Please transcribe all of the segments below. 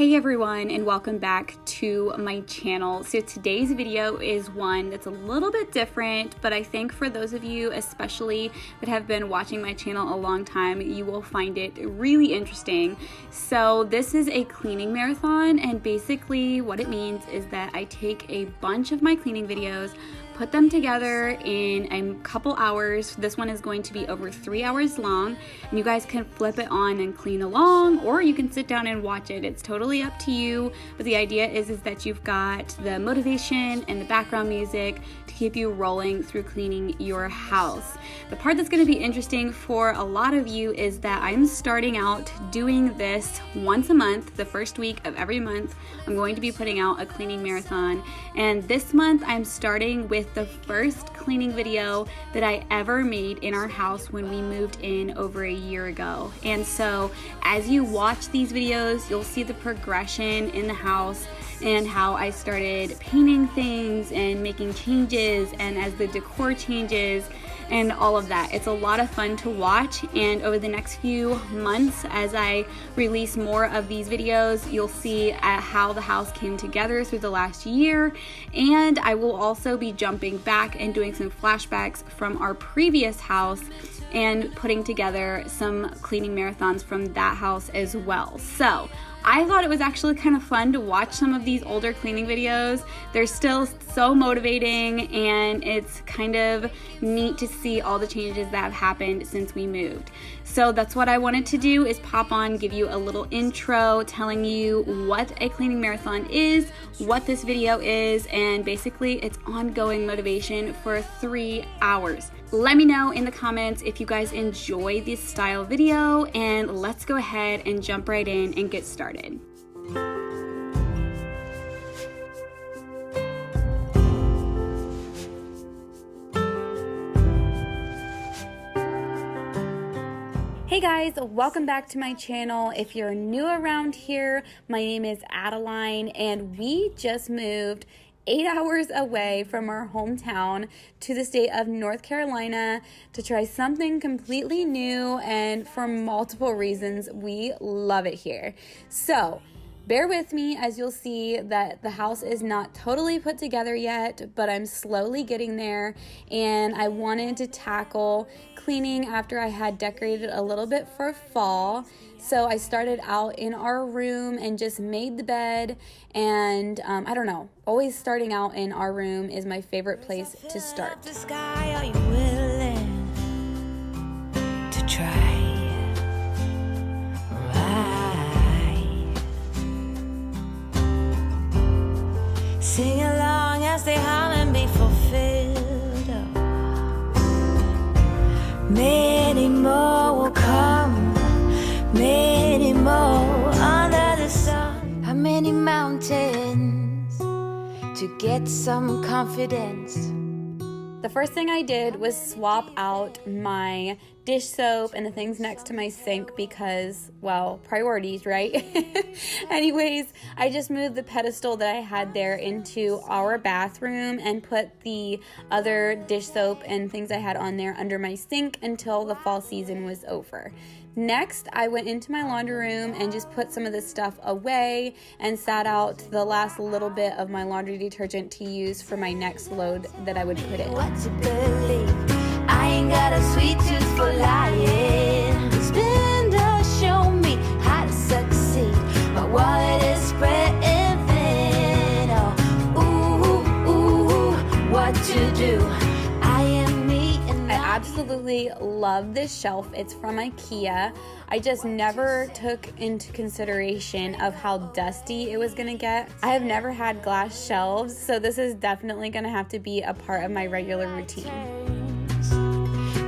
Hey everyone, and welcome back to my channel. So today's video is one that's a little bit different, but I think for those of you especially that have been watching my channel a long time, you will find it really interesting. So this is a cleaning marathon, and basically what it means is that I take a bunch of my cleaning videos, put them together in a couple hours. This one is going to be over 3 hours long, and you guys can flip it on and clean along, or you can sit down and watch it. It's totally up to you, but the idea is that you've got the motivation and the background music to keep you rolling through cleaning your house. The part that's going to be interesting for a lot of you is that I'm starting out doing this once a month. The first week of every month, I'm going to be putting out a cleaning marathon, and this month I'm starting with the first cleaning video that I ever made in our house when we moved in over a year ago. And so as you watch these videos, you'll see the progression in the house and how I started painting things and making changes, and as the decor changes and all of that. It's a lot of fun to watch, and over the next few months as I release more of these videos, you'll see how the house came together through the last year, and I will also be jumping back and doing some flashbacks from our previous house and putting together some cleaning marathons from that house as well. So I thought it was actually kind of fun to watch some of these older cleaning videos. They're still so motivating, and it's kind of neat to see all the changes that have happened since we moved. So that's what I wanted to do, is pop on, give you a little intro telling you what a cleaning marathon is, what this video is, and basically it's ongoing motivation for 3 hours. Let me know in the comments if you guys enjoy this style video, and let's go ahead and jump right in and get started. Hey guys, welcome back to my channel. If you're new around here, my name is Adaline, and we just moved 8 hours away from our hometown to the state of North Carolina to try something completely new, and for multiple reasons, we love it here. So bear with me as you'll see that the house is not totally put together yet, but I'm slowly getting there, and I wanted to tackle cleaning after I had decorated a little bit for fall. So I started out in our room and just made the bed, and I don't know, always starting out in our room is my favorite place to start. The sky, are you willing to try? Sing along as they howl and be fulfilled. Oh. Many more will come, many more under the sun. How many mountains to get some confidence? The first thing I did was swap out my dish soap and the things next to my sink because, well, priorities, right? Anyways, I just moved the pedestal that I had there into our bathroom and put the other dish soap and things I had on there under my sink until the fall season was over. Next, I went into my laundry room and just put some of this stuff away and sat out the last little bit of my laundry detergent to use for my next load that I would put in. What to believe? I ain't got a sweet tooth for lying. Spender, show me how to succeed. My wallet is spreading thin. Oh, ooh, ooh, what to do? I am me, and I absolutely love this shelf. It's from IKEA. I just never took into consideration of how dusty it was gonna get. I have never had glass shelves, so this is definitely gonna have to be a part of my regular routine.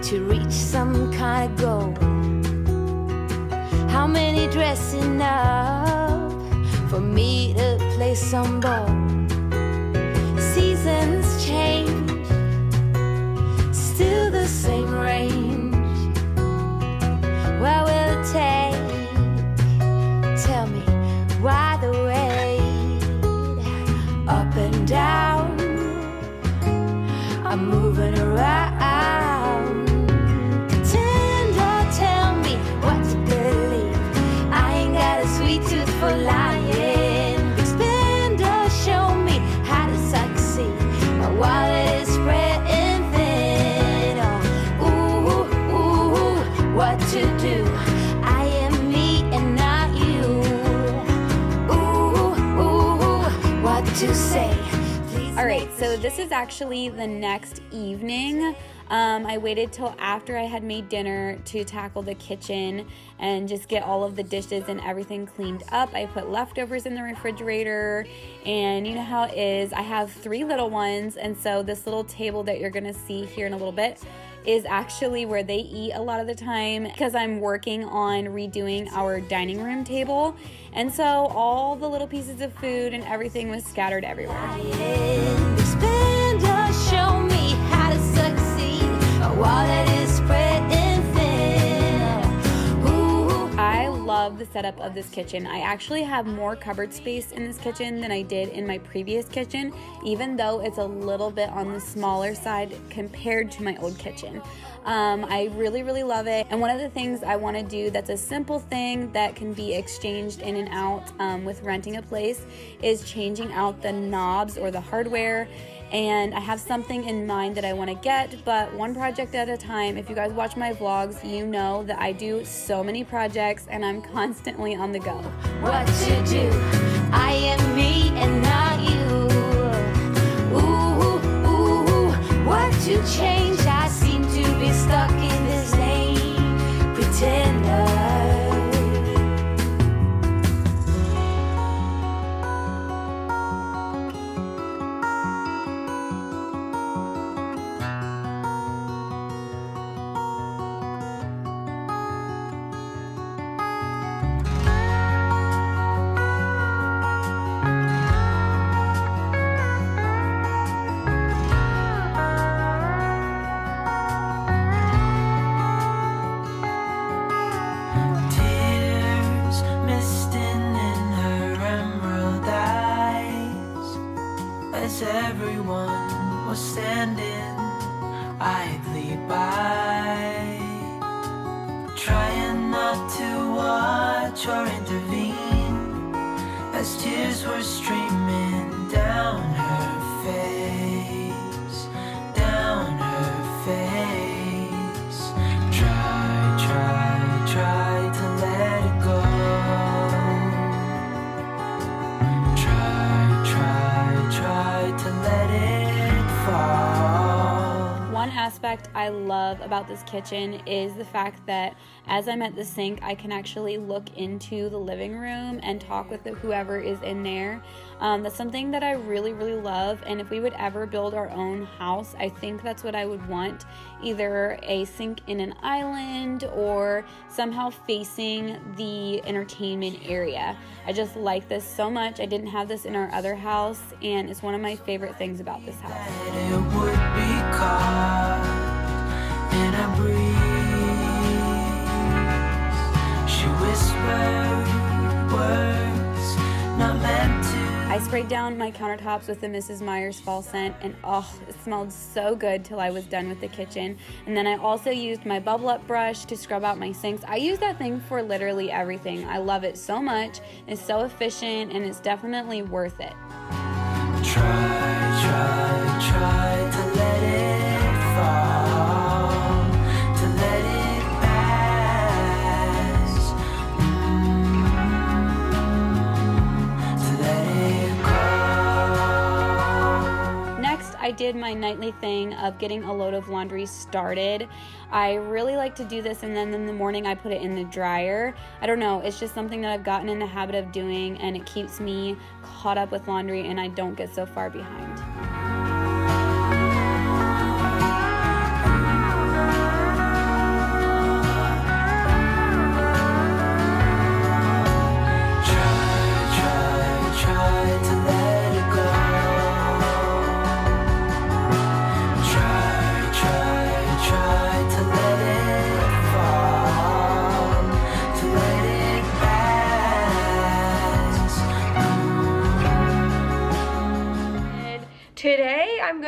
To reach some kind of goal. How many dressing up for me to play some ball? Seasons change, still the same range. Where will it take? Tell me why the wait? Up and down, I'm moving around. Tell me what to believe. I ain't got a sweet tooth for lying. So this is actually the next evening. I waited till after I had made dinner to tackle the kitchen and just get all of the dishes and everything cleaned up. I put leftovers in the refrigerator, and you know how it is. I have 3 little ones, and so this little table that you're gonna see here in a little bit is actually where they eat a lot of the time, because I'm working on redoing our dining room table, and so all the little pieces of food and everything was scattered everywhere. Show me how to succeed. A wall that is spreading thin. Ooh. I love the setup of this kitchen. I actually have more cupboard space in this kitchen than I did in my previous kitchen, even though it's a little bit on the smaller side compared to my old kitchen. I really love it, and one of the things I want to do that's a simple thing that can be exchanged in and out with renting a place is changing out the knobs or the hardware. And I have something in mind that I want to get, but one project at a time. If you guys watch my vlogs, you know that I do so many projects and I'm constantly on the go. What to do? I am me and not you. Ooh, what to change? I seem to be stuck in this lane. Pretender. Everyone was standing idly by, trying not to watch or intervene, as tears were streaming down her face, down her face. Try to let it go. Try to let it fall. One aspect I love about this kitchen is the fact that as I'm at the sink, I can actually look into the living room and talk with whoever is in there. That's something that I really love, and if we would ever build our own house, I think that's what I would want. Either a sink in an island or somehow facing the entertainment area. I just like this so much. I didn't have this in our other house, and it's one of my favorite things about this house. It would be caught in a breeze. She whispered words not meant to. I sprayed down my countertops with the Mrs. Meyer's fall scent, and oh, it smelled so good till I was done with the kitchen. And then I also used my bubble up brush to scrub out my sinks. I use that thing for literally everything. I love it so much. It's so efficient, and it's definitely worth it. Try to let it fall, to let it pass, to let it go. Next, I did my nightly thing of getting a load of laundry started. I really like to do this, and then in the morning I put it in the dryer. I don't know, it's just something that I've gotten in the habit of doing, and it keeps me caught up with laundry and I don't get so far behind.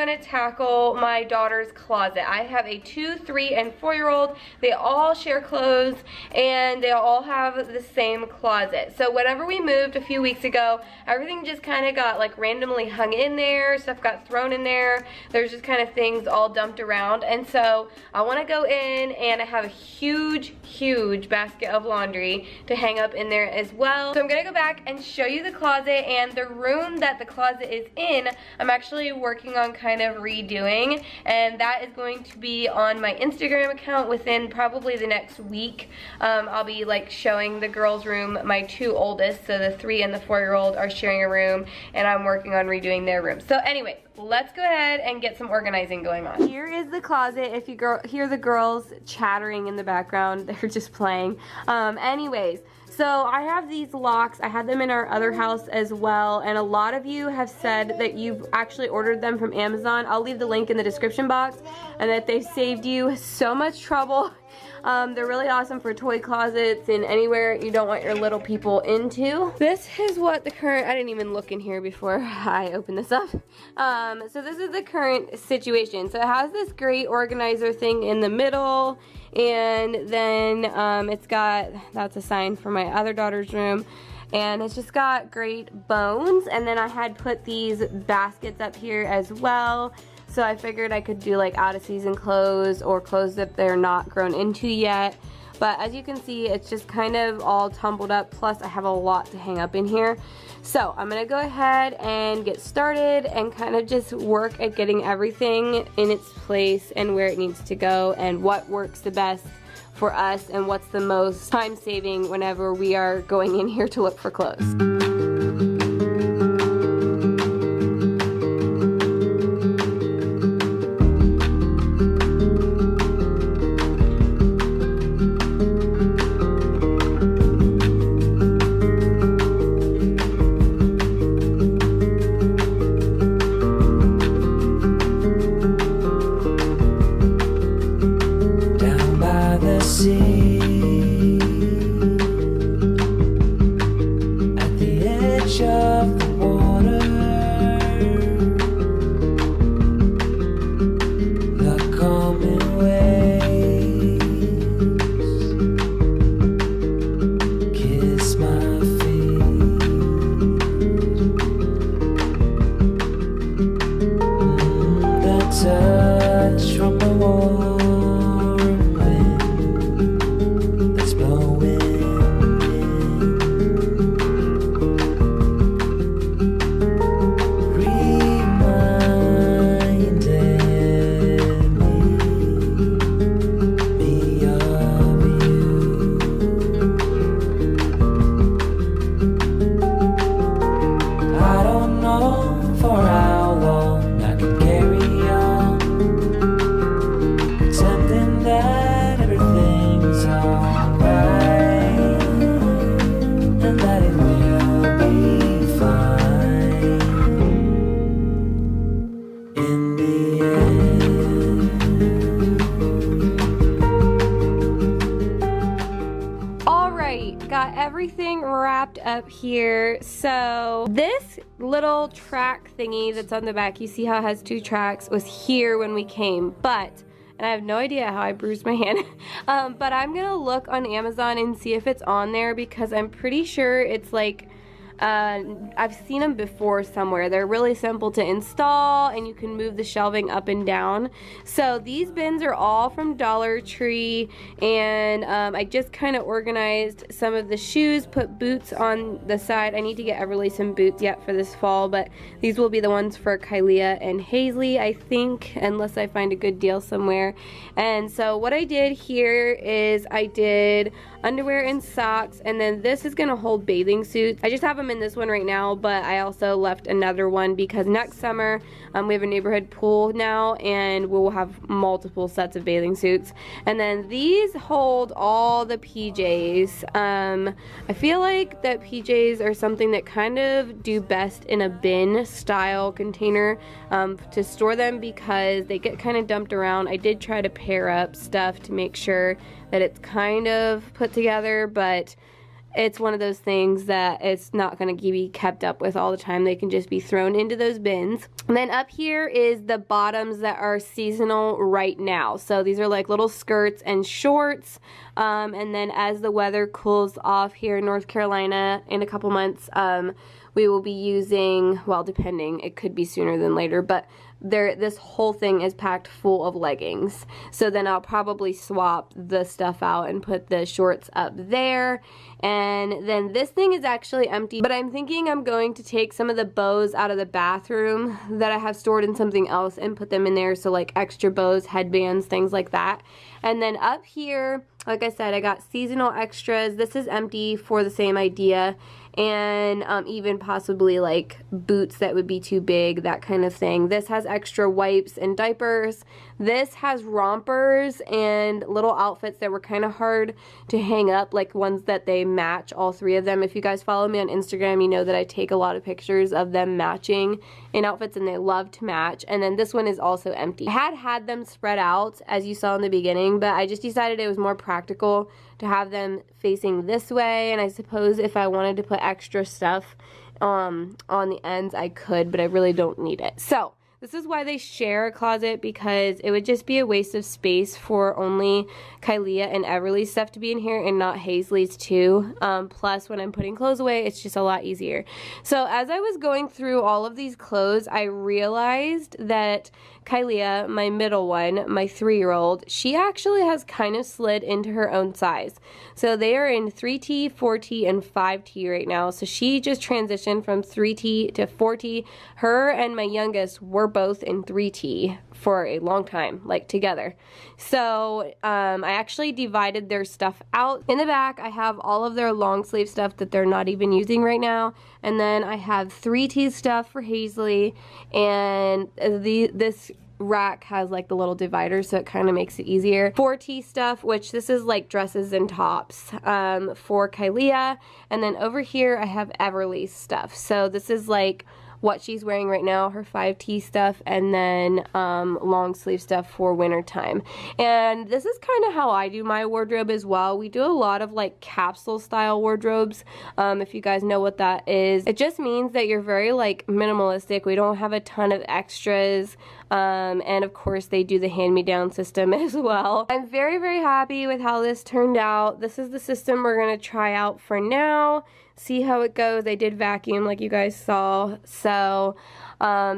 gonna tackle my daughter's closet. I have a 2-, 3-, and 4-year-old. They all share clothes and they all have the same closet. So whenever we moved a few weeks ago, everything just kind of got like randomly hung in there, stuff got thrown in there. There's just kind of things all dumped around, and so I want to go in, and I have a huge basket of laundry to hang up in there as well. So I'm gonna go back and show you the closet, and the room that the closet is in, I'm actually working on kind of redoing, and that is going to be on my Instagram account within probably the next week. I'll be like showing the girls' room. My 2 oldest, so the 3- and the 4-year-old, are sharing a room, and I'm working on redoing their room. So anyways, let's go ahead and get some organizing going on. Here is the closet. If you hear the girls chattering in the background, they're just playing. Anyways, so I have these locks. I had them in our other house as well, and a lot of you have said that you've actually ordered them from Amazon. I'll leave the link in the description box, and that they've saved you so much trouble. They're really awesome for toy closets and anywhere you don't want your little people into. This is what the current, I didn't even look in here before I opened this up. So this is the current situation. So it has this great organizer thing in the middle, and then it's got, that's a sign for my other daughter's room. And it's just got great bones, and then I had put these baskets up here as well. So I figured I could do like out of season clothes or clothes that they're not grown into yet. But as you can see, it's just kind of all tumbled up, plus I have a lot to hang up in here. So I'm gonna go ahead and get started and kind of just work at getting everything in its place and where it needs to go and what works the best for us and what's the most time saving whenever we are going in here to look for clothes. Got everything wrapped up here. So this little track thingy that's on the back, you see how it has 2 tracks, was here when we came, but, and I have no idea how I bruised my hand, but I'm gonna look on Amazon and see if it's on there, because I'm pretty sure it's like, I've seen them before somewhere. They're really simple to install, and you can move the shelving up and down. So these bins are all from Dollar Tree, and I just kind of organized some of the shoes, put boots on the side. I need to get Everly some boots yet for this fall, but these will be the ones for Kylia and Hazley, I think, unless I find a good deal somewhere. And so what I did here is I did underwear and socks, and then this is gonna hold bathing suits. I just have them in this one right now, but I also left another one because next summer we have a neighborhood pool now, and we'll have multiple sets of bathing suits. And then these hold all the PJs. I feel like that PJs are something that kind of do best in a bin style container to store them, because they get kind of dumped around. I did try to pair up stuff to make sure that it's kind of put together, but it's one of those things that it's not going to be kept up with all the time. They can just be thrown into those bins. And then up here is the bottoms that are seasonal right now. So these are like little skirts and shorts. And then as the weather cools off here in North Carolina in a couple months, we will be using, well, depending, it could be sooner than later, but this whole thing is packed full of leggings. So then I'll probably swap the stuff out and put the shorts up there. And then this thing is actually empty, but I'm thinking I'm going to take some of the bows out of the bathroom that I have stored in something else and put them in there. So like extra bows, headbands, things like that. And then up here, like I said, I got seasonal extras. This is empty for the same idea. And even possibly like boots that would be too big, that kind of thing. This has extra wipes and diapers. This has rompers and little outfits that were kind of hard to hang up, like ones that they match, all three of them. If you guys follow me on Instagram, you know that I take a lot of pictures of them matching in outfits, and they love to match. And then this one is also empty. I had them spread out, as you saw in the beginning, but I just decided it was more practical to have them facing this way. And I suppose if I wanted to put extra stuff on the ends, I could, but I really don't need it. So this is why they share a closet, because it would just be a waste of space for only Kylia and Everly's stuff to be in here and not Hazley's too. Plus, when I'm putting clothes away, it's just a lot easier. So as I was going through all of these clothes, I realized that Kylia, my middle one, my 3-year-old, she actually has kind of slid into her own size. So they are in 3T, 4T, and 5T right now. So she just transitioned from 3T to 4T. Her and my youngest were both in 3T for a long time, like together. So I actually divided their stuff out. In the back, I have all of their long sleeve stuff that they're not even using right now. And then I have 3T stuff for Hazley, and this rack has like the little divider, so it kind of makes it easier. 4T stuff, which this is like dresses and tops for Kylia. And then over here I have Everly's stuff. So this is like what she's wearing right now, her 5T stuff, and then long sleeve stuff for winter time. And this is kind of how I do my wardrobe as well. We do a lot of like capsule style wardrobes, if you guys know what that is. It just means that you're very like minimalistic. We don't have a ton of extras. And of course they do the hand-me-down system as well. I'm very, very happy with how this turned out. This is the system we're gonna try out for now. See how it goes. I did vacuum like you guys saw, so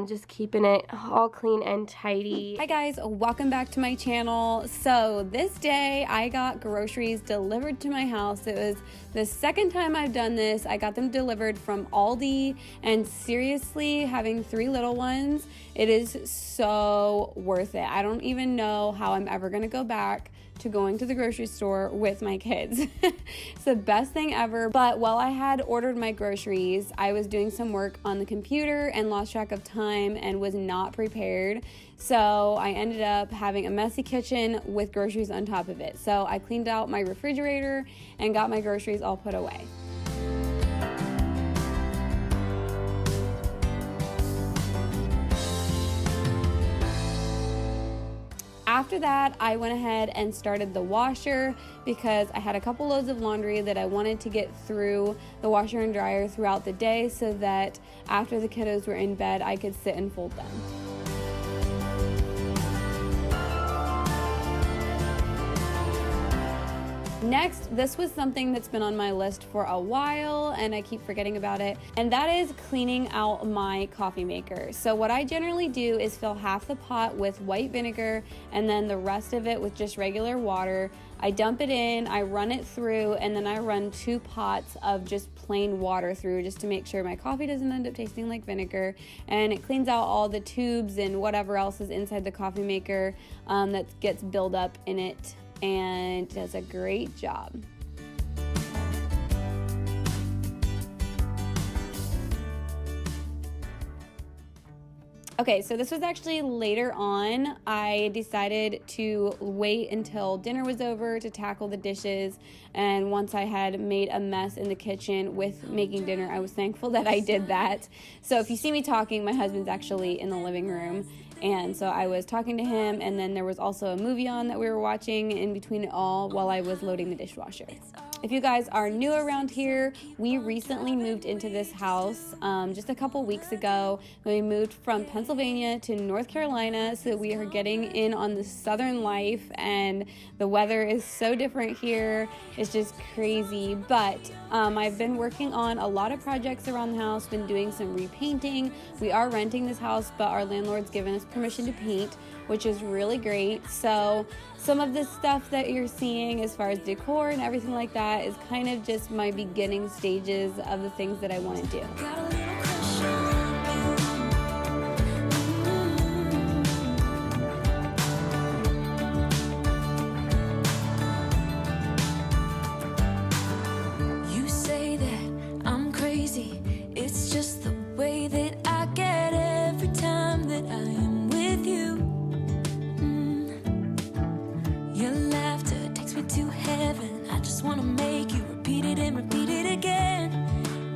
just keeping it all clean and tidy. Hi guys, welcome back to my channel. So this day I got groceries delivered to my house. It was the second time I've done this. I got them delivered from Aldi, and seriously, having 3 little ones, it is so worth it. I don't even know how I'm ever gonna go back to going to the grocery store with my kids. It's the best thing ever. But while I had ordered my groceries, I was doing some work on the computer and lost track of time and was not prepared. So I ended up having a messy kitchen with groceries on top of it. So I cleaned out my refrigerator and got my groceries all put away. After that, I went ahead and started the washer because I had a couple loads of laundry that I wanted to get through the washer and dryer throughout the day so that after the kiddos were in bed, I could sit and fold them. Next, this was something that's been on my list for a while and I keep forgetting about it, and that is cleaning out my coffee maker. So what I generally do is fill half the pot with white vinegar and then the rest of it with just regular water. I dump it in, I run it through, and then I run 2 pots of just plain water through just to make sure my coffee doesn't end up tasting like vinegar, and it cleans out all the tubes and whatever else is inside the coffee maker that gets built up in it, and does a great job. Okay, so this was actually later on. I decided to wait until dinner was over to tackle the dishes, and once I had made a mess in the kitchen with making dinner, I was thankful that I did that. So if you see me talking, my husband's actually in the living room, and so I was talking to him, and then there was also a movie on that we were watching in between it all while I was loading the dishwasher. If you guys are new around here, we recently moved into this house just a couple weeks ago. We moved from Pennsylvania to North Carolina, so we are getting in on the southern life, and the weather is so different here. It's just crazy, but I've been working on a lot of projects around the house, been doing some repainting. We are renting this house, but our landlord's given us permission to paint, which is really great. So some of the stuff that you're seeing as far as decor and everything like that is kind of just my beginning stages of the things that I want to do. You say that I'm crazy, it's just the way that I get every time that I am with you. Your laughter takes me to heaven. I just wanna make you repeat it and repeat it again.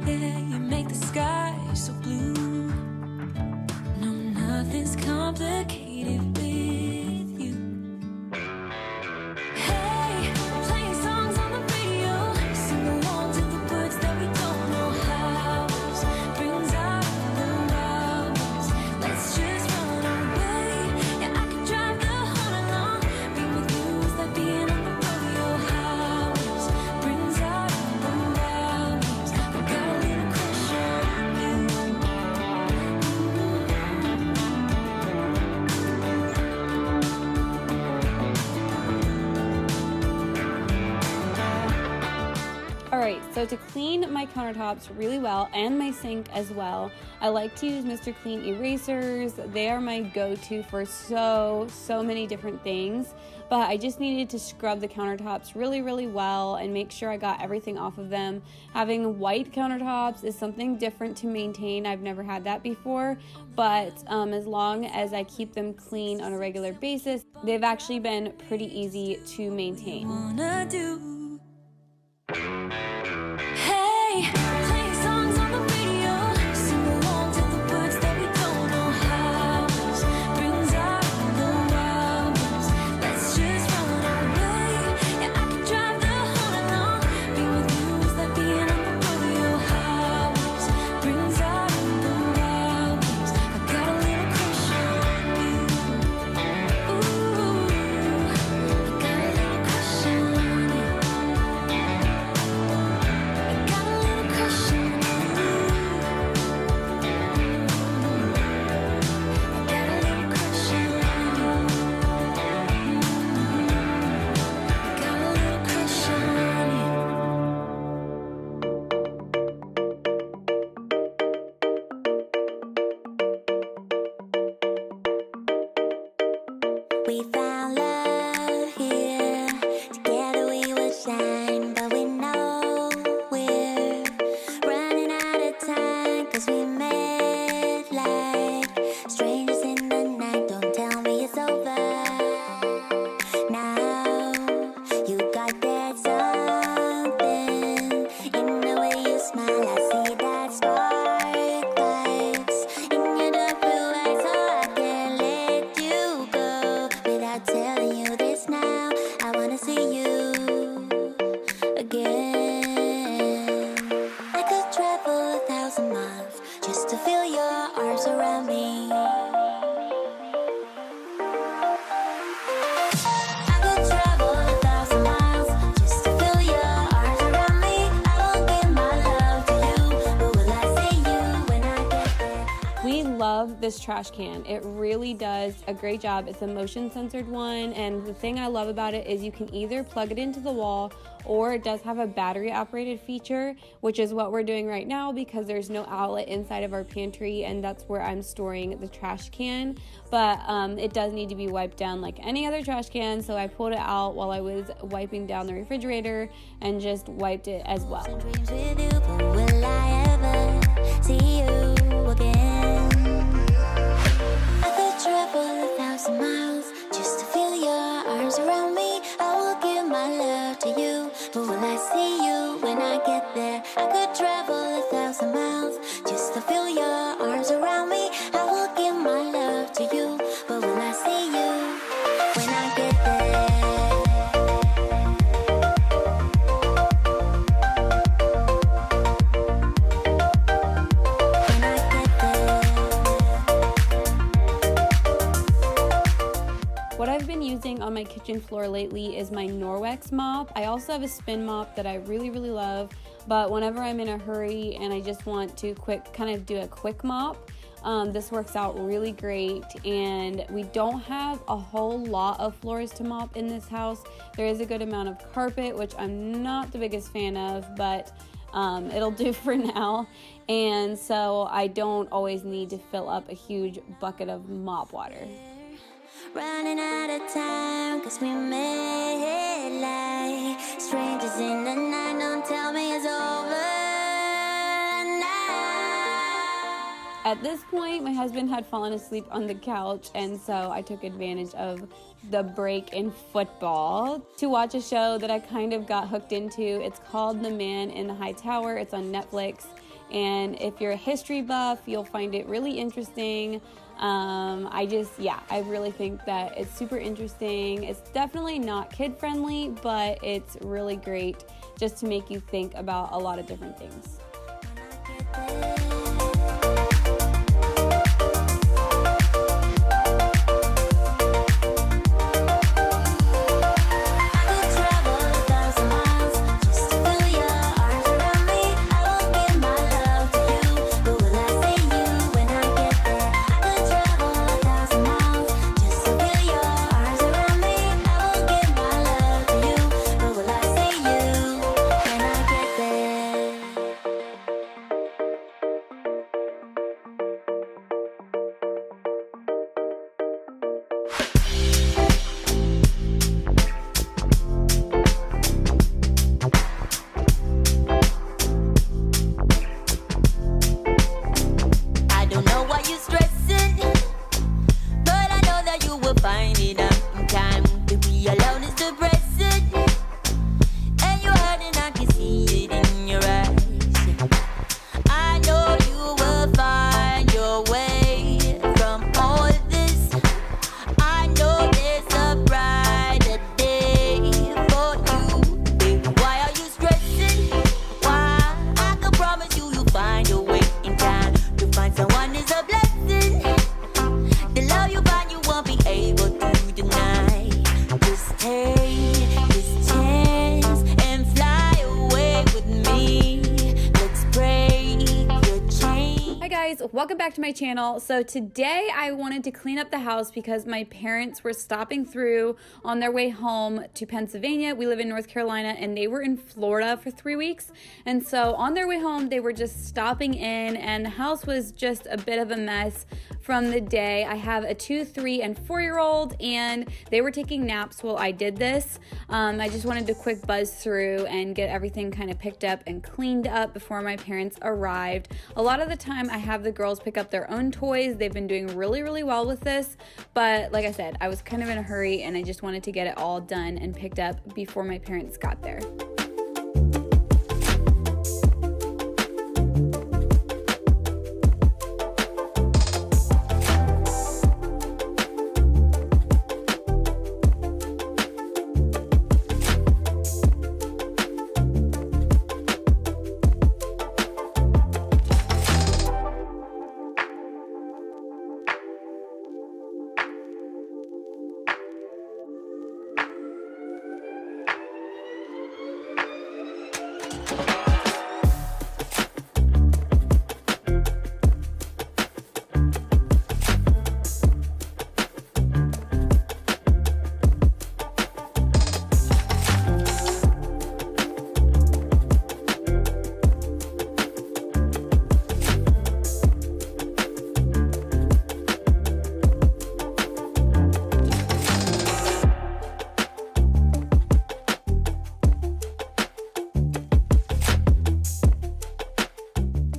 Yeah, you make the sky so blue. No, nothing's complicated with you. Hey, playing songs on the radio, sing along to the words that we don't know how. Brings out the hours. Let's just run away. Yeah, I could drive the whole night long. Being with you is like being on the rodeo house. Brings out the hours. We got a little crush on you. Alright, so to clean my countertops really well, and my sink as well, I like to use Mr. Clean erasers. They are my go-to for so many different things, but I just needed to scrub the countertops really well and make sure I got everything off of them. Having white countertops is something different to maintain. I've never had that before, but as long as I keep them clean on a regular basis, they've actually been pretty easy to maintain. Wanna do. Hey, playing songs on the radio, sing along to the words that we don't know how. Brings out the hours. Let's just run away. Yeah, I could drive the whole night long. Being with you is like being on the rodeo house. Brings out the hours. I got a little crush on you. Ooh, I got a little crush on you. I got a little crush on you. I got a little crush on you. I got a little crush on you. We found love here. Together we will shine, but we know we're running out of time. 'Cause we met like strangers in the night. Don't tell me it's over. Now you got that something in the way you smile. I see that spark lights in your dark blue eyes, so I can't let you go without telling you this now. I wanna see you again. I could travel 1,000 miles just to feel your arms around me. I could travel 1,000 miles just to feel your arms around me. I will give my love to you, but will I see you when I get there? We love this trash can. It really does a great job. It's a motion censored one, and the thing I love about it is you can either plug it into the wall, or it does have a battery operated feature, which is what we're doing right now because there's no outlet inside of our pantry, and that's where I'm storing the trash can. But it does need to be wiped down like any other trash can, so I pulled it out while I was wiping down the refrigerator and just wiped it as well. Dreams with you, but will I ever see you again? I could travel 1,000 miles just to feel your arms around me. I will give my love to you, but will I see you when I get there? I could travel 1,000 miles just to feel your arms around me. I will give my love to you, but will I see you when I get there? What I've been using on my kitchen floor lately is my Norwex mop. I also have a spin mop that I really love, but whenever I'm in a hurry and I just want to do a quick mop, this works out really great. And we don't have a whole lot of floors to mop in this house. There is a good amount of carpet, which I'm not the biggest fan of, but it'll do for now. And so I don't always need to fill up a huge bucket of mop water. Running out of time, 'cause we made like strangers in the night. Don't tell me it's over now. At this point, my husband had fallen asleep on the couch, and so I took advantage of the break in football to watch a show that I kind of got hooked into. It's called The Man in the High Tower. It's on Netflix, and if you're a history buff, you'll find it really interesting. I really think that it's super interesting. It's definitely not kid friendly, but it's really great just to make you think about a lot of different things. Welcome back to my channel. So today I wanted to clean up the house because my parents were stopping through on their way home to Pennsylvania. We live in North Carolina and they were in Florida for 3 weeks. And so on their way home, they were just stopping in and the house was just a bit of a mess from the day. I have a 2, 3, and 4-year-old and they were taking naps while I did this. I just wanted to quick buzz through and get everything kind of picked up and cleaned up before my parents arrived. A lot of the time I have the girls pick up their own toys. They've been doing really well with this, but like I said, I was kind of in a hurry and I just wanted to get it all done and picked up before my parents got there.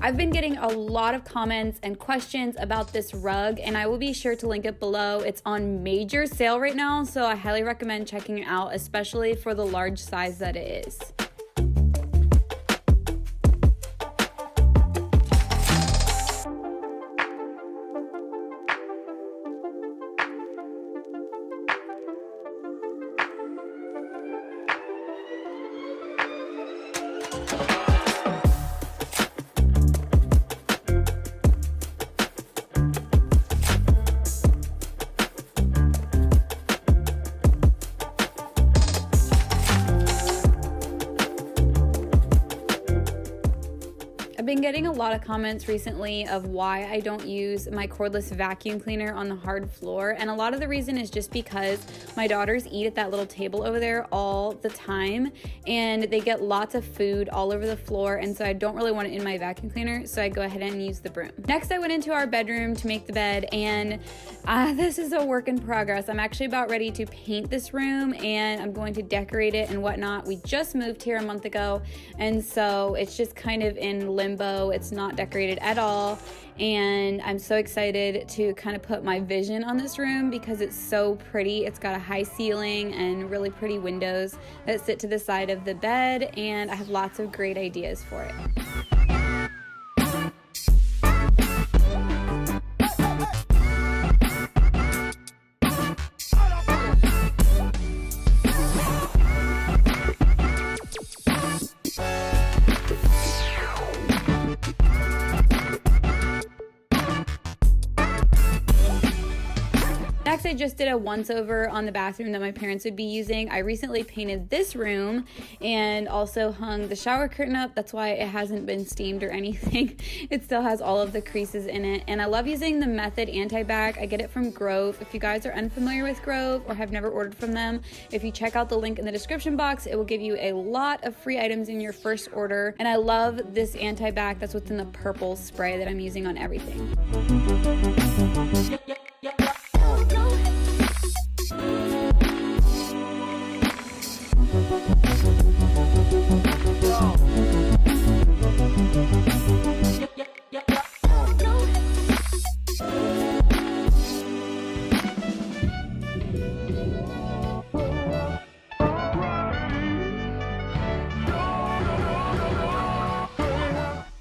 I've been getting a lot of comments and questions about this rug, and I will be sure to link it below. It's on major sale right now, so I highly recommend checking it out, especially for the large size that it is. been getting a lot of comments recently of why I don't use my cordless vacuum cleaner on the hard floor, and a lot of the reason is just because my daughters eat at that little table over there all the time and they get lots of food all over the floor, and so I don't really want it in my vacuum cleaner, so I go ahead and use the broom. Next, I went into our bedroom to make the bed, and this is a work in progress. I'm actually about ready to paint this room and I'm going to decorate it and whatnot. We just moved here a month ago, and so it's just kind of in limbo. It's not decorated at all, and I'm so excited to kind of put my vision on this room because it's so pretty. It's got a high ceiling and really pretty windows that sit to the side of the bed, and I have lots of great ideas for it. Next, I just did a once over on the bathroom that my parents would be using. I recently painted this room and also hung the shower curtain up. That's why it hasn't been steamed or anything. It still has all of the creases in it. And I love using the Method anti-bac. I get it from Grove. If you guys are unfamiliar with Grove or have never ordered from them, if you check out the link in the description box, it will give you a lot of free items in your first order. And I love this anti-bac. That's what's in the purple spray that I'm using on everything.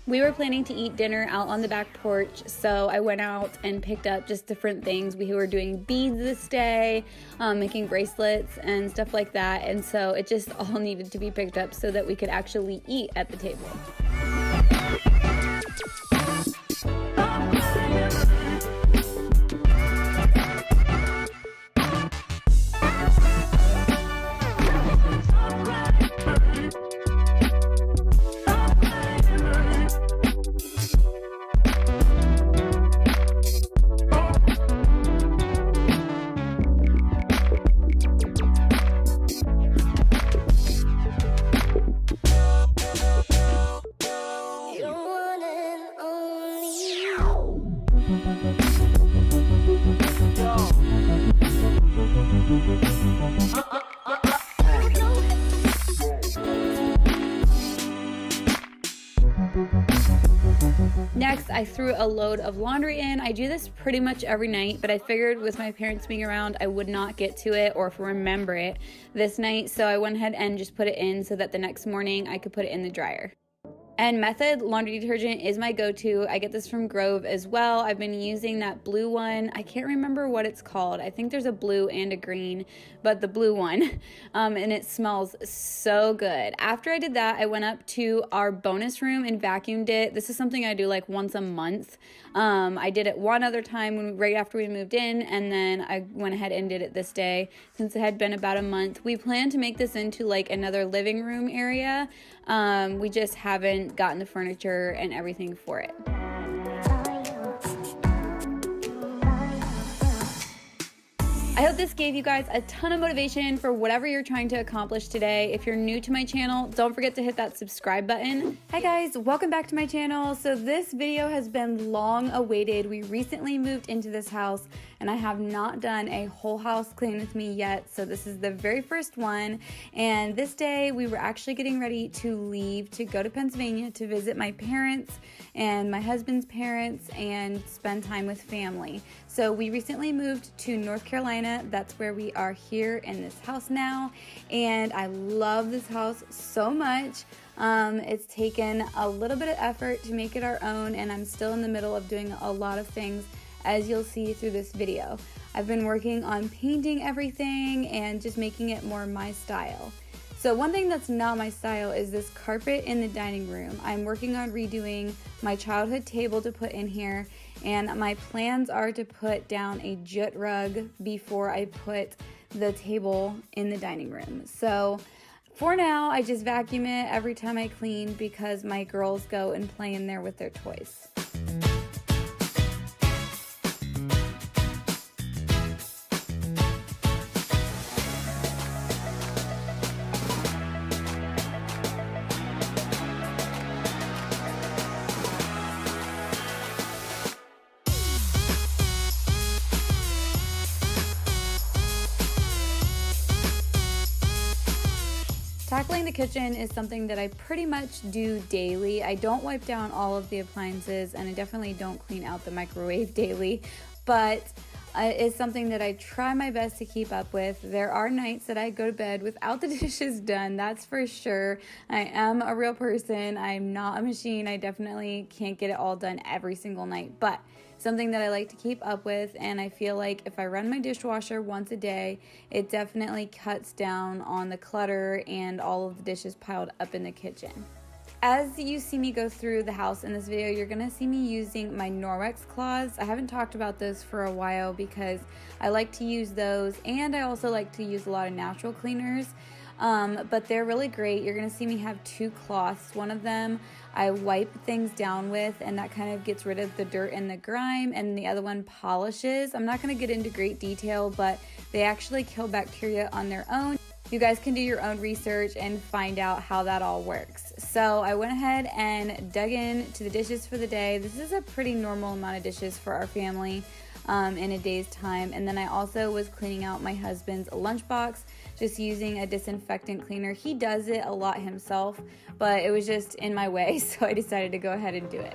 We were planning to eat dinner out on the back porch, so I went out and picked up just different things. We were doing beads this day, making bracelets and stuff like that, and so it just all needed to be picked up so that we could actually eat at the table. Next, I threw a load of laundry in. I do this pretty much every night, but I figured with my parents being around, I would not get to it or remember it this night, so I went ahead and just put it in so that the next morning I could put it in the dryer. And Method laundry detergent is my go-to. I get this from Grove as well. I've been using that blue one. I can't remember what it's called. I think there's a blue and a green, but the blue one. And it smells so good. After I did that, I went up to our bonus room and vacuumed it. This is something I do like once a month. I did it one other time right after we moved in, and then I went ahead and did it this day since it had been about a month. We plan to make this into like another living room area. We just haven't gotten the furniture and everything for it. I hope this gave you guys a ton of motivation for whatever you're trying to accomplish today. If you're new to my channel, don't forget to hit that subscribe button. Hi guys, welcome back to my channel. So this video has been long awaited. We recently moved into this house and I have not done a whole house clean with me yet. So this is the very first one. And this day we were actually getting ready to leave to go to Pennsylvania to visit my parents and my husband's parents and spend time with family. So we recently moved to North Carolina. That's where we are here in this house now. And I love this house so much. It's taken a little bit of effort to make it our own, and I'm still in the middle of doing a lot of things, as you'll see through this video. I've been working on painting everything and just making it more my style. So one thing that's not my style is this carpet in the dining room. I'm working on redoing my childhood table to put in here, and my plans are to put down a jute rug before I put the table in the dining room. So For now, I just vacuum it every time I clean because my girls go and play in there with their toys. Tackling the kitchen is something that I pretty much do daily. I don't wipe down all of the appliances, and I definitely don't clean out the microwave daily, but it's something that I try my best to keep up with. There are nights that I go to bed without the dishes done, that's for sure. I am a real person. I'm not a machine. I definitely can't get it all done every single night, but something that I like to keep up with, and I feel like if I run my dishwasher once a day, it definitely cuts down on the clutter and all of the dishes piled up in the kitchen. As you see me go through the house in this video, you're gonna see me using my Norwex cloths. I haven't talked about those for a while because I like to use those, and I also like to use a lot of natural cleaners. But they're really great. You're gonna see me have two cloths. One of them I wipe things down with, and that kind of gets rid of the dirt and the grime, and the other one polishes. I'm not gonna get into great detail, but they actually kill bacteria on their own. You guys can do your own research and find out how that all works. So I went ahead and dug into the dishes for the day. This is a pretty normal amount of dishes for our family in a day's time. And then I also was cleaning out my husband's lunchbox, just using a disinfectant cleaner. He does it a lot himself, but it was just in my way, so I decided to go ahead and do it.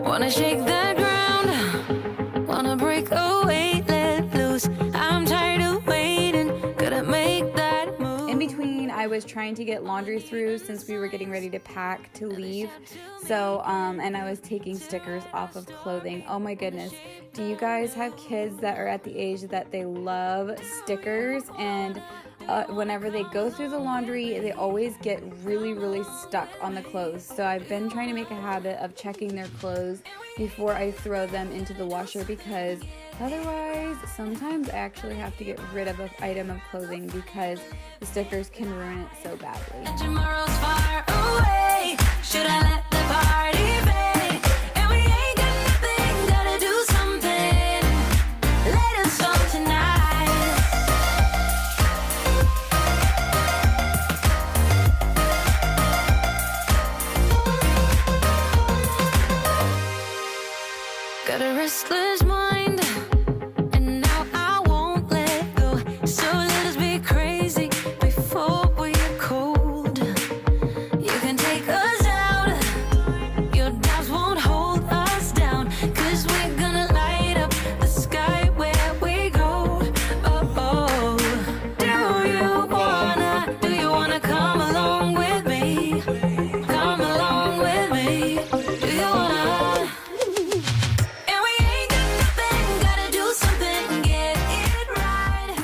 Wanna shake the ground, wanna break away, let loose. I'm tired of waiting, gotta make that move. In between, I was trying to get laundry through since we were getting ready to pack to leave. So, and I was taking stickers off of clothing. Oh my goodness. Do you guys have kids that are at the age that they love stickers? And whenever they go through the laundry, they always get really stuck on the clothes. So I've been trying to make a habit of checking their clothes before I throw them into the washer, because otherwise sometimes I actually have to get rid of an item of clothing because the stickers can ruin it so badly. Tomorrow's far away. Should I let the party fade? And we ain't got nothing, gotta do something. Let us go tonight. Got a restless mind, and now I won't let go. So let us be crazy before we are cold. You can take us out, your doubts won't hold us down, 'cause we're gonna light up the sky where we go. Oh, do you wanna come along with me? Come along with me. Do you wanna? And we ain't got nothing, gotta do something, get it right.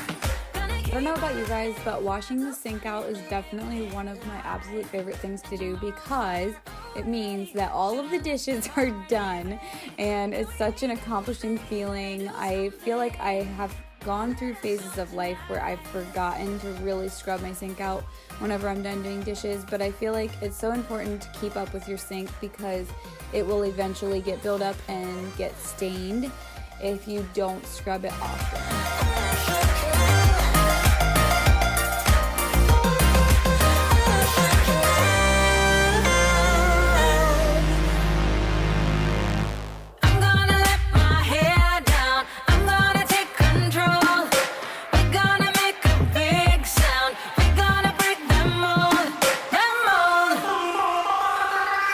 I don't know about you guys, but washing the sink out is definitely one of my absolute favorite things to do, because it means that all of the dishes are done, and it's such an accomplishing feeling. I feel like I have gone through phases of life where I've forgotten to really scrub my sink out whenever I'm done doing dishes, but I feel like it's so important to keep up with your sink because it will eventually get built up and get stained if you don't scrub it often. I'm gonna let my hair down, I'm gonna take control. We're gonna make a big sound, we're gonna break them mold, them mold.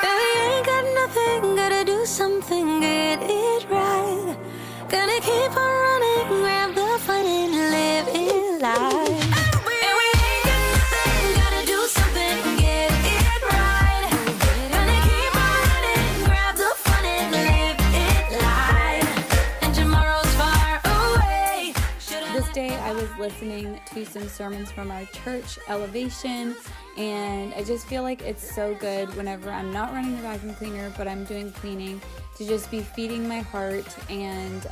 Baby, ain't got nothing, gotta do something, get it right. Gonna keep on running, grab the fun and live it life. And we ain't got nothing, gotta do something, get it right. Gonna keep on running, grab the fun and live it life. And tomorrow's far away. This day I was listening to some sermons from our church, Elevation, and I just feel like it's so good whenever I'm not running the vacuum cleaner but I'm doing cleaning to to just be feeding my heart and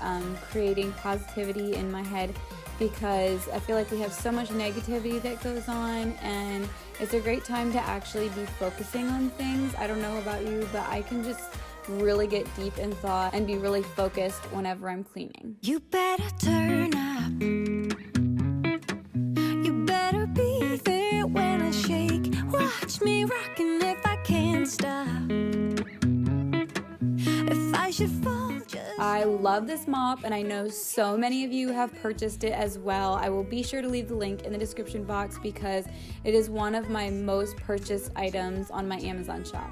creating positivity in my head, because I feel like we have so much negativity that goes on, and it's a great time to actually be focusing on things. I don't know about you, but I can just really get deep in thought and be really focused whenever I'm cleaning. You better turn up. You better be there when I shake. Watch me rockin' if I can't stop. If I should fall, I love this mop, and I know so many of you have purchased it as well. I will be sure to leave the link in the description box because it is one of my most purchased items on my Amazon shop.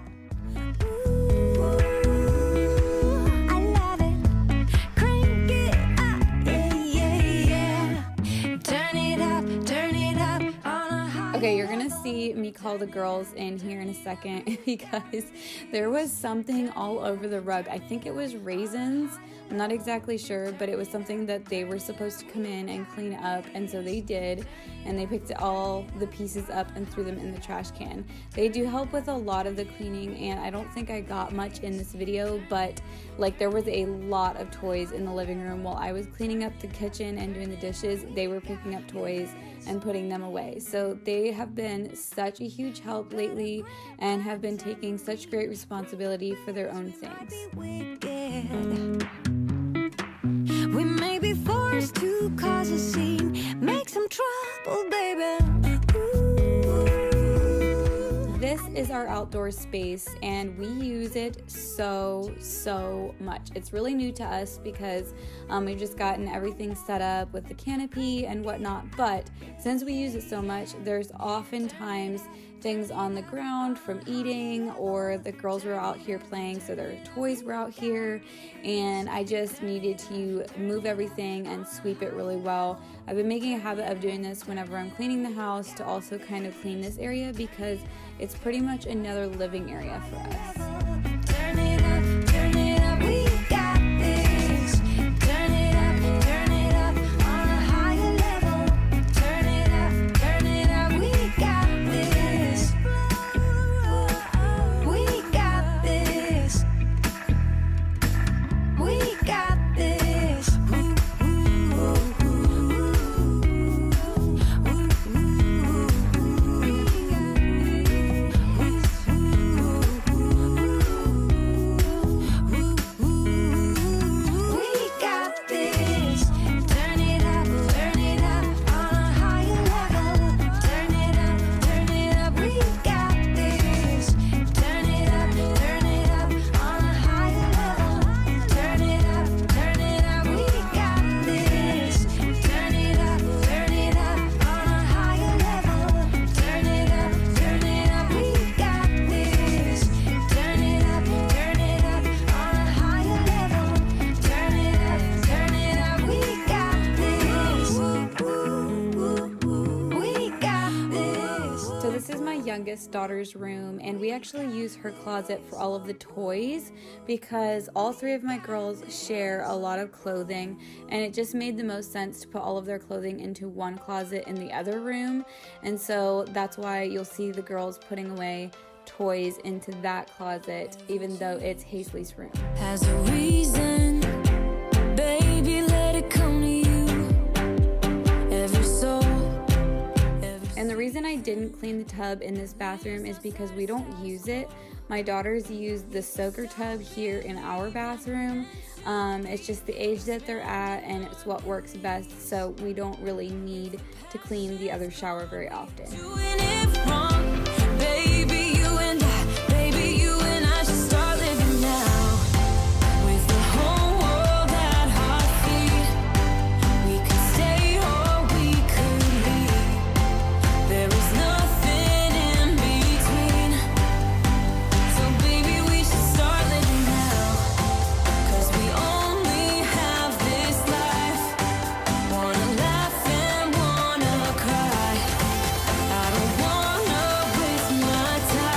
Okay, you're gonna see me call the girls in here in a second because there was something all over the rug. I think it was raisins. I'm not exactly sure, but it was something that they were supposed to come in and clean up, and so they did, and they picked all the pieces up and threw them in the trash can. They do help with a lot of the cleaning, and I don't think I got much in this video, but like there was a lot of toys in the living room. While I was cleaning up the kitchen and doing the dishes, they were picking up toys and putting them away. So they have been such a huge help lately and have been taking such great responsibility for their own things. We may be forced to cause a scene, make some trouble, baby. This is our outdoor space, and we use it so much. It's really new to us because we've just gotten everything set up with the canopy and whatnot, but since we use it so much, there's oftentimes things on the ground from eating, or the girls were out here playing, so their toys were out here, and I just needed to move everything and sweep it really well. I've been making a habit of doing this whenever I'm cleaning the house to also kind of clean this area because it's pretty much another living area for us. Turn it up, we got this. Turn it up on a higher level. Turn it up, we got this. We got this. We got this. Youngest daughter's room, and we actually use her closet for all of the toys because all three of my girls share a lot of clothing, and it just made the most sense to put all of their clothing into one closet in the other room. And so that's why you'll see the girls putting away toys into that closet, even though it's Hazley's room. Has a reason, baby, let it come to you. Every soul. And the reason I didn't clean the tub in this bathroom is because we don't use it. My daughters use the soaker tub here in our bathroom. It's just the age that they're at, and it's what works best, so we don't really need to clean the other shower very often. I don't wanna waste my time.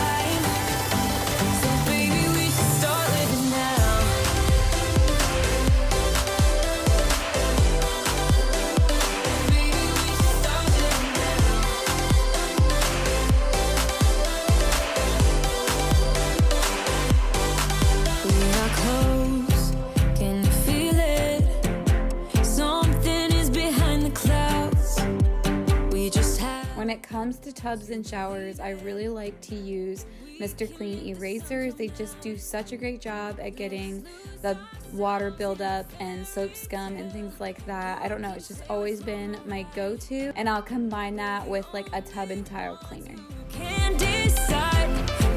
When it comes to tubs and showers, I really like to use Mr. Clean erasers. They just do such a great job at getting the water buildup and soap scum and things like that. I don't know, it's just always been my go-to, and I'll combine that with like a tub and tile cleaner. Can't decide,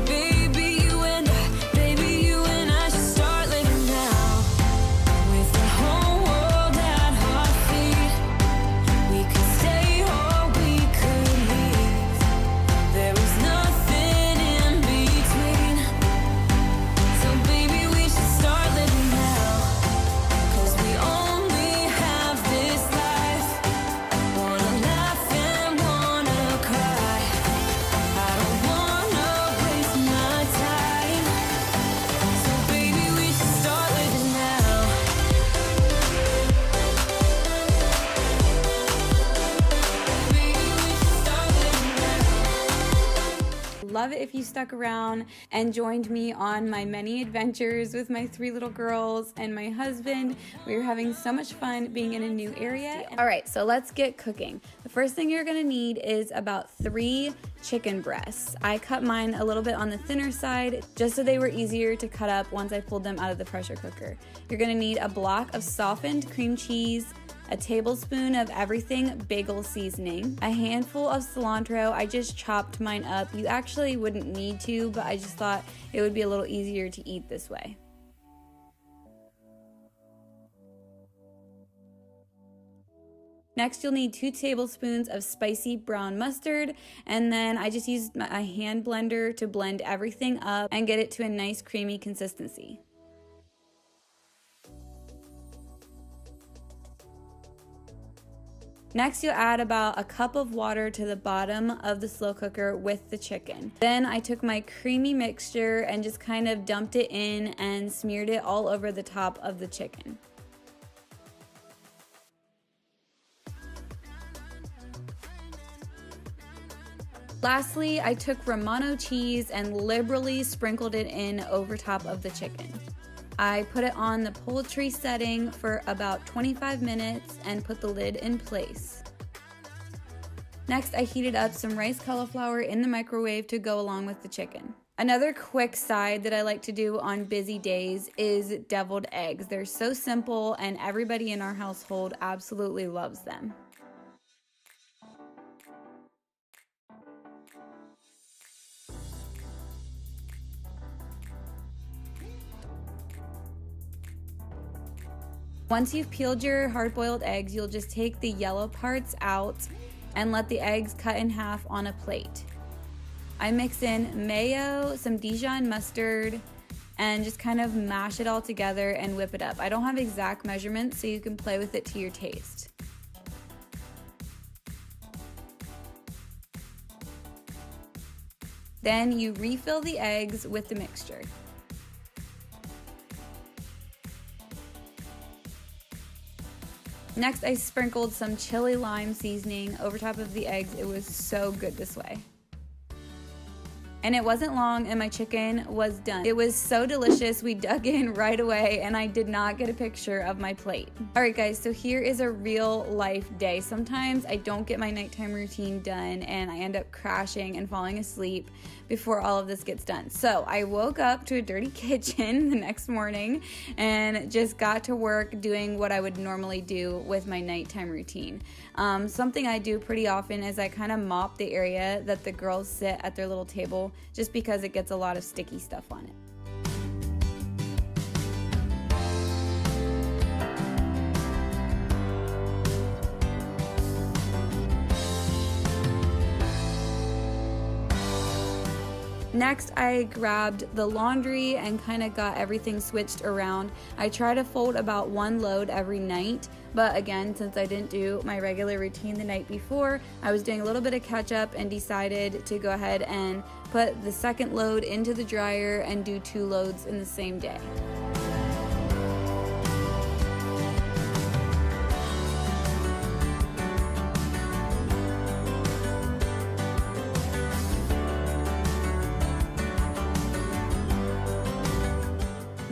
baby, you and I should start living now. With the whole world at our feet, we could stay or we could leave. There is nothing in between. So baby, we should start living now. 'Cause we only have this life. Wanna laugh and wanna cry. I don't wanna waste my time. So baby, we should start living now. Baby, we should start living now. Love it if you stuck around and joined me on my many adventures with my 3 little girls and my husband. We were having so much fun being in a new area. All right, so let's get cooking. The first thing you're gonna need is about 3 chicken breasts. I cut mine a little bit on the thinner side just so they were easier to cut up once I pulled them out of the pressure cooker. You're gonna need a block of softened cream cheese, a tablespoon of everything bagel seasoning, a handful of cilantro. I just chopped mine up. You actually wouldn't need to, but I just thought it would be a little easier to eat this way. Next, you'll need 2 tablespoons of spicy brown mustard, and then I just used a hand blender to blend everything up and get it to a nice creamy consistency. Next, you'll add about a cup of water to the bottom of the slow cooker with the chicken. Then I took my creamy mixture and just kind of dumped it in and smeared it all over the top of the chicken. Lastly, I took Romano cheese and liberally sprinkled it in over top of the chicken. I put it on the poultry setting for about 25 minutes and put the lid in place. Next, I heated up some rice cauliflower in the microwave to go along with the chicken. Another quick side that I like to do on busy days is deviled eggs. They're so simple and everybody in our household absolutely loves them. Once you've peeled your hard-boiled eggs, you'll just take the yellow parts out and let the eggs cut in half on a plate. I mix in mayo, some Dijon mustard, and just kind of mash it all together and whip it up. I don't have exact measurements, so you can play with it to your taste. Then you refill the eggs with the mixture. Next, I sprinkled some chili lime seasoning over top of the eggs. It was so good this way. And it wasn't long and my chicken was done. It was so delicious, we dug in right away and I did not get a picture of my plate. Alright guys, so here is a real life day. Sometimes I don't get my nighttime routine done and I end up crashing and falling asleep before all of this gets done. So I woke up to a dirty kitchen the next morning and just got to work doing what I would normally do with my nighttime routine. Something I do pretty often is I kind of mop the area that the girls sit at their little table just because it gets a lot of sticky stuff on it. Next, I grabbed the laundry and kind of got everything switched around. I try to fold about 1 load every night, but again, since I didn't do my regular routine the night before, I was doing a little bit of catch up and decided to go ahead and put the second load into the dryer and do 2 loads in the same day.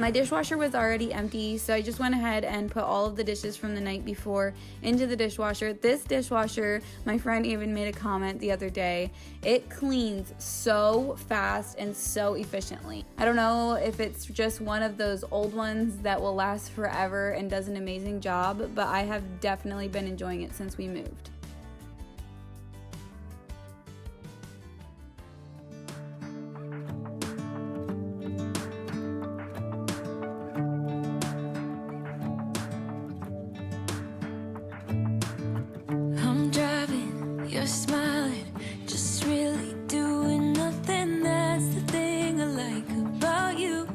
My dishwasher was already empty, so I just went ahead and put all of the dishes from the night before into the dishwasher. This dishwasher, my friend even made a comment the other day, it cleans so fast and so efficiently. I don't know if it's just one of those old ones that will last forever and does an amazing job, but I have definitely been enjoying it since we moved. You're smiling, just really doing nothing. That's the thing I like about you.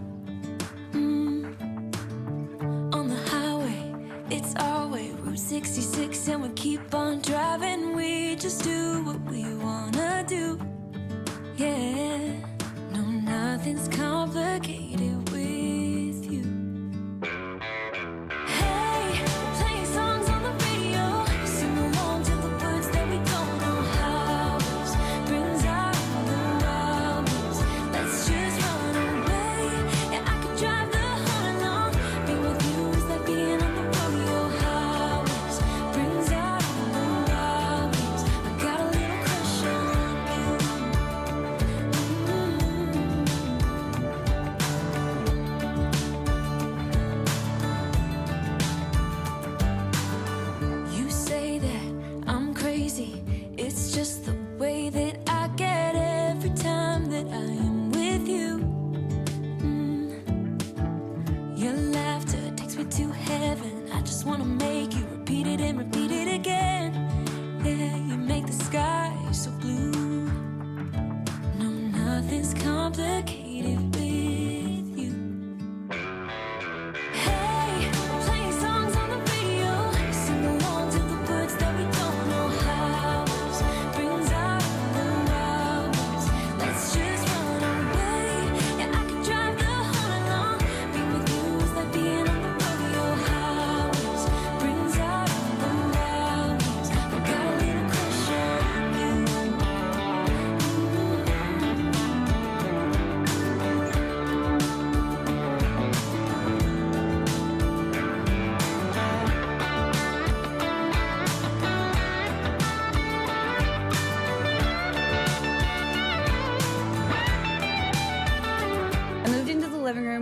On the highway, it's our way, Route 66, and we keep on driving. We just do what we wanna do. Yeah, no, nothing's complicated with you. Hey, playing songs on the radio, sing along to the words that we don't. It's just the way that I get every time that I am with you. Your laughter takes me to heaven. I just wanna make you repeat it and repeat it again. Yeah, you make the sky so blue. No, nothing's complicated with you. Hey, playing songs on the radio, sing along to the words that we don't know how.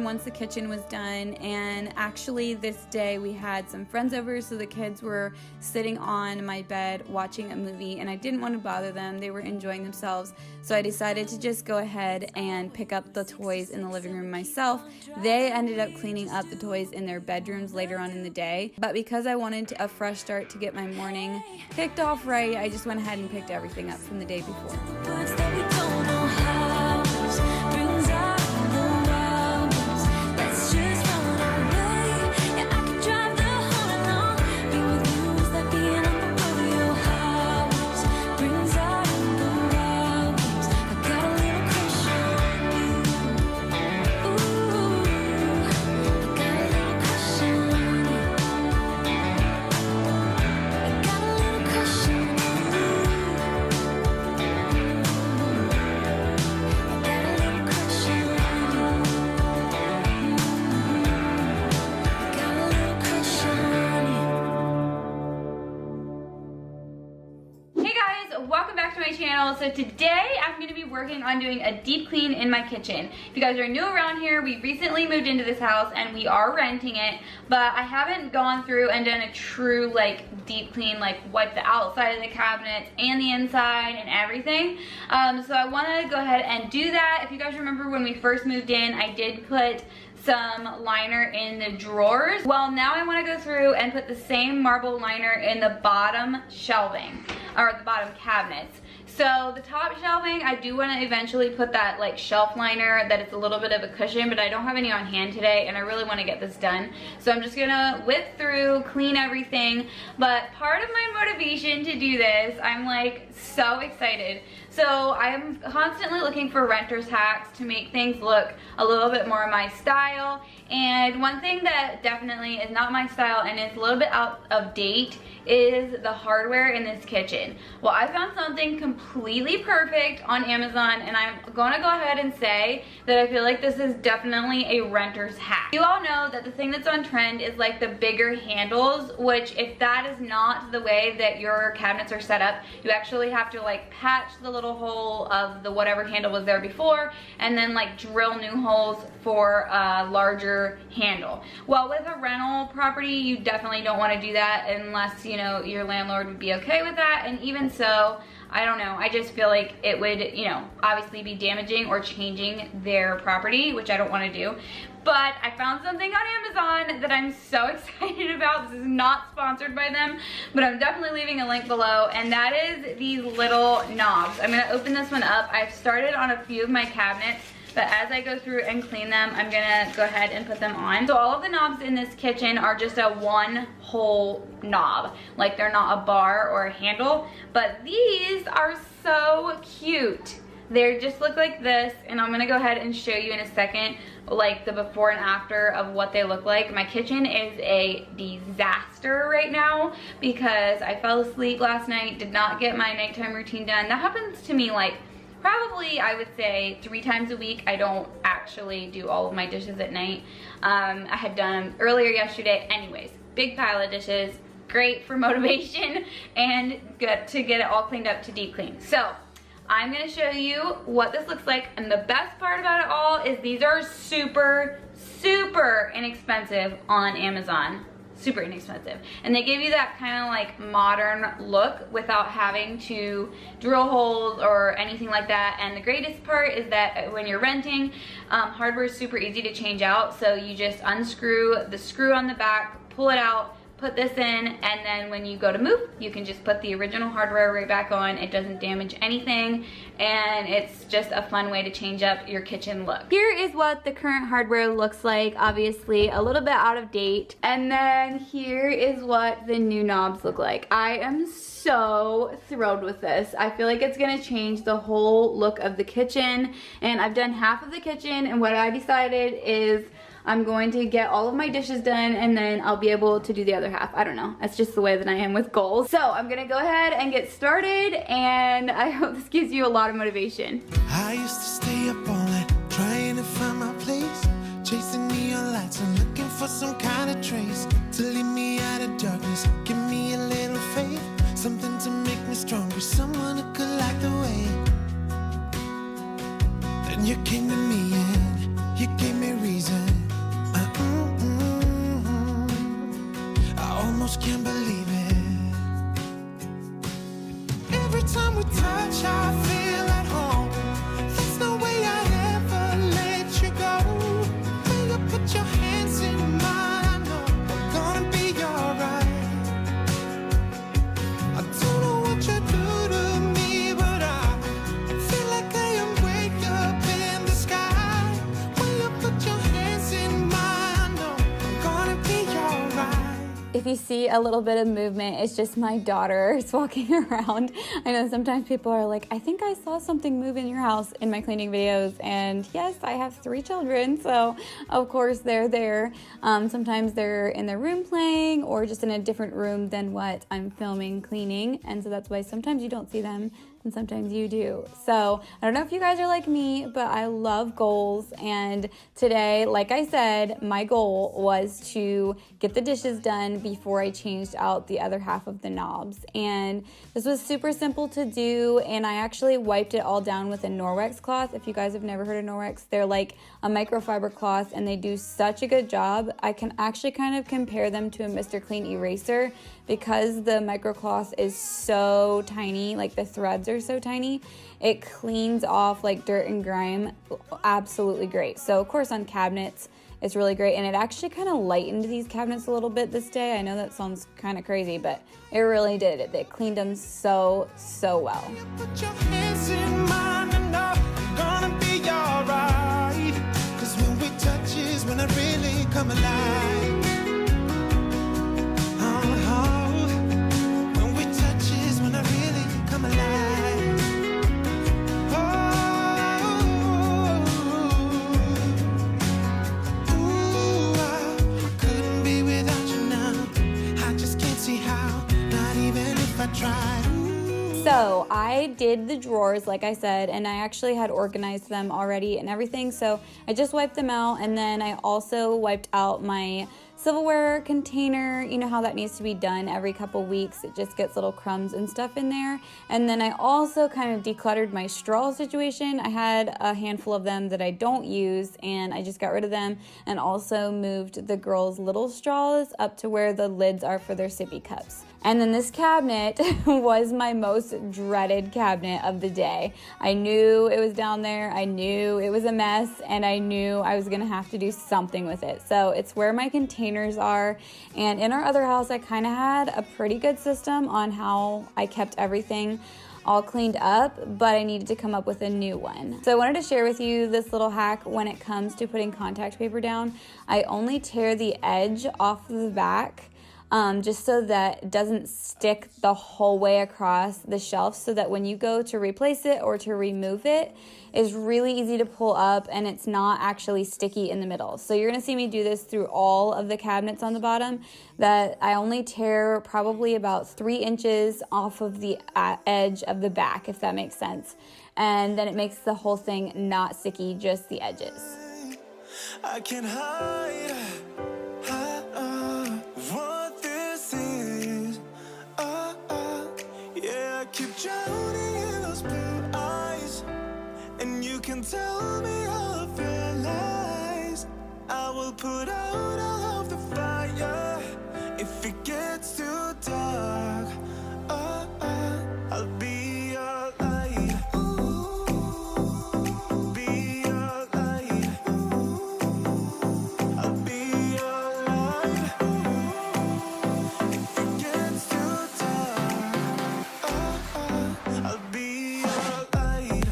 Once the kitchen was done, and actually this day we had some friends over, so the kids were sitting on my bed watching a movie, and I didn't want to bother them. They were enjoying themselves, so I decided to just go ahead and pick up the toys in the living room myself. They ended up cleaning up the toys in their bedrooms later on in the day, but because I wanted a fresh start to get my morning kicked off right, I just went ahead and picked everything up from the day before. Welcome back to my channel. So today I'm going to be working on doing a deep clean in my kitchen. If you guys are new around here, we recently moved into this house and we are renting it, but I haven't gone through and done a true like deep clean, like wipe the outside of the cabinets and the inside and everything. So I want to go ahead and do that. If you guys remember when we first moved in, I did put some liner in the drawers. Well, now I want to go through and put the same marble liner in the bottom shelving, or the bottom cabinets. So the top shelving, I do want to eventually put that like shelf liner that it's a little bit of a cushion, but I don't have any on hand today and I really want to get this done. So I'm just gonna whip through, clean everything. But part of my motivation to do this, I'm like so excited. So I'm constantly looking for renter's hacks to make things look a little bit more my style. And one thing that definitely is not my style and is a little bit out of date is the hardware in this kitchen. Well, I found something completely perfect on Amazon, and I'm gonna go ahead and say that I feel like this is definitely a renter's hack. You all know that the thing that's on trend is like the bigger handles, which if that is not the way that your cabinets are set up, you actually have to like patch the little hole of the whatever handle was there before and then like drill new holes for a larger handle. Well, with a rental property, you definitely don't want to do that unless, you know, your landlord would be okay with that. And even so, I don't know, I just feel like it would, you know, obviously be damaging or changing their property, which I don't want to do. But I found something on Amazon that I'm so excited about. This is not sponsored by them, but I'm definitely leaving a link below, and that is these little knobs. I'm gonna open this one up. I've started on a few of my cabinets, but as I go through and clean them, I'm gonna go ahead and put them on. So all of the knobs in this kitchen are just a one whole knob. Like they're not a bar or a handle, but these are so cute. They just look like this, and I'm gonna go ahead and show you in a second like the before and after of what they look like. My kitchen is a disaster right now because I fell asleep last night, did not get my nighttime routine done. That happens to me like probably, I would say, 3 times a week. I don't actually do all of my dishes at night. I had done them earlier yesterday. Anyways, big pile of dishes, great for motivation and good to get it all cleaned up to deep clean. So I'm gonna show you what this looks like, and the best part about it all is these are super, super inexpensive on Amazon. Super inexpensive, and they give you that kind of like modern look without having to drill holes or anything like that. And the greatest part is that when you're renting, hardware is super easy to change out. So you just unscrew the screw on the back, pull it out, put this in, and then when you go to move, you can just put the original hardware right back on. It doesn't damage anything, and it's just a fun way to change up your kitchen look. Here is what the current hardware looks like. Obviously a little bit out of date, and then here is what the new knobs look like. I am so thrilled with this. I feel like it's gonna change the whole look of the kitchen, and I've done half of the kitchen, and what I decided is I'm going to get all of my dishes done, and then I'll be able to do the other half. I don't know. That's just the way that I am with goals. So I'm gonna go ahead and get started, and I hope this gives you a lot of motivation. I used to stay up all night trying to find my place, chasing neon lights and looking for some kind of trace to lead me out of darkness. Give me a little faith, something to make me stronger, someone who could light the way. Then you came to me and you gave me reason. I almost can't believe it. Every time we touch, I feel at home. There's no way I'd ever let you go. When you put your hands in mine, I know I'm gonna be alright. I don't know what you do to me, but I feel like I am way up in the sky. When you put your hands in mine, I know I'm gonna be alright. If you see a little bit of movement, it's just my daughter walking around. I know sometimes people are like, I think I saw something move in your house in my cleaning videos, and yes, I have 3 children, so of course they're there. Sometimes they're in their room playing or just in a different room than what I'm filming cleaning, and so that's why sometimes you don't see them and sometimes you do. So I don't know if you guys are like me, but I love goals, and today, like I said, my goal was to get the dishes done before I changed out the other half of the knobs. And this was super simple to do, and I actually wiped it all down with a Norwex cloth. If you guys have never heard of Norwex, they're like a microfiber cloth, and they do such a good job. I can actually kind of compare them to a Mr. Clean eraser because the microcloth is so tiny, like the threads are so tiny. It cleans off like dirt and grime absolutely great. So of course on cabinets it's really great, and it actually kind of lightened these cabinets a little bit this day. I know that sounds kind of crazy, but it really did. It cleaned them so well. Put your hands in mine and know I'm gonna be alright. 'Cause when we touch is when I really come alive. When we touch is when I really come alive. Oh, ooh. I tried. So I did the drawers, like I said, and I actually had organized them already and everything. So I just wiped them out, and then I also wiped out my silverware container. You know how that needs to be done every couple weeks. It just gets little crumbs and stuff in there. And then I also kind of decluttered my straw situation. I had a handful of them that I don't use, and I just got rid of them, and also moved the girls' little straws up to where the lids are for their sippy cups. And then this cabinet was my most dreaded cabinet of the day. I knew it was down there, I knew it was a mess, and I knew I was gonna have to do something with it. So it's where my containers are, and in our other house I kind of had a pretty good system on how I kept everything all cleaned up, but I needed to come up with a new one. So I wanted to share with you this little hack when it comes to putting contact paper down. I only tear the edge off of the back, just so that it doesn't stick the whole way across the shelf, so that when you go to replace it or to remove it, it's really easy to pull up and it's not actually sticky in the middle. So you're gonna see me do this through all of the cabinets on the bottom, that I only tear probably about 3 inches off of the edge of the back, if that makes sense. And then it makes the whole thing not sticky, just the edges. I can hide what this is. Yeah, I keep drowning in those blue eyes, and you can tell me all of your lies. I will put out all of the fire if it gets too dark. I'll be your light. Be your light. I'll be your light. If it gets too dark, I'll be your light.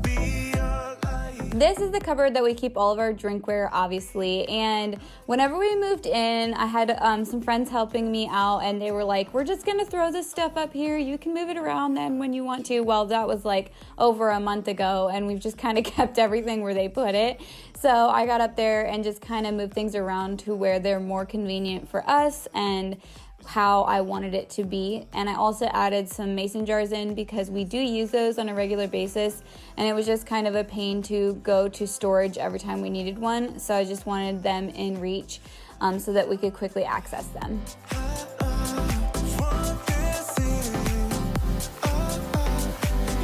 Be your light. This is the cupboard that we keep all of our drinkware, obviously, and whenever we moved in, I had some friends helping me out, and they were like, we're just gonna throw this stuff up here, you can move it around then when you want to. Well, that was like over a month ago, and we've just kind of kept everything where they put it. So I got up there and just kind of moved things around to where they're more convenient for us and how I wanted it to be. And I also added some mason jars in because we do use those on a regular basis, and it was just kind of a pain to go to storage every time we needed one. So I just wanted them in reach so that we could quickly access them. What this is.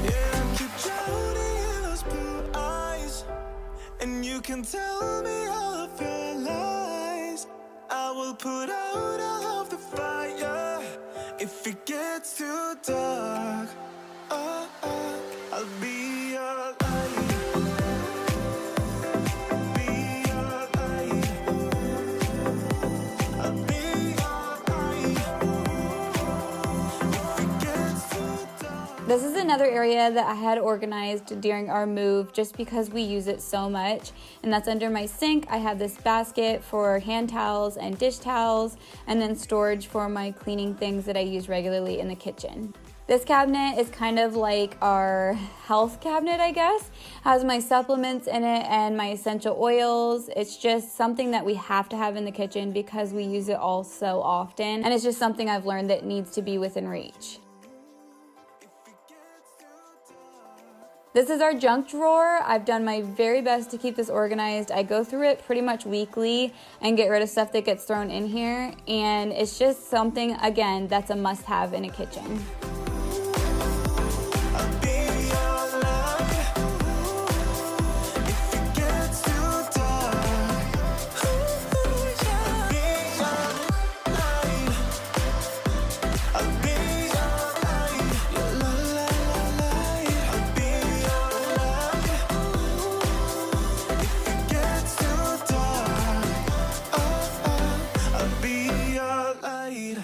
Yeah, I keep drowning in those blue eyes, and you can tell me all of your lies. I will put out all of the fire if it gets too dark. I'll be your light. Be your light. I'll be your light. If it gets too dark. This is another area that I had organized during our move just because we use it so much, and that's under my sink. I have this basket for hand towels and dish towels, and then storage for my cleaning things that I use regularly in the kitchen. This cabinet is kind of like our health cabinet, I guess. Has my supplements in it and my essential oils. It's just something that we have to have in the kitchen because we use it all so often, and it's just something I've learned that needs to be within reach. This is our junk drawer. I've done my very best to keep this organized. I go through it pretty much weekly and get rid of stuff that gets thrown in here, and it's just something, again, that's a must-have in a kitchen. I'll be your light. If it gets too dark, I'll be your light. I'll be your light. Your light. I'll be your light. If it gets too dark, I'll be your light.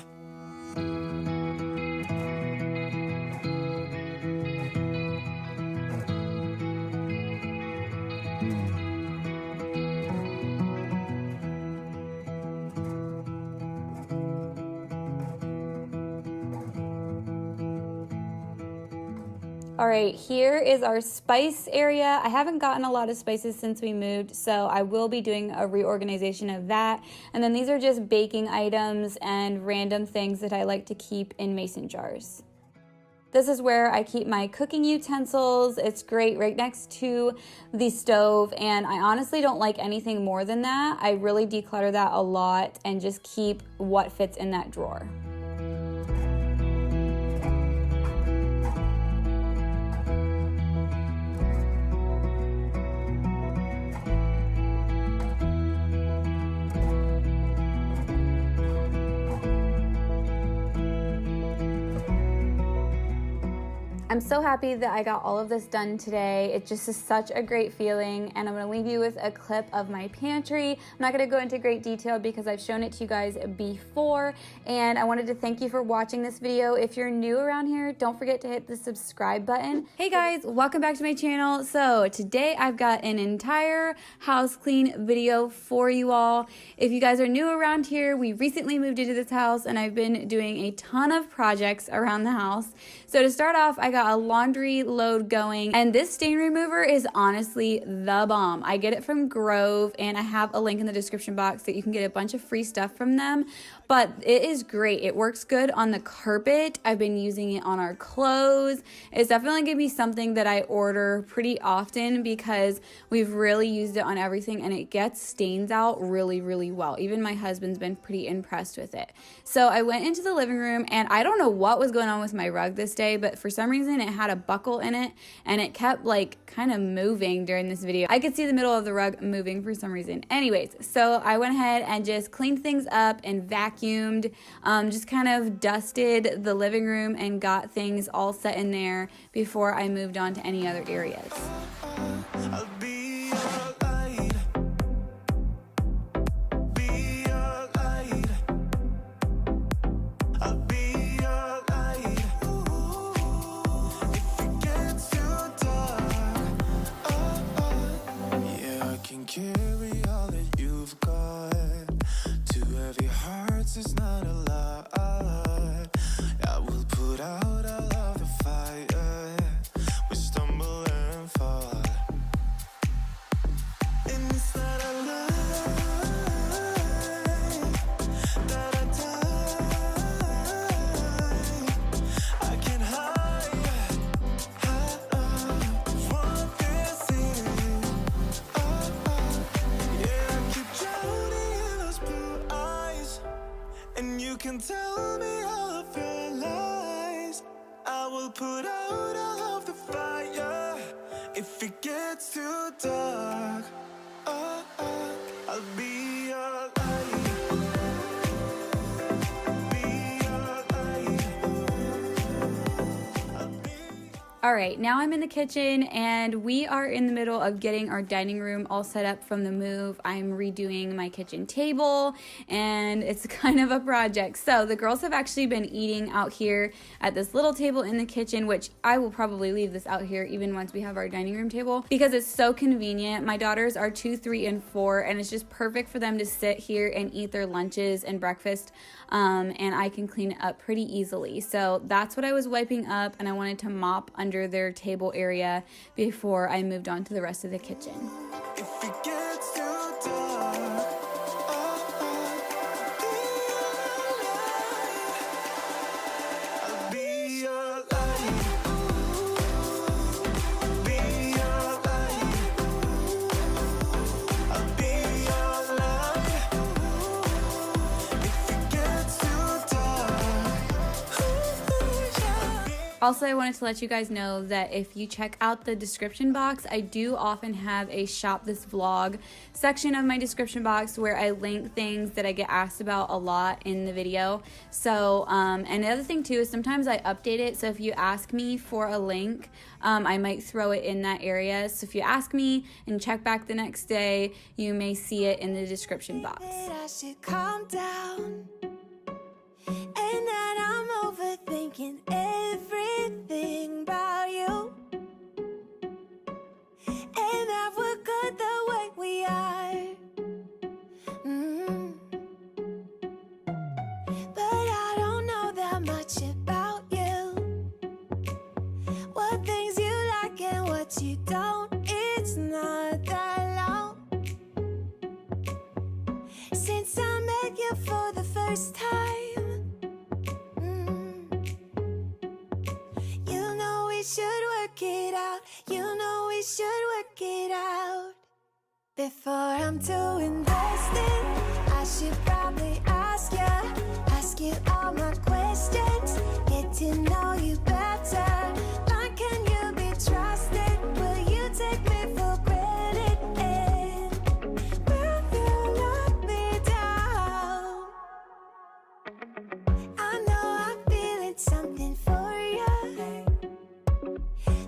All right, here is our spice area. I haven't gotten a lot of spices since we moved, so I will be doing a reorganization of that. And then these are just baking items and random things that I like to keep in mason jars. This is where I keep my cooking utensils. It's great right next to the stove, and I honestly don't like anything more than that. I really declutter that a lot and just keep what fits in that drawer. I'm so happy that I got all of this done today. It just is such a great feeling, and I'm gonna leave you with a clip of my pantry. I'm not gonna go into great detail because I've shown it to you guys before, and I wanted to thank you for watching this video. If you're new around here, don't forget to hit the subscribe button. Hey guys, welcome back to my channel. So today I've got an entire house clean video for you all. If you guys are new around here, we recently moved into this house and I've been doing a ton of projects around the house. So to start off, I got a laundry load going, and this stain remover is honestly the bomb. I get it from Grove, and I have a link in the description box that you can get a bunch of free stuff from them, but it is great. It works good on the carpet. I've been using it on our clothes. It's definitely gonna be something that I order pretty often because we've really used it on everything, and it gets stains out really, really well. Even my husband's been pretty impressed with it. So I went into the living room, and I don't know what was going on with my rug this day, but for some reason it had a buckle in it, and it kept like kind of moving during this video. I could see the middle of the rug moving for some reason. Anyways, so I went ahead and just cleaned things up and vacuumed, just kind of dusted the living room and got things all set in there before I moved on to any other areas. I'll be your light. Be your light. I'll be your light. If it gets too dark, yeah, I can carry all that you've got. Two heavy hearts is not a lot. I will put out all of the fire. We stumble and fall. And it's not a lie that I die. I can't hide what this is. Yeah, I keep drowning in those blue eyes, and you can tell me all of your lies. I will put out all of the fire if it gets too dark. I'll be your light. Be your light. I'll be. All right, now I'm in the kitchen, and we are in the middle of getting our dining room all set up from the move. I'm redoing my kitchen table, and it's kind of a project. So the girls have actually been eating out here at this little table in the kitchen, which I will probably leave this out here even once we have our dining room table because it's so convenient. My daughters are 2, 3, and 4, and it's just perfect for them to sit here and eat their lunches and breakfast, and I can clean it up pretty easily. So that's what I was wiping up, and I wanted to mop under their table area before I moved on to the rest of the kitchen. If it gets too dark, I'll be your light. Be your light. I'll be your light. If it gets too dark, Also, I wanted to let you guys know that if you check out the description box, I do often have a shop this vlog section of my description box where I link things that I get asked about a lot in the video. So, and the other thing too is sometimes I update it. So if you ask me for a link, I might throw it in that area. So if you ask me and check back the next day, you may see it in the description box. I should calm down, and that I'm overthinking everything about you, and that we're good the way we are. But I don't know that much about you, what things Before I'm too invested, I should probably ask you all my questions, get to know you better. Like, can you be trusted? Will you take me for granted? And will you let me down? I know I'm feeling something for you.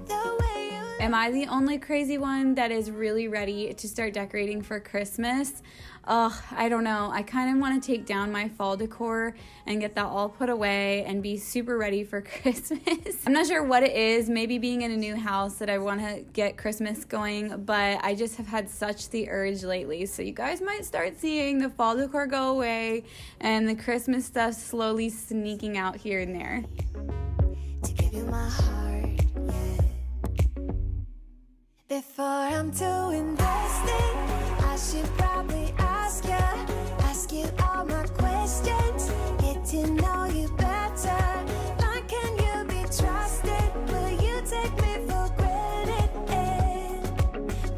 The way you Am I the only crazy one that is really ready to start decorating for Christmas? I don't know. I kind of want to take down my fall decor and get that all put away and be super ready for Christmas. I'm not sure what it is, maybe being in a new house that I want to get Christmas going, but I just have had such the urge lately. So you guys might start seeing the fall decor go away and the Christmas stuff slowly sneaking out here and there. to give you my heart, yeah. Before I'm too invested, I should probably ask you all my questions, get to know you better. Like, can you be trusted? Will you take me for granted? And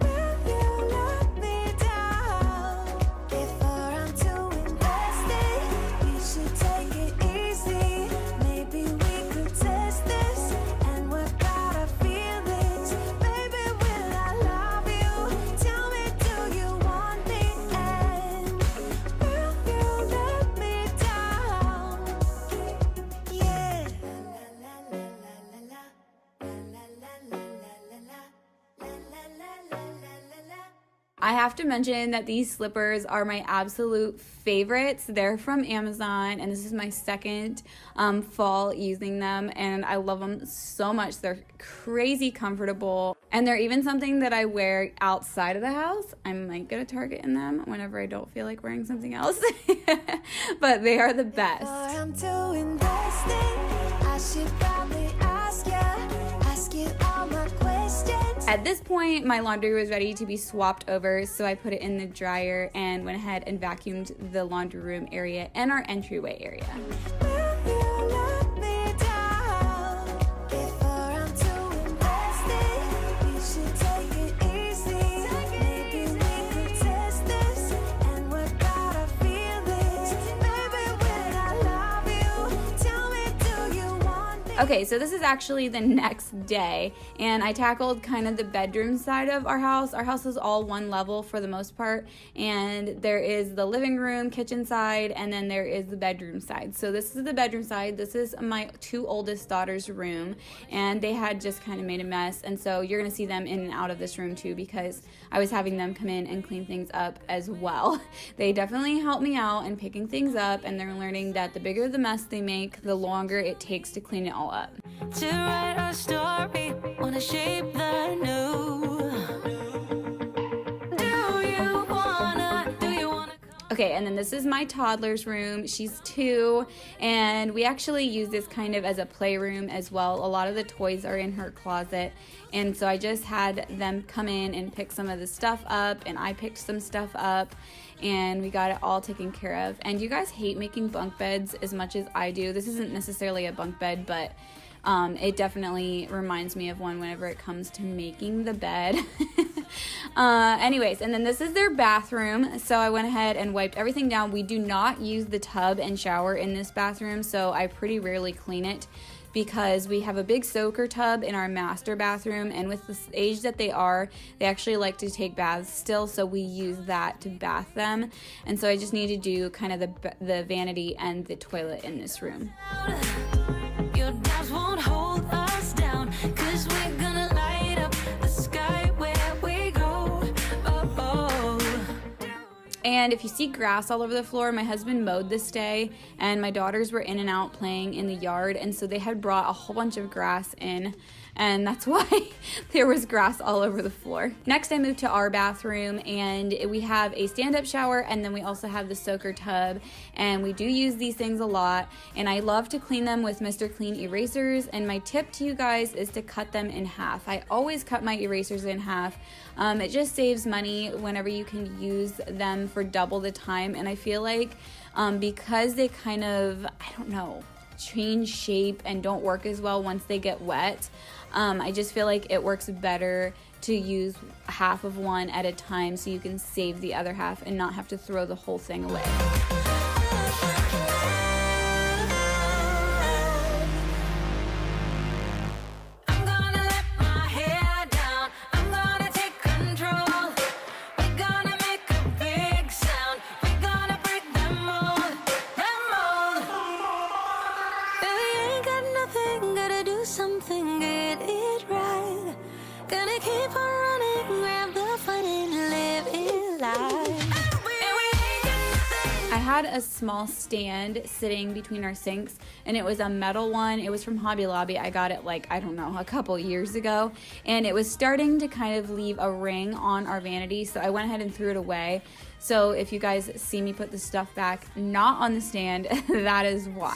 will you let me down? Before I'm too invested, you should take it easy. Maybe we could test this and work out our feelings. Baby, will I love you? Tell me, do you want me? And will you let me down? Yeah. La la la la la la la la la la la la la. I have to mention that these slippers are my absolute favorites. They're from Amazon, and this is my second fall using them, and I love them so much. They're crazy comfortable, and they're even something that I wear outside of the house. I might get a Target in them whenever I don't feel like wearing something else, but they are the best. Before I'm too invested, I should probably ask you all my questions. At this point, my laundry was ready to be swapped over, so I put it in the dryer and went ahead and vacuumed the laundry room area and our entryway area. Will you let me down? Before I'm too invested, you should take it easy. Maybe we could test this and work out our feelings. Baby, will I love you? Tell me, do you want me? Okay, so this is actually the next day, and I tackled kind of the bedroom side of our house. Our house is all one level for the most part, and there is the living room, kitchen side, and then there is the bedroom side. So this is the bedroom side. This is my two oldest daughters' room, and they had just kind of made a mess, and so you're going to see them in and out of this room too, because I was having them come in and clean things up as well. They definitely helped me out in picking things up, and they're learning that the bigger the mess they make, the longer it takes to clean it all up. To write a story, wanna shape the new. Do you wanna? Okay, and then this is my toddler's room. She's 2, and we actually use this kind of as a playroom as well. A lot of the toys are in her closet, and so I just had them come in and pick some of the stuff up, and I picked some stuff up, and we got it all taken care of. And you guys hate making bunk beds as much as I do. This isn't necessarily a bunk bed, but it definitely reminds me of one whenever it comes to making the bed. Anyways, and then this is their bathroom. So I went ahead and wiped everything down. We do not use the tub and shower in this bathroom, so I pretty rarely clean it because we have a big soaker tub in our master bathroom, and with the age that they are, they actually like to take baths still, so we use that to bath them. And so I just need to do kind of the vanity and the toilet in this room. Your doubts won't hold us down, 'cause we're gonna light up the sky where we go. Oh. And if you see grass all over the floor, my husband mowed this day, and my daughters were in and out playing in the yard, and so they had brought a whole bunch of grass in, and that's why there was grass all over the floor. Next, I moved to our bathroom, and we have a stand-up shower, and then we also have the soaker tub, and we do use these things a lot, and I love to clean them with Mr. Clean erasers. And my tip to you guys is to cut them in half. I always cut my erasers in half. It just saves money whenever you can use them for double the time, and I feel like because they kind of, I don't know, change shape and don't work as well once they get wet, I just feel like it works better to use half of one at a time so you can save the other half and not have to throw the whole thing away. Something, get it right. Gonna keep on running, grab the fight and live it life. I had a small stand sitting between our sinks, and it was a metal one. It was from Hobby Lobby. I got it like, I don't know, a couple years ago, and it was starting to kind of leave a ring on our vanity, so I went ahead and threw it away. So if you guys see me put the stuff back not on the stand, that is why.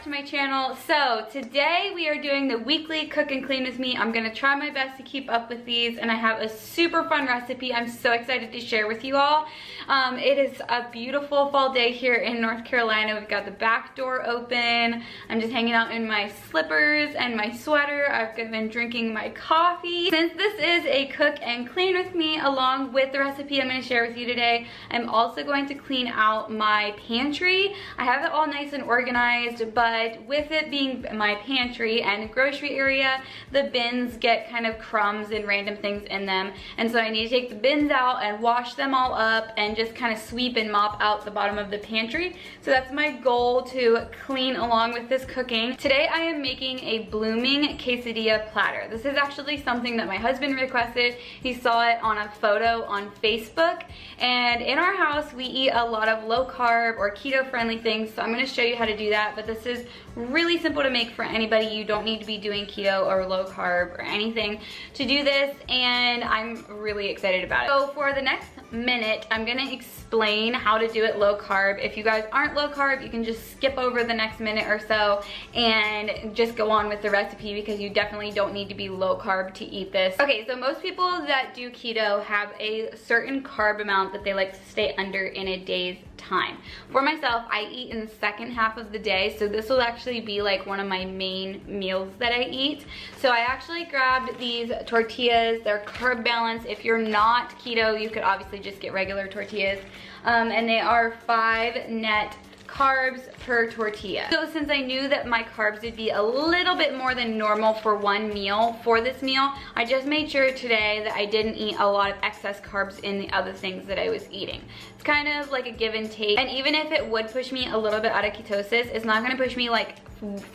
My channel. So today we are doing the weekly cook and clean with me. I'm gonna try my best to keep up with these, and I have a super fun recipe I'm so excited to share with you all. It is a beautiful fall day here in North Carolina. We've got the back door open. I'm just hanging out in my slippers and my sweater. I've been drinking my coffee. Since this is a cook and clean with me, along with the recipe I'm going to share with you today, I'm also going to clean out my pantry. I have it all nice and organized, but with it being my pantry and grocery area, the bins get kind of crumbs and random things in them, and so I need to take the bins out and wash them all up and just kind of sweep and mop out the bottom of the pantry. So that's my goal, to clean along with this cooking. Today I am making a blooming quesadilla platter. This is actually something that my husband requested. He saw it on a photo on Facebook, and in our house we eat a lot of low carb or keto friendly things, so I'm going to show you how to do that. But this is really simple to make for anybody. You don't need to be doing keto or low carb or anything to do this, and I'm really excited about it. So for the next minute I'm gonna explain how to do it low carb. If you guys aren't low carb, you can just skip over the next minute or so and just go on with the recipe, because you definitely don't need to be low carb to eat this. Okay, so most people that do keto have a certain carb amount that they like to stay under in a day's time. For myself, I eat in the second half of the day, so this will actually be like one of my main meals that I eat. So I actually grabbed these tortillas. They're carb balanced. If you're not keto, you could obviously just get regular tortillas, and they are 5 net carbs per tortilla. So since I knew that my carbs would be a little bit more than normal for one meal, for this meal, I just made sure today that I didn't eat a lot of excess carbs in the other things that I was eating. It's kind of like a give and take, and even if it would push me a little bit out of ketosis, it's not gonna push me like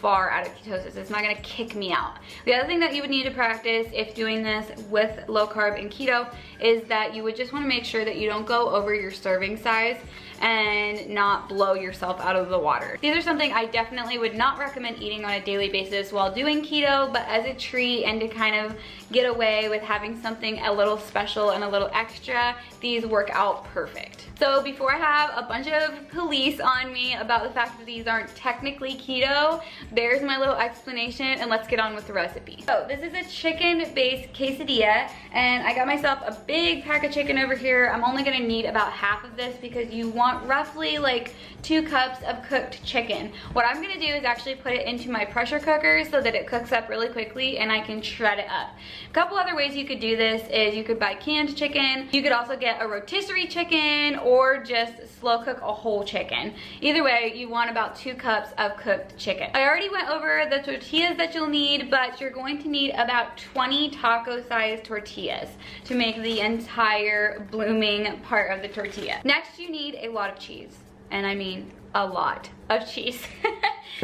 far out of ketosis. It's not gonna kick me out. The other thing that you would need to practice if doing this with low carb and keto is that you would just wanna make sure that you don't go over your serving size and not blow yourself out of the water. These are something I definitely would not recommend eating on a daily basis while doing keto, but as a treat and to kind of get away with having something a little special and a little extra, these work out perfect. So before I have a bunch of police on me about the fact that these aren't technically keto, there's my little explanation, and let's get on with the recipe. So this is a chicken-based quesadilla, and I got myself a big pack of chicken over here. I'm only gonna need about half of this because you want roughly like 2 cups of cooked chicken. What I'm gonna do is actually put it into my pressure cooker so that it cooks up really quickly and I can shred it up. A couple other ways you could do this is you could buy canned chicken. You could also get a rotisserie chicken or just slow cook a whole chicken. Either way, you want about 2 cups of cooked chicken. I already went over the tortillas that you'll need, but you're going to need about 20 taco-sized tortillas to make the entire blooming part of the tortilla. Next, you need a lot of cheese, and I mean a lot of cheese.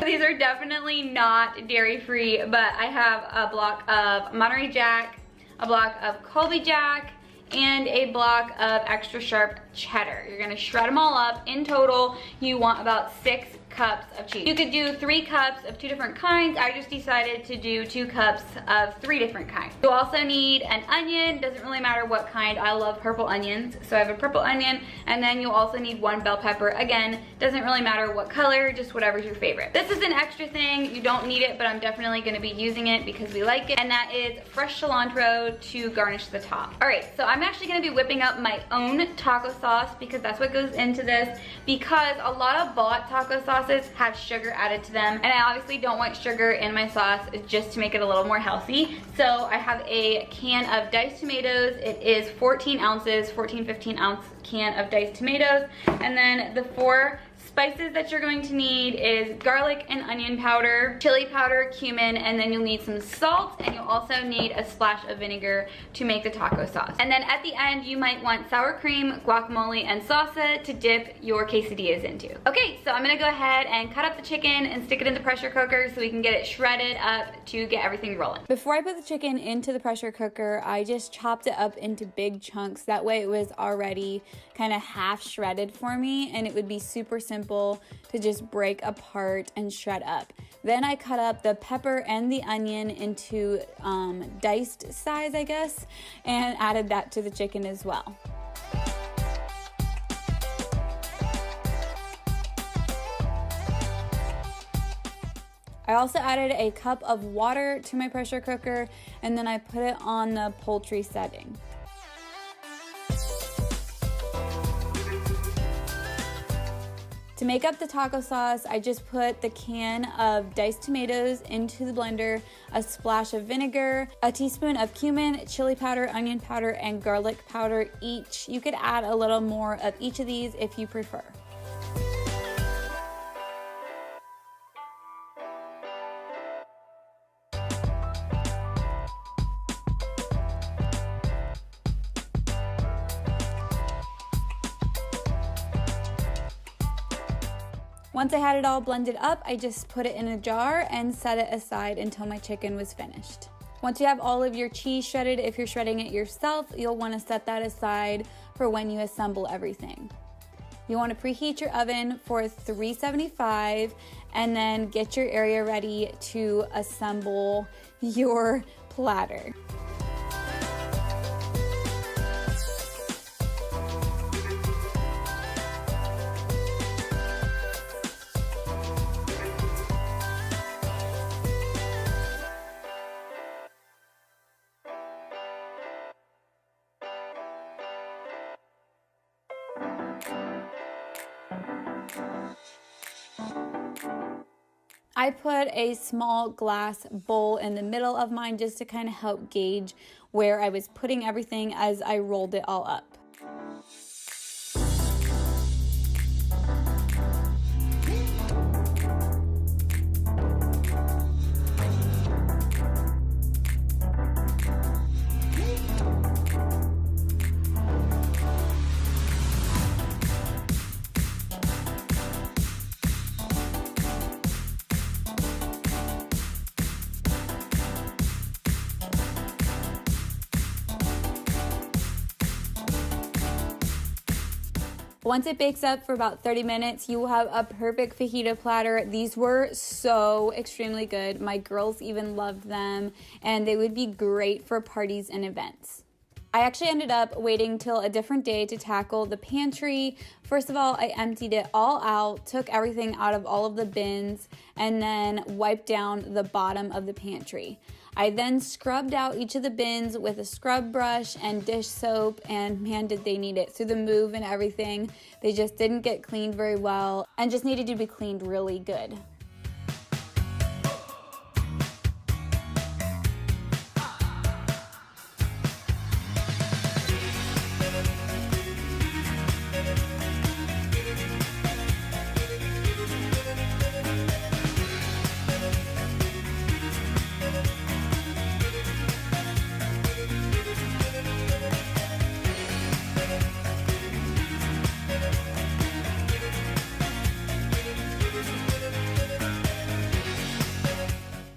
These are definitely not dairy-free, but I have a block of Monterey Jack, a block of Colby Jack, and a block of extra sharp cheddar. You're gonna shred them all up. In total, you want about 6 cups of cheese. You could do 3 cups of 2 different kinds. I just decided to do 2 cups of 3 different kinds. You also need an onion. Doesn't really matter what kind. I love purple onions, so I have a purple onion. And then you'll also need 1 bell pepper. Again, doesn't really matter what color, just whatever's your favorite. This is an extra thing. You don't need it, but I'm definitely gonna be using it because we like it. And that is fresh cilantro to garnish the top. All right, so I'm actually gonna be whipping up my own taco sauce because that's what goes into this, because a lot of bought taco sauce sauces have sugar added to them, and I obviously don't want sugar in my sauce just to make it a little more healthy. So I have a can of diced tomatoes. It is 14 ounces, 15 ounce can of diced tomatoes. And then the 4 spices that you're going to need is garlic and onion powder, chili powder, cumin, and then you'll need some salt, and you'll also need a splash of vinegar to make the taco sauce. And then at the end, you might want sour cream, guacamole, and salsa to dip your quesadillas into. Okay, so I'm gonna go ahead and cut up the chicken and stick it in the pressure cooker so we can get it shredded up to get everything rolling. Before I put the chicken into the pressure cooker, I just chopped it up into big chunks. That way it was already kind of half shredded for me, and it would be super simple to just break apart and shred up. Then I cut up the pepper and the onion into diced size, I guess, and added that to the chicken as well. I also added a cup of water to my pressure cooker, and then I put it on the poultry setting. To make up the taco sauce, I just put the can of diced tomatoes into the blender, a splash of vinegar, a teaspoon of cumin, chili powder, onion powder, and garlic powder each. You could add a little more of each of these if you prefer. Once I had it all blended up, I just put it in a jar and set it aside until my chicken was finished. Once you have all of your cheese shredded, if you're shredding it yourself, you'll want to set that aside for when you assemble everything. You want to preheat your oven for 375 and then get your area ready to assemble your platter. I put a small glass bowl in the middle of mine just to kind of help gauge where I was putting everything as I rolled it all up. Once it bakes up for about 30 minutes, you will have a perfect fajita platter. These were so extremely good. My girls even loved them, and they would be great for parties and events. I actually ended up waiting till a different day to tackle the pantry. First of all, I emptied it all out, took everything out of all of the bins, and then wiped down the bottom of the pantry. I then scrubbed out each of the bins with a scrub brush and dish soap, and man, did they need it. Through the move and everything, they just didn't get cleaned very well and just needed to be cleaned really good.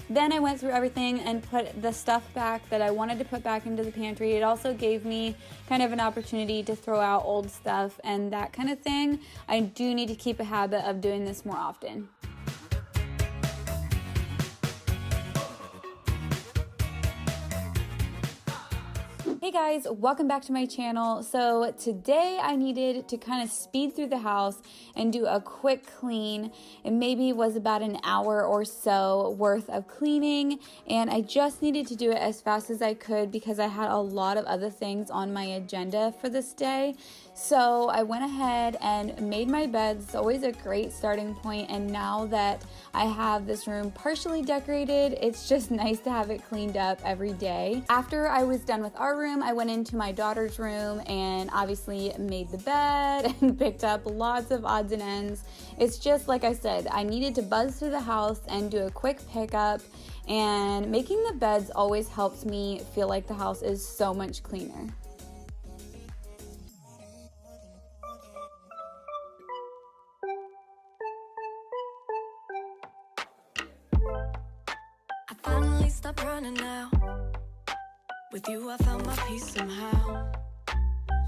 Then I went through everything and put the stuff back that I wanted to put back into the pantry. It also gave me kind of an opportunity to throw out old stuff and that kind of thing. I do need to keep a habit of doing this more often. Hey guys, welcome back to my channel. So today I needed to kind of speed through the house and do a quick clean. It maybe was about an hour or so worth of cleaning, and I just needed to do it as fast as I could because I had a lot of other things on my agenda for this day. So I went ahead and made my beds. It's always a great starting point, and now that I have this room partially decorated, it's just nice to have it cleaned up every day. After I was done with our room, I went into my daughter's room and obviously made the bed and picked up lots of odds and ends. It's just like I said, I needed to buzz through the house and do a quick pickup, and making the beds always helps me feel like the house is so much cleaner. I finally stopped running now. With you I found my peace somehow.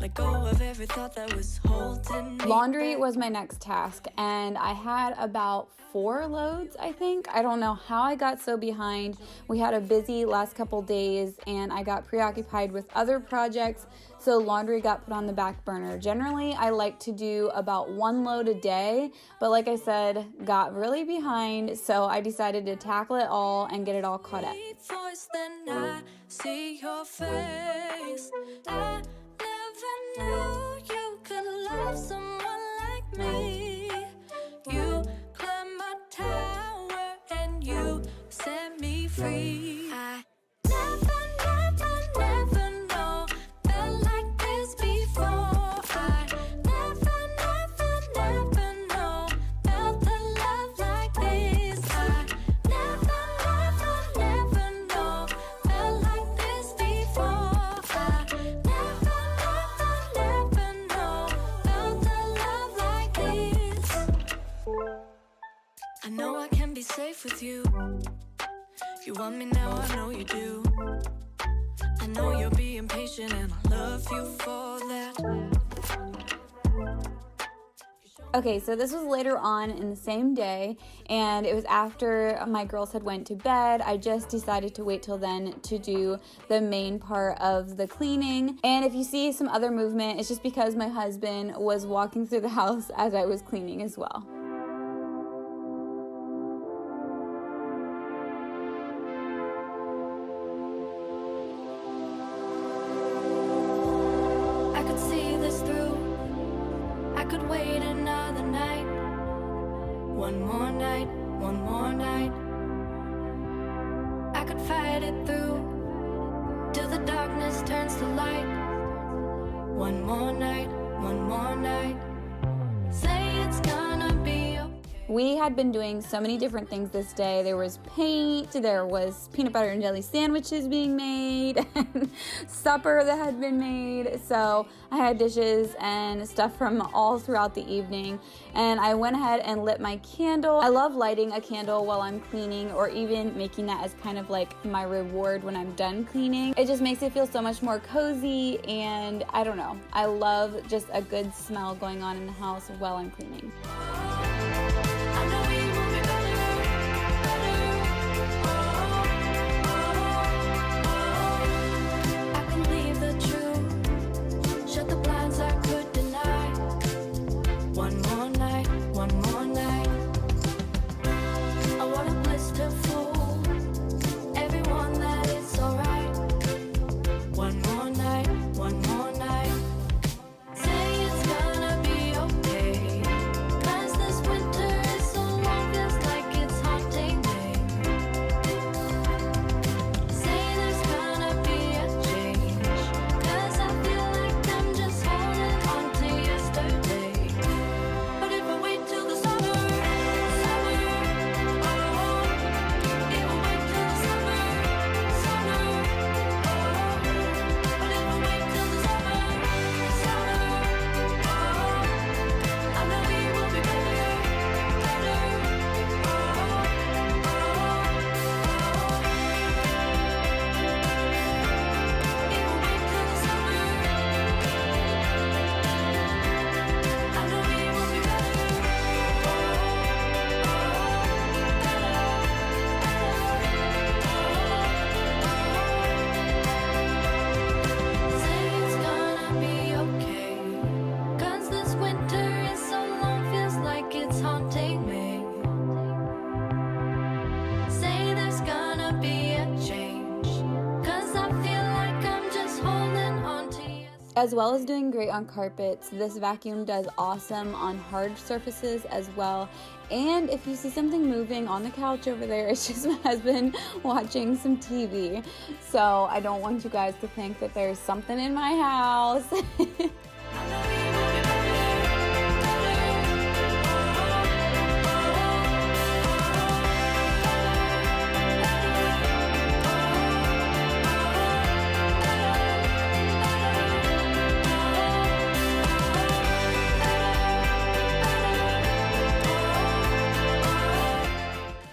Let go of every thought that was holding me. Laundry was my next task, and I had about 4 loads, I think. I don't know how I got so behind. We had a busy last couple days and I got preoccupied with other projects, so laundry got put on the back burner. Generally, I like to do about 1 load a day, but like I said, got really behind, so I decided to tackle it all and get it all caught up. Voice, then I see your face. I never knew you could love someone like me. You climbed my tower and you set me free. I never know felt like this before. I never know felt the love like this. I never know felt like this before. I never know felt the love like this. I know I can be safe with you. You want me now, I know you do. I know you're being patient and I love you for that. Okay, so this was later on in the same day, and it was after my girls had went to bed. I just decided to wait till then to do the main part of the cleaning. And if you see some other movement, it's just because my husband was walking through the house as I was cleaning as well. I could see this through. I could wait another night. One more night, one more night. I could fight it through till the darkness turns to light. One more night, one more night. Say it's gonna be okay. We had been doing so many different things this day. There was paint, there was peanut butter and jelly sandwiches being made, and supper that had been made. So I had dishes and stuff from all throughout the evening, and I went ahead and lit my candle. I love lighting a candle while I'm cleaning, or even making that as kind of like my reward when I'm done cleaning. It just makes it feel so much more cozy, and I don't know. I love just a good smell going on in the house while I'm cleaning. I know we will be better, I can leave the truth, shut the blinds I could deny. One more night, one more night. I want a blister full, everyone that it's alright. One more night, one more night. Say it's gonna be okay, 'cause as well as doing great on carpets. This vacuum does awesome on hard surfaces as well. And if you see something moving on the couch over there, it's just my husband watching some TV. So I don't want you guys to think that there's something in my house.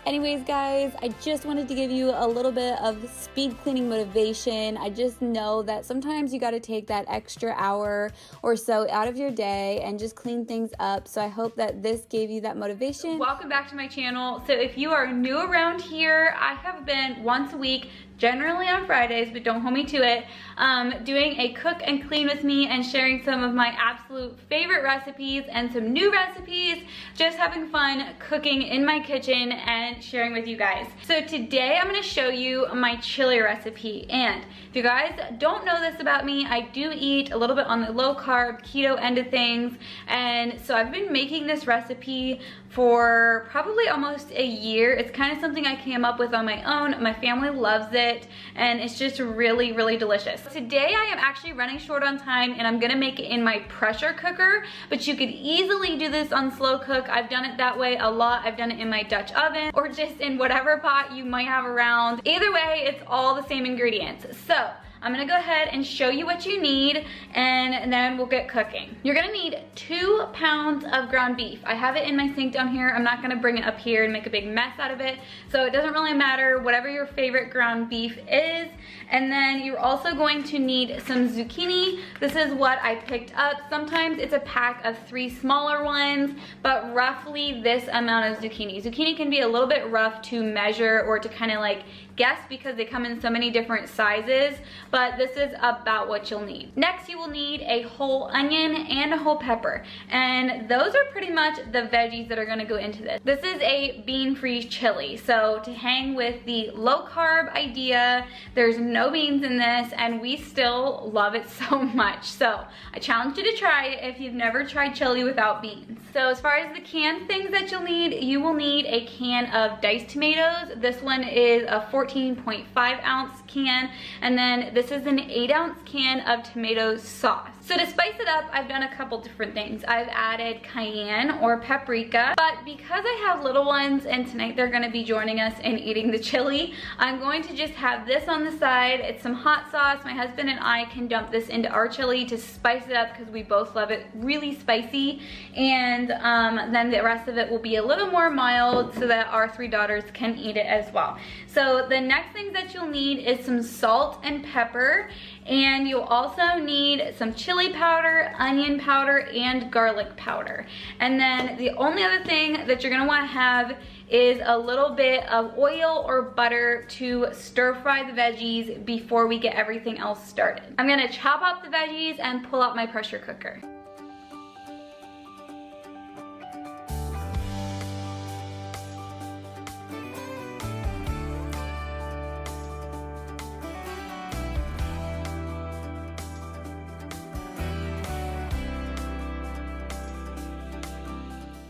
Anyways, guys, I just wanted to give you a little bit of speed cleaning motivation. I just know that sometimes you got to take that extra hour or so out of your day and just clean things up. So I hope that this gave you that motivation. Welcome back to my channel. So if you are new around here, I have been once a week, generally on Fridays, but don't hold me to it, doing a cook and clean with me and sharing some of my absolute favorite recipes and some new recipes, just having fun cooking in my kitchen and sharing with you guys. So today I'm gonna show you my chili recipe. And if you guys don't know this about me, I do eat a little bit on the low carb keto end of things. And so I've been making this recipe for probably almost a year. It's kind of something I came up with on my own. My family loves it and it's just really, really delicious. Today I am actually running short on time and I'm gonna make it in my pressure cooker, but you could easily do this on slow cook. I've done it that way a lot. I've done it in my Dutch oven or just in whatever pot you might have around. Either way, it's all the same ingredients. So I'm gonna go ahead and show you what you need and then we'll get cooking. You're gonna need 2 pounds of ground beef. I have it in my sink down here. I'm not gonna bring it up here and make a big mess out of it. So it doesn't really matter, whatever your favorite ground beef is. And then you're also going to need some zucchini. This is what I picked up. Sometimes it's a pack of 3 smaller ones, but roughly this amount of zucchini. Zucchini can be a little bit rough to measure or to kind of like guess because they come in so many different sizes, but this is about what you'll need. Next, you will need a whole onion and a whole pepper, and those are pretty much the veggies that are gonna go into this. This is a bean-free chili, so to hang with the low-carb idea, there's no beans in this, and we still love it so much. So I challenge you to try it if you've never tried chili without beans. So as far as the canned things that you'll need, you will need a can of diced tomatoes. This one is a 14.5 ounce can, and then this is an 8 ounce can of tomato sauce. So to spice it up, I've done a couple different things. I've added cayenne or paprika, but because I have little ones and tonight they're gonna be joining us in eating the chili, I'm going to just have this on the side. It's some hot sauce. My husband and I can dump this into our chili to spice it up because we both love it really spicy, and then the rest of it will be a little more mild so that our 3 daughters can eat it as well. So the next thing that you'll need is some salt and pepper, and you'll also need some chili powder, onion powder, and garlic powder. And then the only other thing that you're gonna wanna have is a little bit of oil or butter to stir fry the veggies before we get everything else started. I'm gonna chop up the veggies and pull out my pressure cooker.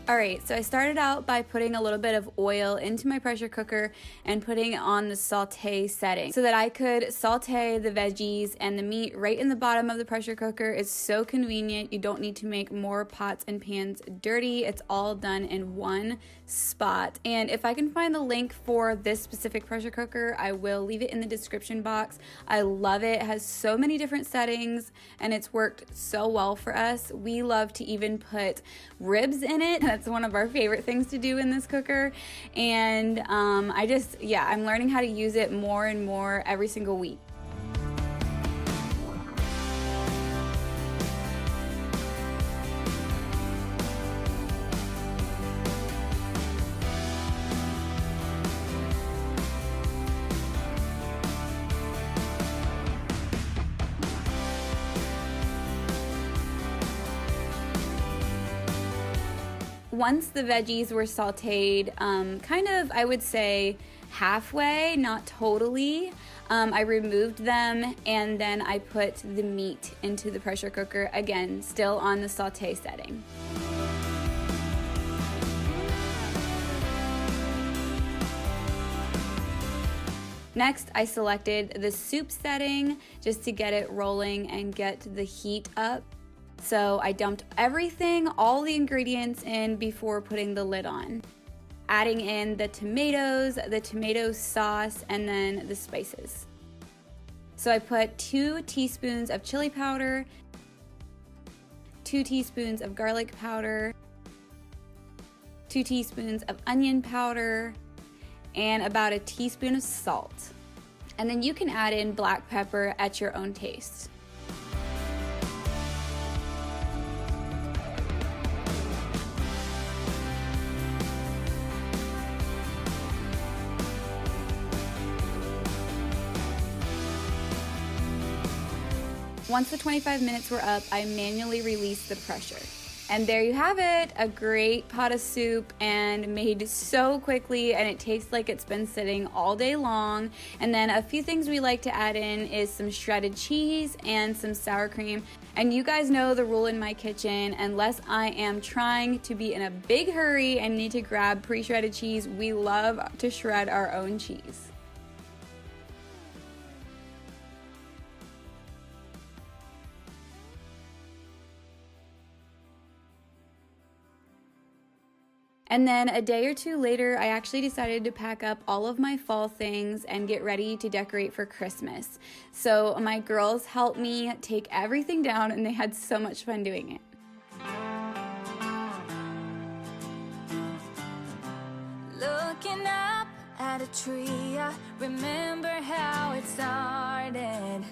Alright, so I started out by putting a little bit of oil into my pressure cooker and putting it on the saute setting so that I could saute the veggies and the meat right in the bottom of the pressure cooker. It's so convenient. You don't need to make more pots and pans dirty. It's all done in one spot. And if I can find the link for this specific pressure cooker, I will leave it in the description box. I love it. It has so many different settings and it's worked so well for us. We love to even put ribs in it. That's one of our favorite things to do in this cooker. And I'm learning how to use it more and more every single week. Once the veggies were sauteed, I would say halfway, not totally. I removed them and then I put the meat into the pressure cooker, again, still on the saute setting. Next, I selected the soup setting just to get it rolling and get the heat up. So I dumped everything, all the ingredients in before putting the lid on. Adding in the tomato sauce, and then the spices. So I put 2 teaspoons of chili powder, 2 teaspoons of garlic powder, 2 teaspoons of onion powder, and about a teaspoon of salt. And then you can add in black pepper at your own taste. Once the 25 minutes were up, I manually released the pressure. And there you have it, a great pot of soup, and made so quickly, and it tastes like it's been sitting all day long. And then a few things we like to add in is some shredded cheese and some sour cream. And you guys know the rule in my kitchen, unless I am trying to be in a big hurry and need to grab pre-shredded cheese, we love to shred our own cheese. And then a day or two later, I actually decided to pack up all of my fall things and get ready to decorate for Christmas. So my girls helped me take everything down, and they had so much fun doing it. Looking up at a tree, I remember how it started.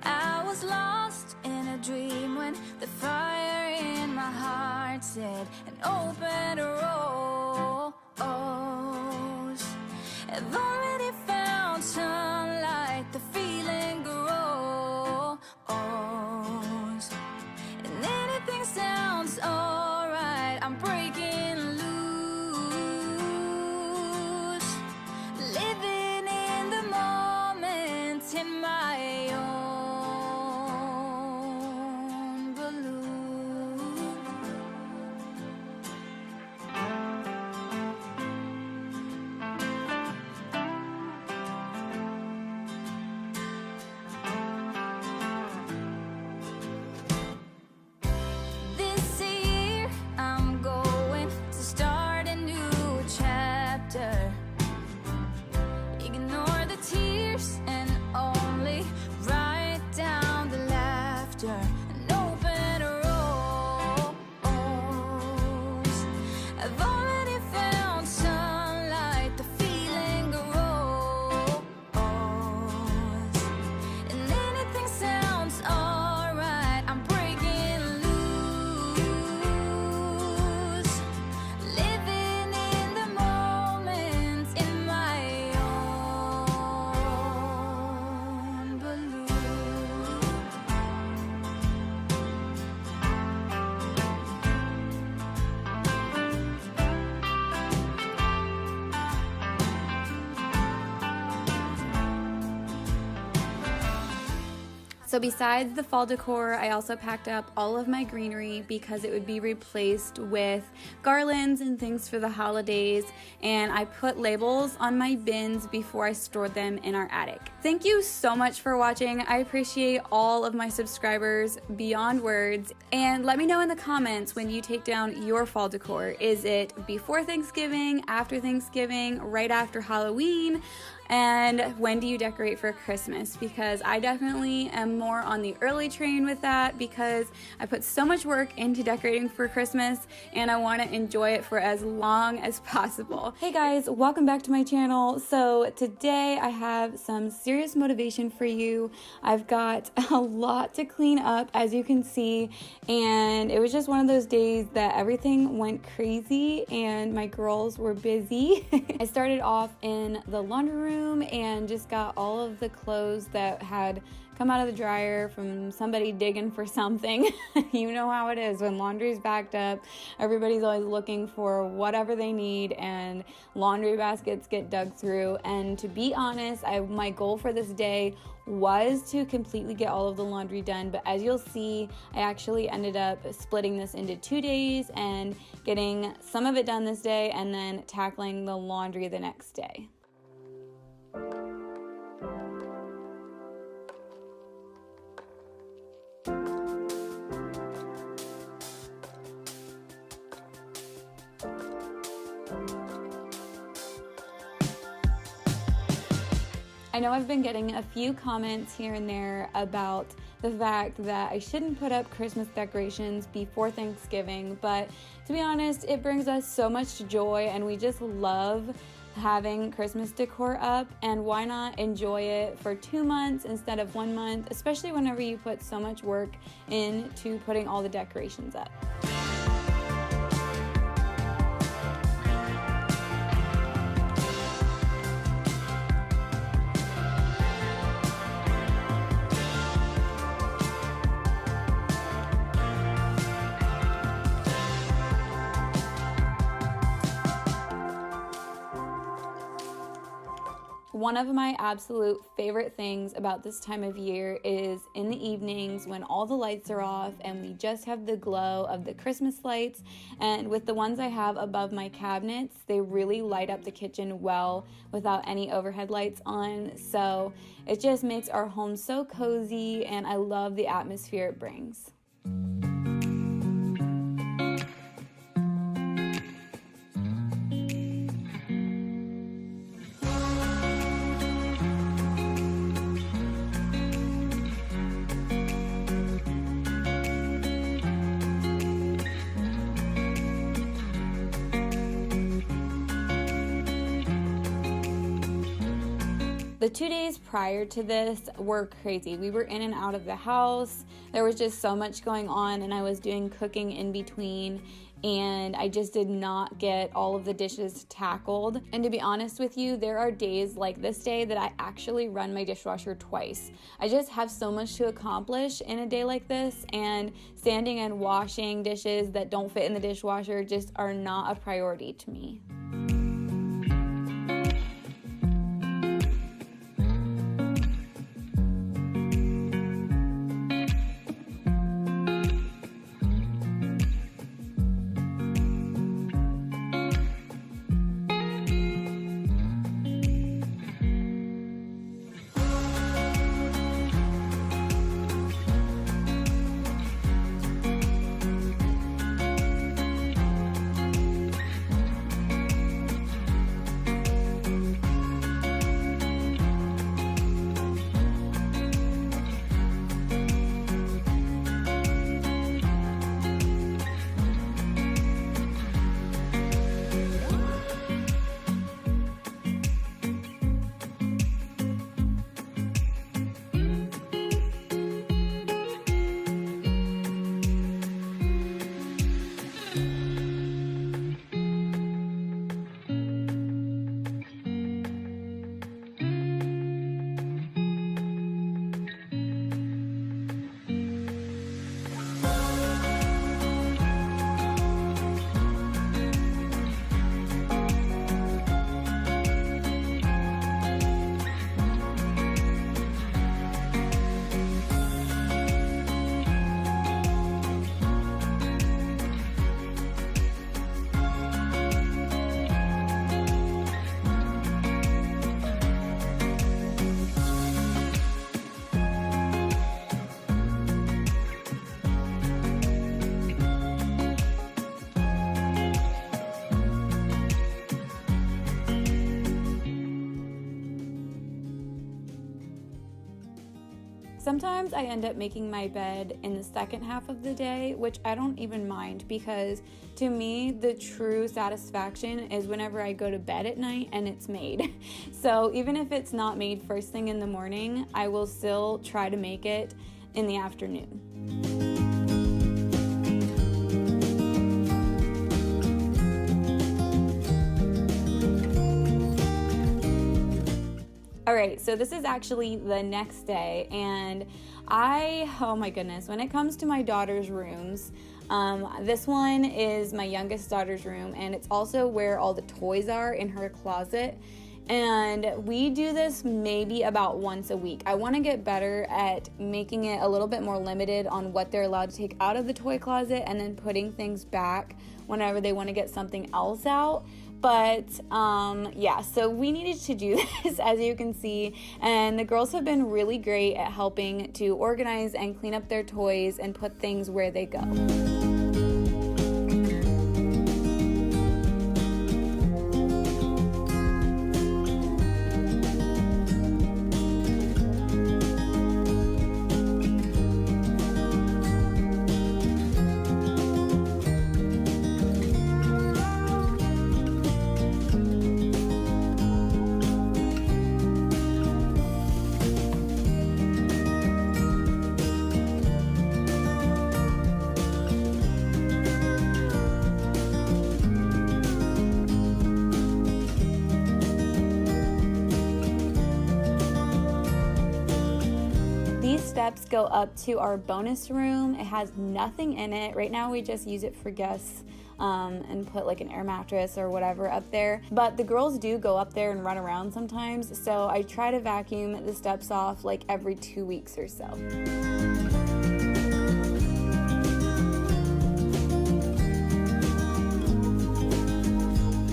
I was lost in a dream when the fire in my heart said, an open rose. I've already found sunlight, the feeling grows. And anything sounds alright, I'm breaking loose. Living in the moment in my own. So besides the fall decor, I also packed up all of my greenery because it would be replaced with garlands and things for the holidays, and I put labels on my bins before I stored them in our attic. Thank you so much for watching. I appreciate all of my subscribers beyond words, and let me know in the comments when you take down your fall decor. Is it before Thanksgiving, after Thanksgiving, right after Halloween? And when do you decorate for Christmas? Because I definitely am more on the early train with that because I put so much work into decorating for Christmas and I want to enjoy it for as long as possible. Hey guys, welcome back to my channel. So today I have some serious motivation for you. I've got a lot to clean up, as you can see, and it was just one of those days that everything went crazy and my girls were busy. I started off in the laundry room and just got all of the clothes that had come out of the dryer from somebody digging for something. You know how it is when laundry's backed up. Everybody's always looking for whatever they need, and laundry baskets get dug through. And to be honest, my goal for this day was to completely get all of the laundry done, but as you'll see, I actually ended up splitting this into 2 days and getting some of it done this day and then tackling the laundry the next day. I know I've been getting a few comments here and there about the fact that I shouldn't put up Christmas decorations before Thanksgiving, but to be honest, it brings us so much joy and we just love having Christmas decor up, and why not enjoy it for 2 months instead of 1 month, especially whenever you put so much work into putting all the decorations up. One of my absolute favorite things about this time of year is in the evenings when all the lights are off and we just have the glow of the Christmas lights. And with the ones I have above my cabinets, they really light up the kitchen well without any overhead lights on. So it just makes our home so cozy, and I love the atmosphere it brings. The 2 days prior to this were crazy. We were in and out of the house. There was just so much going on, and I was doing cooking in between, and I just did not get all of the dishes tackled. And to be honest with you, there are days like this day that I actually run my dishwasher twice. I just have so much to accomplish in a day like this, and standing and washing dishes that don't fit in the dishwasher just are not a priority to me. Sometimes I end up making my bed in the second half of the day, which I don't even mind, because to me, the true satisfaction is whenever I go to bed at night and it's made. So even if it's not made first thing in the morning, I will still try to make it in the afternoon. All right, right, so this is actually the next day, and oh my goodness, when it comes to my daughter's rooms, this one is my youngest daughter's room, and it's also where all the toys are in her closet. And we do this maybe about once a week. I want to get better at making it a little bit more limited on what they're allowed to take out of the toy closet and then putting things back whenever they want to get something else out. But yeah, so we needed to do this, as you can see, and the girls have been really great at helping to organize and clean up their toys and put things where they go. Steps go up to our bonus room. It has nothing in it. Right now we just use it for guests and put like an air mattress or whatever up there. But the girls do go up there and run around sometimes, so I try to vacuum the steps off like every 2 weeks or so.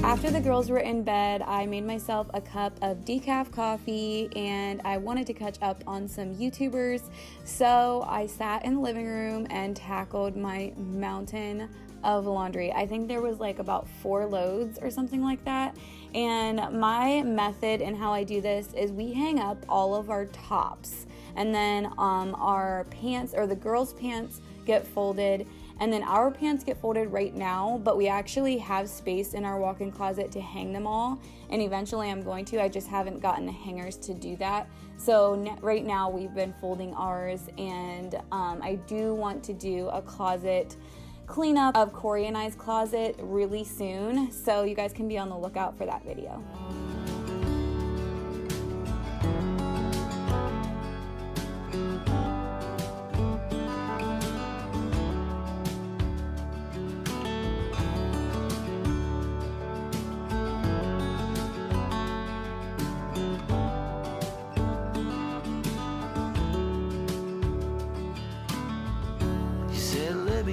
After the girls were in bed, I made myself a cup of decaf coffee, and I wanted to catch up on some YouTubers, so I sat in the living room and tackled my mountain of laundry. I think there was like about 4 loads or something like that, and my method and how I do this is we hang up all of our tops, and then our pants, or the girls' pants, get folded. And then our pants get folded right now, but we actually have space in our walk-in closet to hang them all. And eventually I'm going to, I just haven't gotten the hangers to do that. So right now we've been folding ours, and I do want to do a closet cleanup of Corey and I's closet really soon. So you guys can be on the lookout for that video.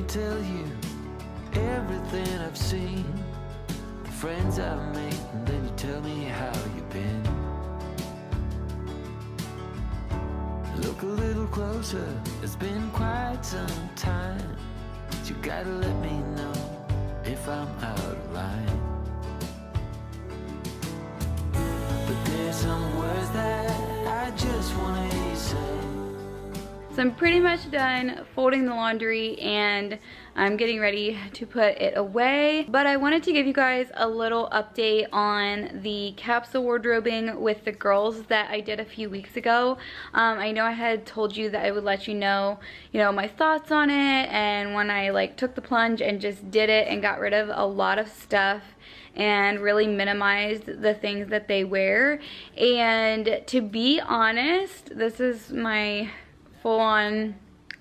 Tell you everything I've seen, the friends I've made, and then you tell me how you've been. Look a little closer, it's been quite some time. You gotta let me know if I'm out of line. But there's some words that I just wanna hear you say. So I'm pretty much done folding the laundry, and I'm getting ready to put it away. But I wanted to give you guys a little update on the capsule wardrobing with the girls that I did a few weeks ago. I know I had told you that I would let you know my thoughts on it, and when I like took the plunge and just did it and got rid of a lot of stuff and really minimized the things that they wear. And to be honest, this is my full-on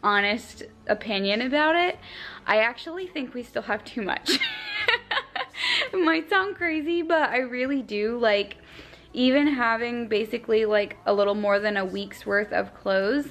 honest opinion about it. I actually think we still have too much. It might sound crazy, but I really do. Like, even having basically like a little more than a week's worth of clothes,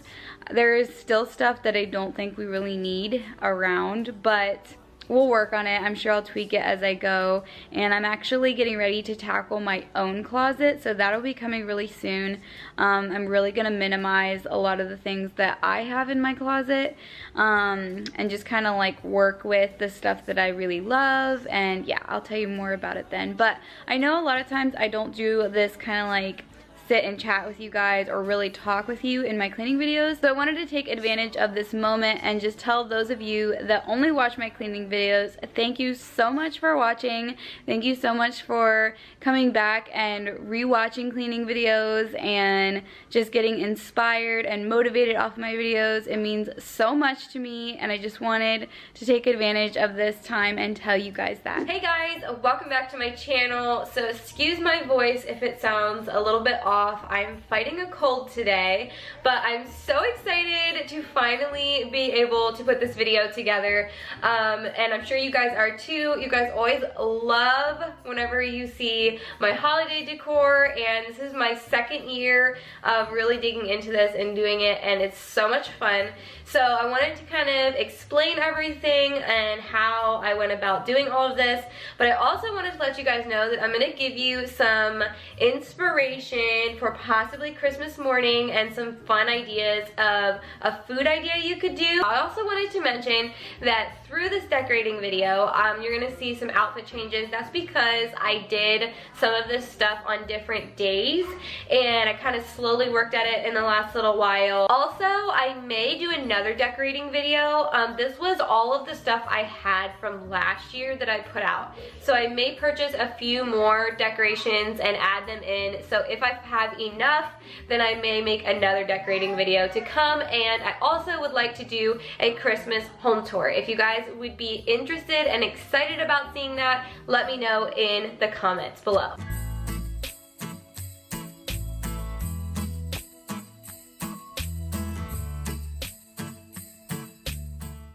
there is still stuff that I don't think we really need around, but we'll work on it. I'm sure I'll tweak it as I go. And I'm actually getting ready to tackle my own closet, so that'll be coming really soon. I'm really gonna minimize a lot of the things that I have in my closet, and just kind of like work with the stuff that I really love. And yeah, I'll tell you more about it then. But I know a lot of times I don't do this kind of like sit and chat with you guys or really talk with you in my cleaning videos. So I wanted to take advantage of this moment and just tell those of you that only watch my cleaning videos, thank you so much for watching. Thank you so much for coming back and rewatching cleaning videos and just getting inspired and motivated off my videos. It means so much to me, and I just wanted to take advantage of this time and tell you guys that. Hey guys, welcome back to my channel. So excuse my voice if it sounds a little bit off. off. I'm fighting a cold today, but I'm so excited to finally be able to put this video together, and I'm sure you guys are too. You guys always love whenever you see my holiday decor, and this is my second year of really digging into this and doing it, and it's so much fun. So I wanted to kind of explain everything and how I went about doing all of this, but I also wanted to let you guys know that I'm going to give you some inspiration for possibly Christmas morning and some fun ideas of a food idea you could do. I also wanted to mention that through this decorating video, you're going to see some outfit changes. That's because I did some of this stuff on different days, and I kind of slowly worked at it in the last little while. Also, I may do another decorating video. This was all of the stuff I had from last year that I put out. So I may purchase a few more decorations and add them in. So if I have enough, then I may make another decorating video to come. And I also would like to do a Christmas home tour. If you guys would be interested and excited about seeing that, let me know in the comments below.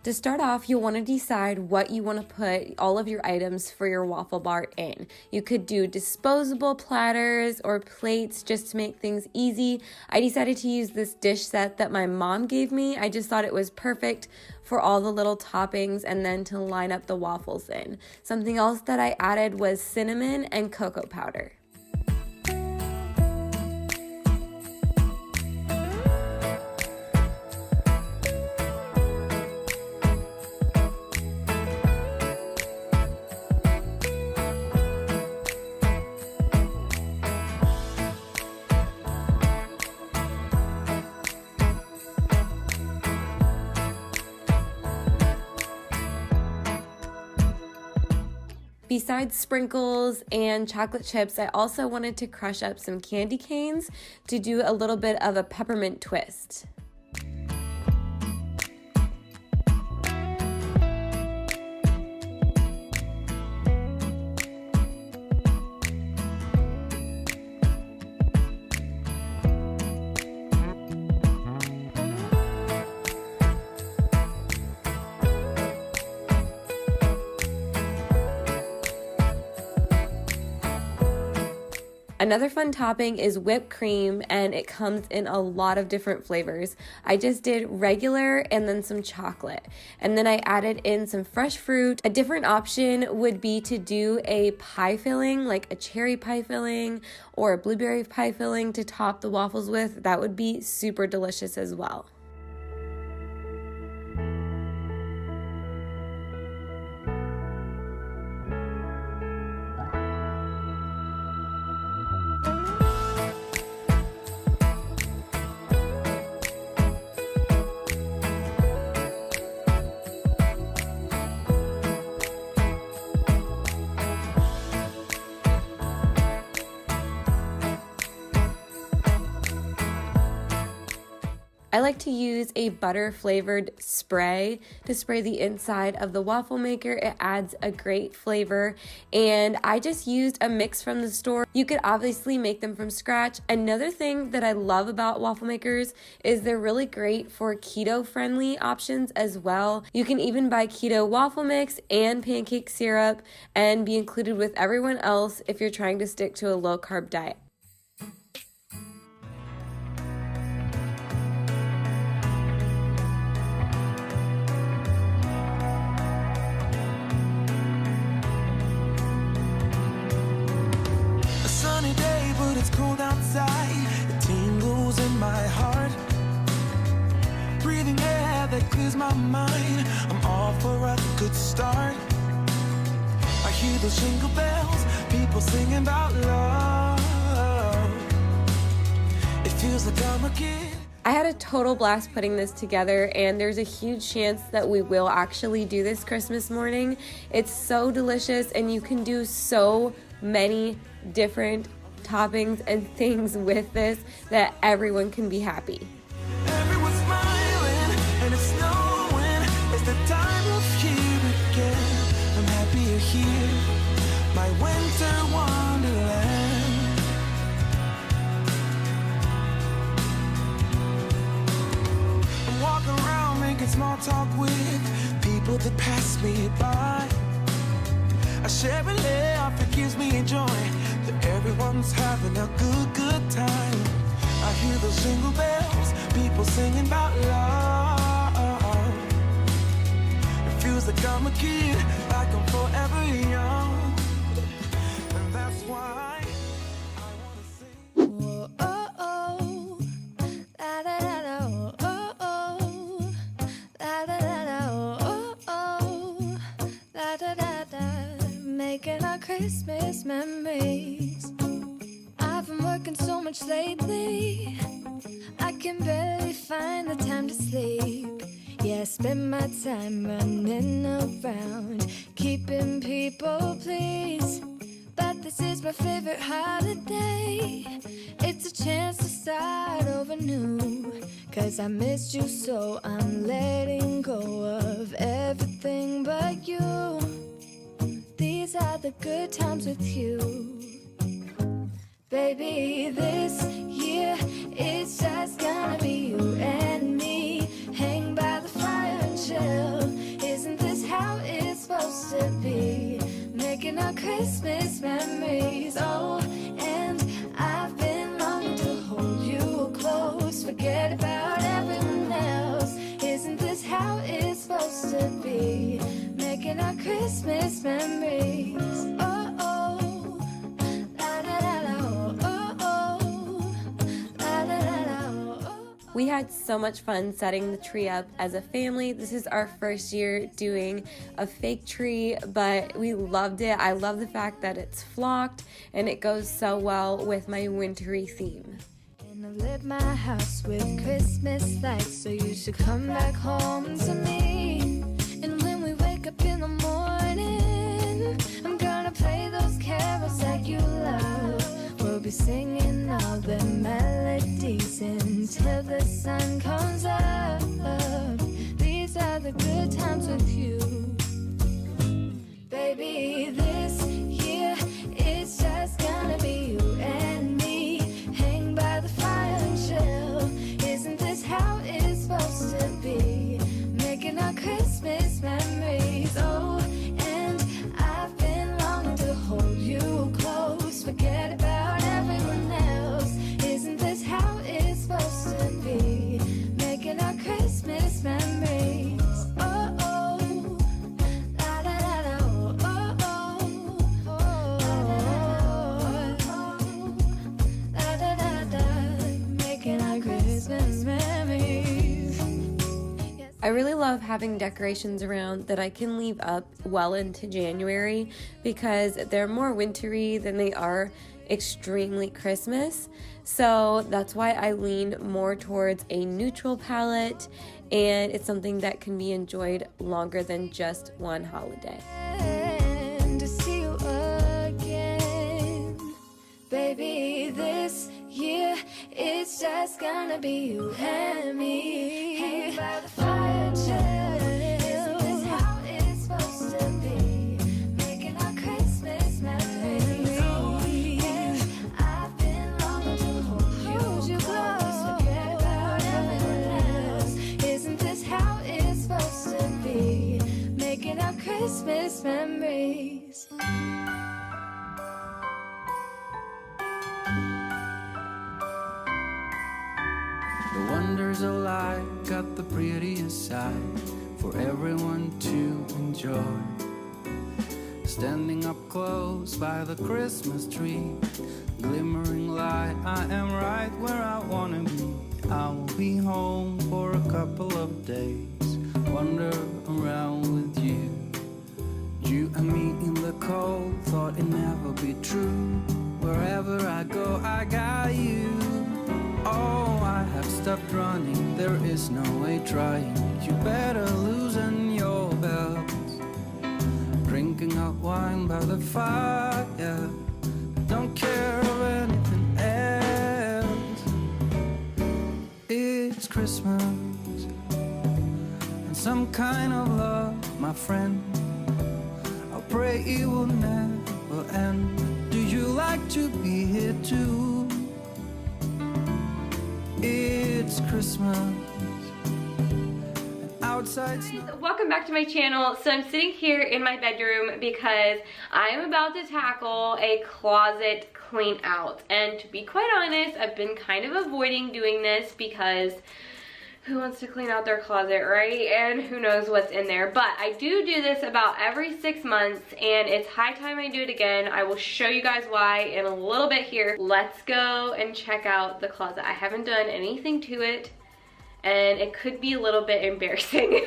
To start off, you'll want to decide what you want to put all of your items for your waffle bar in. You could do disposable platters or plates just to make things easy. I decided to use this dish set that my mom gave me. I just thought it was perfect for all the little toppings and then to line up the waffles in. Something else that I added was cinnamon and cocoa powder. Besides sprinkles and chocolate chips, I also wanted to crush up some candy canes to do a little bit of a peppermint twist. Another fun topping is whipped cream, and it comes in a lot of different flavors. I just did regular and then some chocolate. And then I added in some fresh fruit. A different option would be to do a pie filling, like a cherry pie filling or a blueberry pie filling to top the waffles with. That would be super delicious as well. I like to use a butter flavored spray to spray the inside of the waffle maker. It adds a great flavor, and I just used a mix from the store. You could obviously make them from scratch. Another thing that I love about waffle makers is they're really great for keto friendly options as well. You can even buy keto waffle mix and pancake syrup and be included with everyone else if you're trying to stick to a low carb diet. Cold outside, it tingles in my heart. Breathing air that clears my mind. I'm all for a good start. I hear those jingle bells, people singing about love. It feels like I'm a kid. I had a total blast putting this together, and there's a huge chance that we will actually do this Christmas morning. It's so delicious, and you can do so many different toppings and things with this that everyone can be happy. Everyone's smiling and it's snowing. It's the time of year again. I'm happy you're here, my winter wonderland. share a laugh, it gives me joy that everyone's having a good time. I hear those jingle bells, people singing about love. It feels like I'm a kid, like I'm forever young. And that's why I wanna sing. Whoa, oh, oh. La, da, da, da, oh, oh, oh. La, da, da, da, oh, oh, oh. La, da, da, da. Making our Christmas memories. I've been working so much lately, I can barely find the time to sleep. Yeah, I spend my time running around, keeping people pleased. But this is my favorite holiday. It's a chance to start over new. 'Cause I missed you, so I'm letting go of everything but you. These are the good times with you. Baby, this year it's just gonna be you and me. Hang by the fire and chill. Isn't this how it's supposed to be? Making our Christmas memories. Oh, and I've been longing to hold you close. Forget about everyone else. Isn't this how it's supposed to be? Making our Christmas memories. Oh, oh. La, da, da, da, oh, oh, oh. La, da, da, da, oh, oh. We had so much fun setting the tree up as a family. This is our first year doing a fake tree, but we loved it. I love the fact that it's flocked and it goes so well with my wintry theme. And I've lit my house with Christmas lights, so you should come back home to me. And when we wake up in the morning, I'm gonna play those carols that you love. We'll be singing all the melodies until the sun comes up. These are the good times with you. Baby, this year it's just gonna be you and me. Hang by the fire and chill. Isn't this how it's supposed to be? Making our Christmas memories. Oh, and I've been longing to hold you close. Forget about everyone else. Isn't this how it's supposed to be? Making our Christmas memories. Oh, oh. La, da, da, da, oh, oh, oh. Oh, oh. La, da, da, da. Making our Christmas memories. I really love having decorations around that I can leave up well into January because they're more wintry than they are extremely Christmas. So that's why I lean more towards a neutral palette, and it's something that can be enjoyed longer than just one holiday. And to see you again, baby, this year it's just gonna be you and me. Hang by the fire, chill. Isn't this how it's supposed to be? Making our Christmas memories. And I've been longing to hold you close. Forget about everyone else. Isn't this how it's supposed to be? Making our Christmas memories. The wonders of life got the prettiest side for everyone to enjoy. Standing up close by the Christmas tree, glimmering light, I am right where I wanna be. I will be home for a couple of days, wander around with you. You and me in the cold, thought it'd never be true. Wherever I go, I got you. Oh, I have stopped running, there is no way trying. You better loosen your belts. Drinking hot wine by the fire, don't care of anything else. It's Christmas and some kind of love, my friend. I'll pray it will never end. Do you like to be here too? It's Christmas and our outside snow. Welcome back to my channel. So I'm sitting here in my bedroom because I am about to tackle a closet clean out. And to be quite honest, I've been kind of avoiding doing this because who wants to clean out their closet, right? And who knows what's in there. But I do this about every 6 months, and it's high time I do it again. I will show you guys why in a little bit here. Let's go and check out the closet. I haven't done anything to it, and it could be a little bit embarrassing.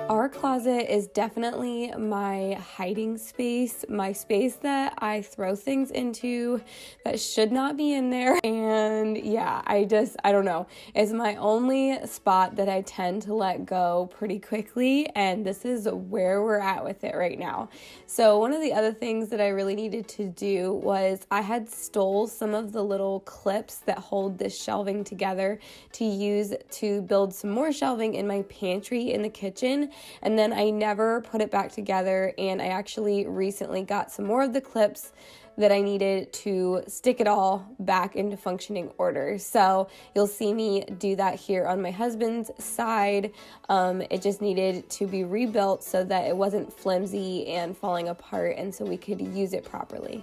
Our closet is definitely my hiding space, my space that I throw things into that should not be in there. And yeah, I don't know. It's my only spot that I tend to let go pretty quickly, and this is where we're at with it right now. So one of the other things that I really needed to do was I had stole some of the little clips that hold this shelving together to use to build some more shelving in my pantry in the kitchen. And then I never put it back together, and I actually recently got some more of the clips that I needed to stick it all back into functioning order. So you'll see me do that here on my husband's side. It just needed to be rebuilt so that it wasn't flimsy and falling apart, and so we could use it properly.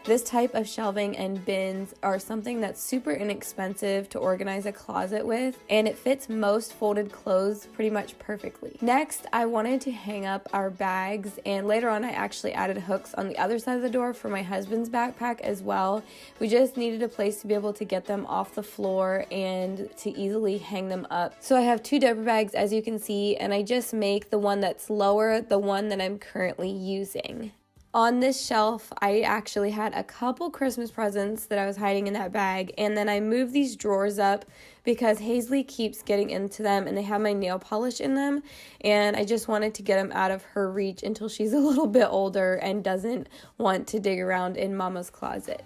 This type of shelving and bins are something that's super inexpensive to organize a closet with, and it fits most folded clothes pretty much perfectly. Next, I wanted to hang up our bags, and later on I actually added hooks on the other side of the door for my husband's backpack as well. We just needed a place to be able to get them off the floor and to easily hang them up. So I have 2 diaper bags, as you can see, and I just make the one that's lower the one that I'm currently using. On this shelf, I actually had a couple Christmas presents that I was hiding in that bag, and then I moved these drawers up because Hazley keeps getting into them, and they have my nail polish in them, and I just wanted to get them out of her reach until she's a little bit older and doesn't want to dig around in Mama's closet.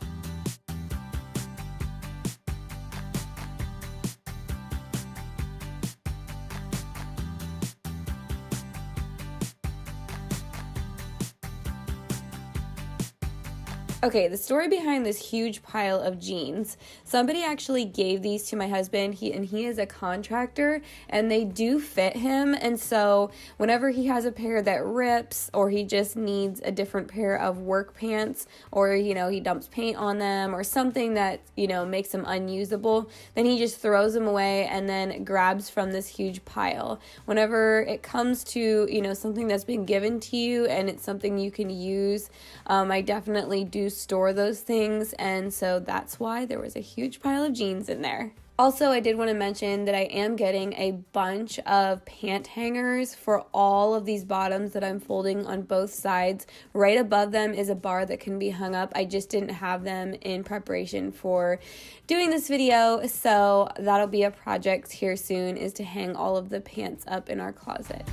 Okay, the story behind this huge pile of jeans. Somebody actually gave these to my husband, he is a contractor, and they do fit him, and so whenever he has a pair that rips, or he just needs a different pair of work pants, or, he dumps paint on them, or something that, makes them unusable, then he just throws them away and then grabs from this huge pile. Whenever it comes to, something that's been given to you and it's something you can use, I definitely do store those things, and so that's why there was a huge pile of jeans in there. Also, I did want to mention that I am getting a bunch of pant hangers for all of these bottoms that I'm folding on both sides. Right above them is a bar that can be hung up. I just didn't have them in preparation for doing this video, so that'll be a project here soon, is to hang all of the pants up in our closet.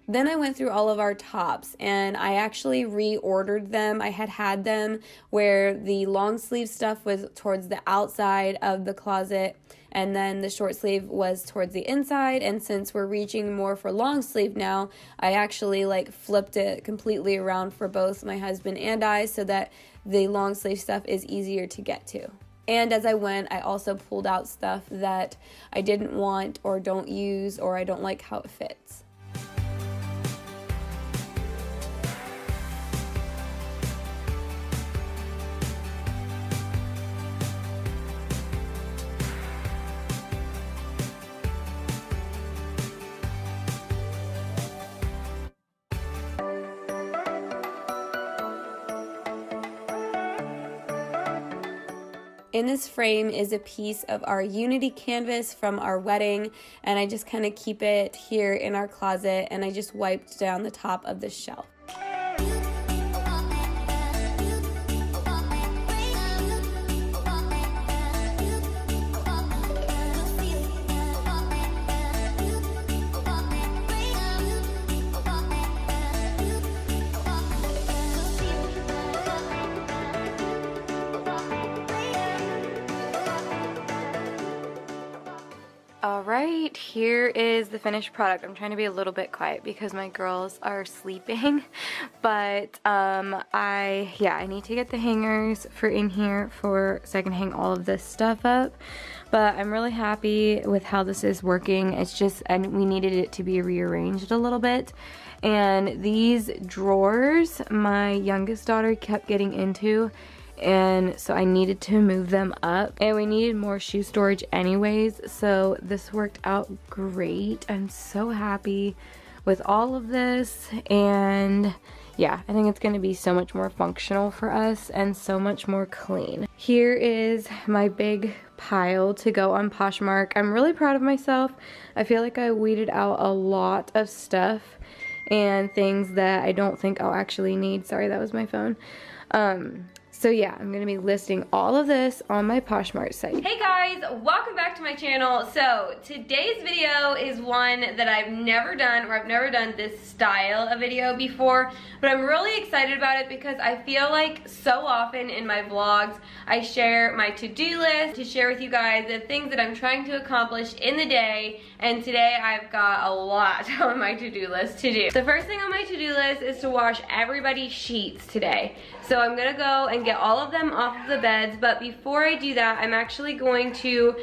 Then I went through all of our tops and I actually reordered them. I had them where the long sleeve stuff was towards the outside of the closet and then the short sleeve was towards the inside. And since we're reaching more for long sleeve now, I actually like flipped it completely around for both my husband and I so that the long sleeve stuff is easier to get to. And as I went, I also pulled out stuff that I didn't want or don't use or I don't like how it fits. In this frame is a piece of our Unity canvas from our wedding, and I just kind of keep it here in our closet, and I just wiped down the top of the shelf. Alright, here is the finished product. I'm trying to be a little bit quiet because my girls are sleeping, but I need to get the hangers for in here so I can hang all of this stuff up. But I'm really happy with how this is working. It's just, and we needed it to be rearranged a little bit. And these drawers, my youngest daughter kept getting into, and so I needed to move them up, and we needed more shoe storage anyways, so this worked out great. I'm so happy with all of this, and yeah, I think it's going to be so much more functional for us and so much more clean. Here is my big pile to go on Poshmark. I'm really proud of myself. I feel like I weeded out a lot of stuff and things that I don't think I'll actually need. Sorry, that was my phone. So yeah, I'm gonna be listing all of this on my Poshmark site. Hey guys, welcome back to my channel. So today's video is one that I've never done, or I've never done this style of video before, but I'm really excited about it because I feel like so often in my vlogs I share my to-do list to share with you guys the things that I'm trying to accomplish in the day, and today I've got a lot on my to-do list to do. The first thing on my to-do list is to wash everybody's sheets today. So I'm gonna go and get all of them off of the beds, but before I do that, I'm actually going to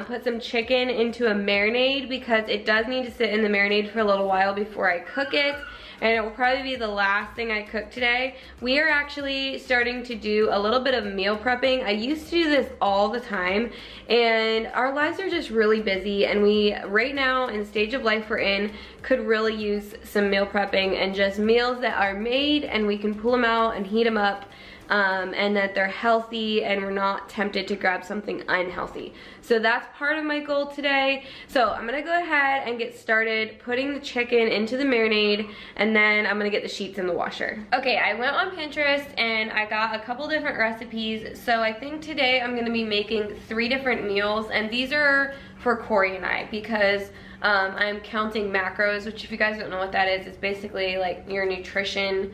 put some chicken into a marinade because it does need to sit in the marinade for a little while before I cook it, and it will probably be the last thing I cook today. We are actually starting to do a little bit of meal prepping. I used to do this all the time, and our lives are just really busy, and we, right now in the stage of life we're in, could really use some meal prepping and just meals that are made and we can pull them out and heat them up, and that they're healthy and we're not tempted to grab something unhealthy. So that's part of my goal today. So I'm gonna go ahead and get started putting the chicken into the marinade, and then I'm gonna get the sheets in the washer. Okay, I went on Pinterest and I got a couple different recipes. So I think today I'm gonna be making 3 different meals, and these are for Corey and I because I'm counting macros, which if you guys don't know what that is, it's basically like your nutrition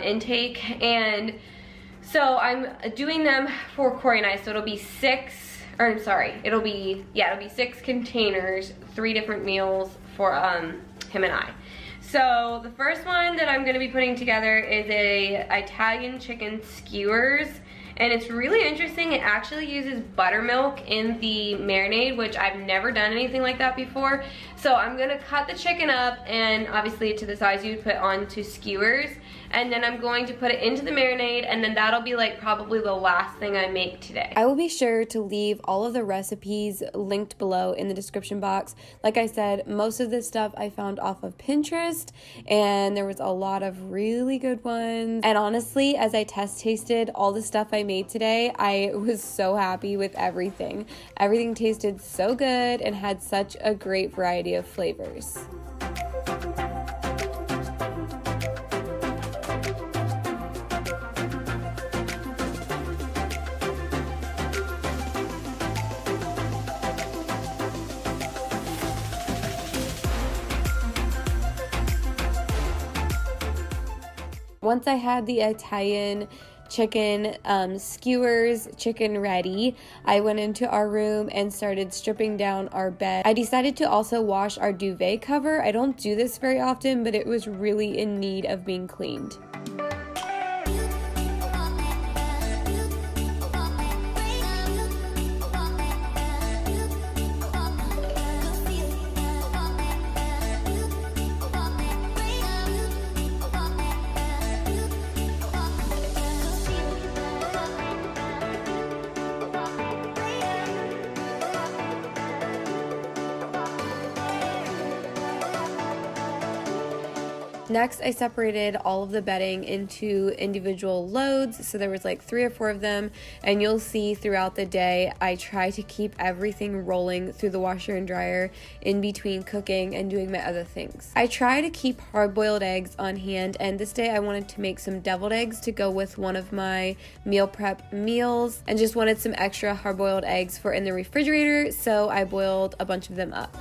intake. And so I'm doing them for Corey and I, so it'll be 6 containers, 3 different meals for him and I. So the first one that I'm gonna be putting together is a Italian chicken skewers. And it's really interesting, it actually uses buttermilk in the marinade, which I've never done anything like that before. So I'm gonna cut the chicken up, and obviously to the size you would put onto skewers, and then I'm going to put it into the marinade, and then that'll be like probably the last thing I make today. I will be sure to leave all of the recipes linked below in the description box. Like I said, most of this stuff I found off of Pinterest, and there was a lot of really good ones. And honestly, as I test tasted all the stuff I made today, I was so happy with everything. Everything tasted so good and had such a great variety of flavors. Once I had the Italian chicken skewers chicken ready, I went into our room and started stripping down our bed. I decided to also wash our duvet cover. I don't do this very often, but it was really in need of being cleaned. Next, I separated all of the bedding into individual loads, so there was like 3 or 4 of them, and you'll see throughout the day I try to keep everything rolling through the washer and dryer in between cooking and doing my other things. I try to keep hard-boiled eggs on hand, and this day I wanted to make some deviled eggs to go with one of my meal prep meals, and just wanted some extra hard-boiled eggs for in the refrigerator, so I boiled a bunch of them up.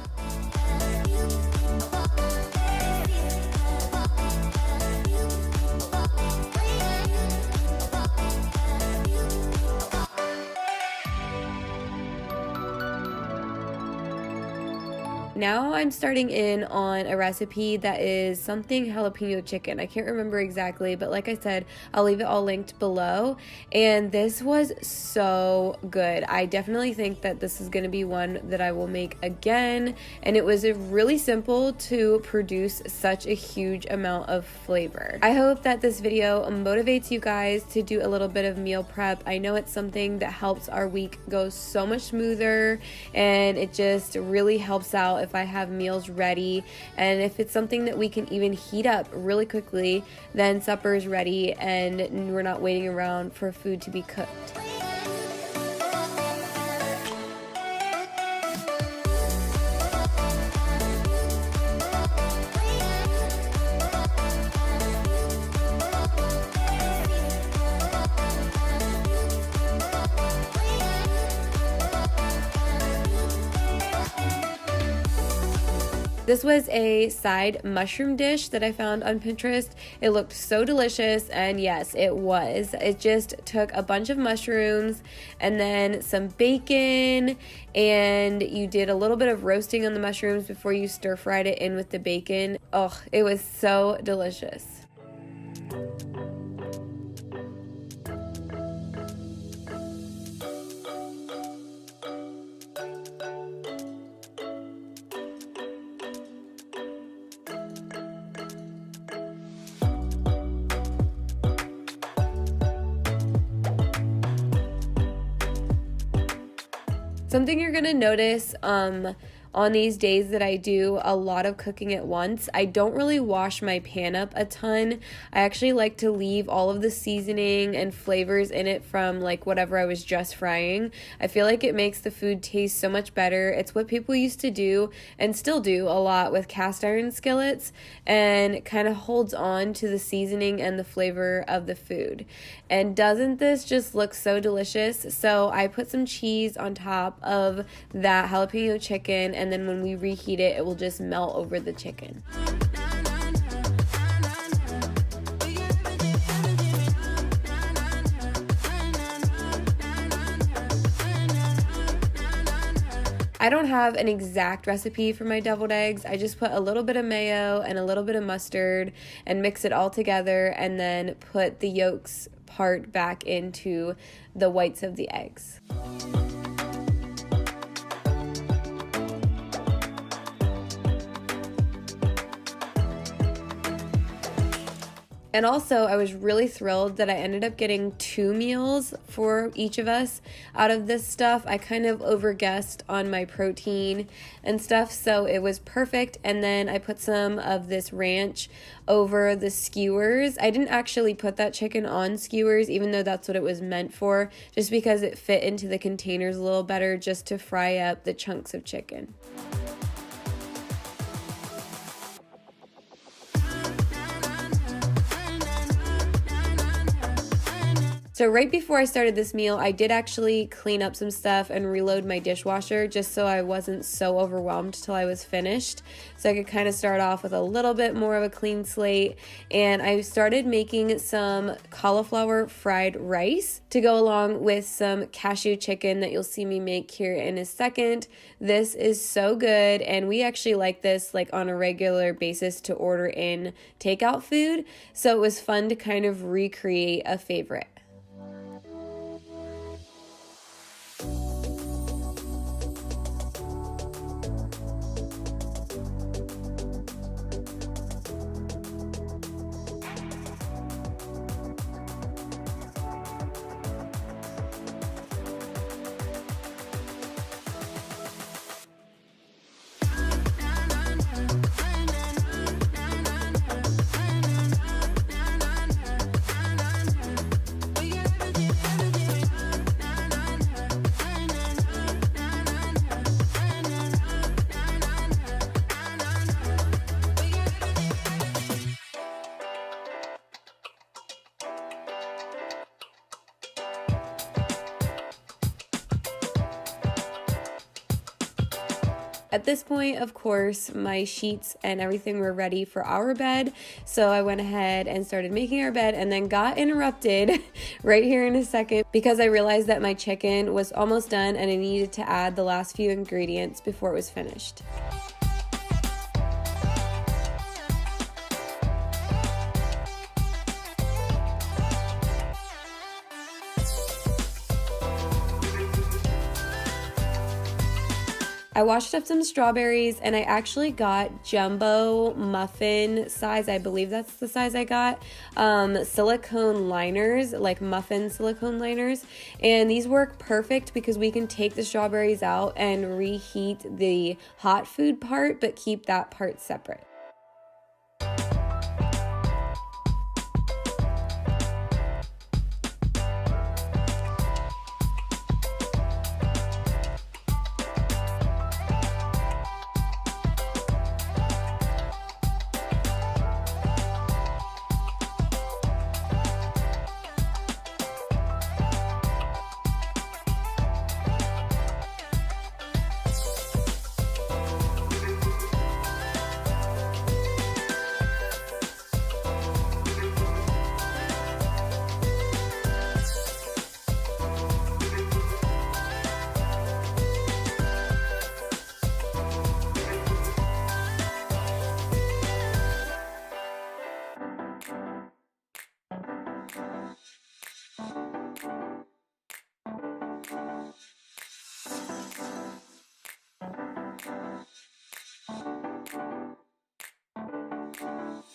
Now I'm starting in on a recipe that is something jalapeno chicken. I can't remember exactly, but like I said, I'll leave it all linked below. And this was so good. I definitely think that this is going to be one that I will make again. And it was really simple to produce such a huge amount of flavor. I hope that this video motivates you guys to do a little bit of meal prep. I know it's something that helps our week go so much smoother, and it just really helps out if I have meals ready, and if it's something that we can even heat up really quickly, then supper is ready and we're not waiting around for food to be cooked. This was a side mushroom dish that I found on Pinterest. It looked so delicious, and yes, it was. It just took a bunch of mushrooms and then some bacon, and you did a little bit of roasting on the mushrooms before you stir fried it in with the bacon. Oh, it was so delicious. Something you're gonna notice on these days that I do a lot of cooking at once, I don't really wash my pan up a ton. I actually like to leave all of the seasoning and flavors in it from like whatever I was just frying. I feel like it makes the food taste so much better. It's what people used to do and still do a lot with cast iron skillets, and it kind of holds on to the seasoning and the flavor of the food. And doesn't this just look so delicious? So I put some cheese on top of that jalapeno chicken, and then when we reheat it, it will just melt over the chicken. I don't have an exact recipe for my deviled eggs. I just put a little bit of mayo and a little bit of mustard and mix it all together, and then put the yolks part back into the whites of the eggs. And also, I was really thrilled that I ended up getting 2 meals for each of us out of this stuff. I kind of overguessed on my protein and stuff, so it was perfect. And then I put some of this ranch over the skewers. I didn't actually put that chicken on skewers, even though that's what it was meant for, just because it fit into the containers a little better, just to fry up the chunks of chicken. So right before I started this meal, I did actually clean up some stuff and reload my dishwasher just so I wasn't so overwhelmed till I was finished. So I could kind of start off with a little bit more of a clean slate. And I started making some cauliflower fried rice to go along with some cashew chicken that you'll see me make here in a second. This is so good, and we actually like this like on a regular basis to order in takeout food. So it was fun to kind of recreate a favorite. At this point, of course, my sheets and everything were ready for our bed, so I went ahead and started making our bed and then got interrupted right here in a second because I realized that my chicken was almost done and I needed to add the last few ingredients before it was finished. I washed up some strawberries and I actually got jumbo muffin size, I believe that's the size I got, silicone liners, like muffin silicone liners, and these work perfect because we can take the strawberries out and reheat the hot food part but keep that part separate.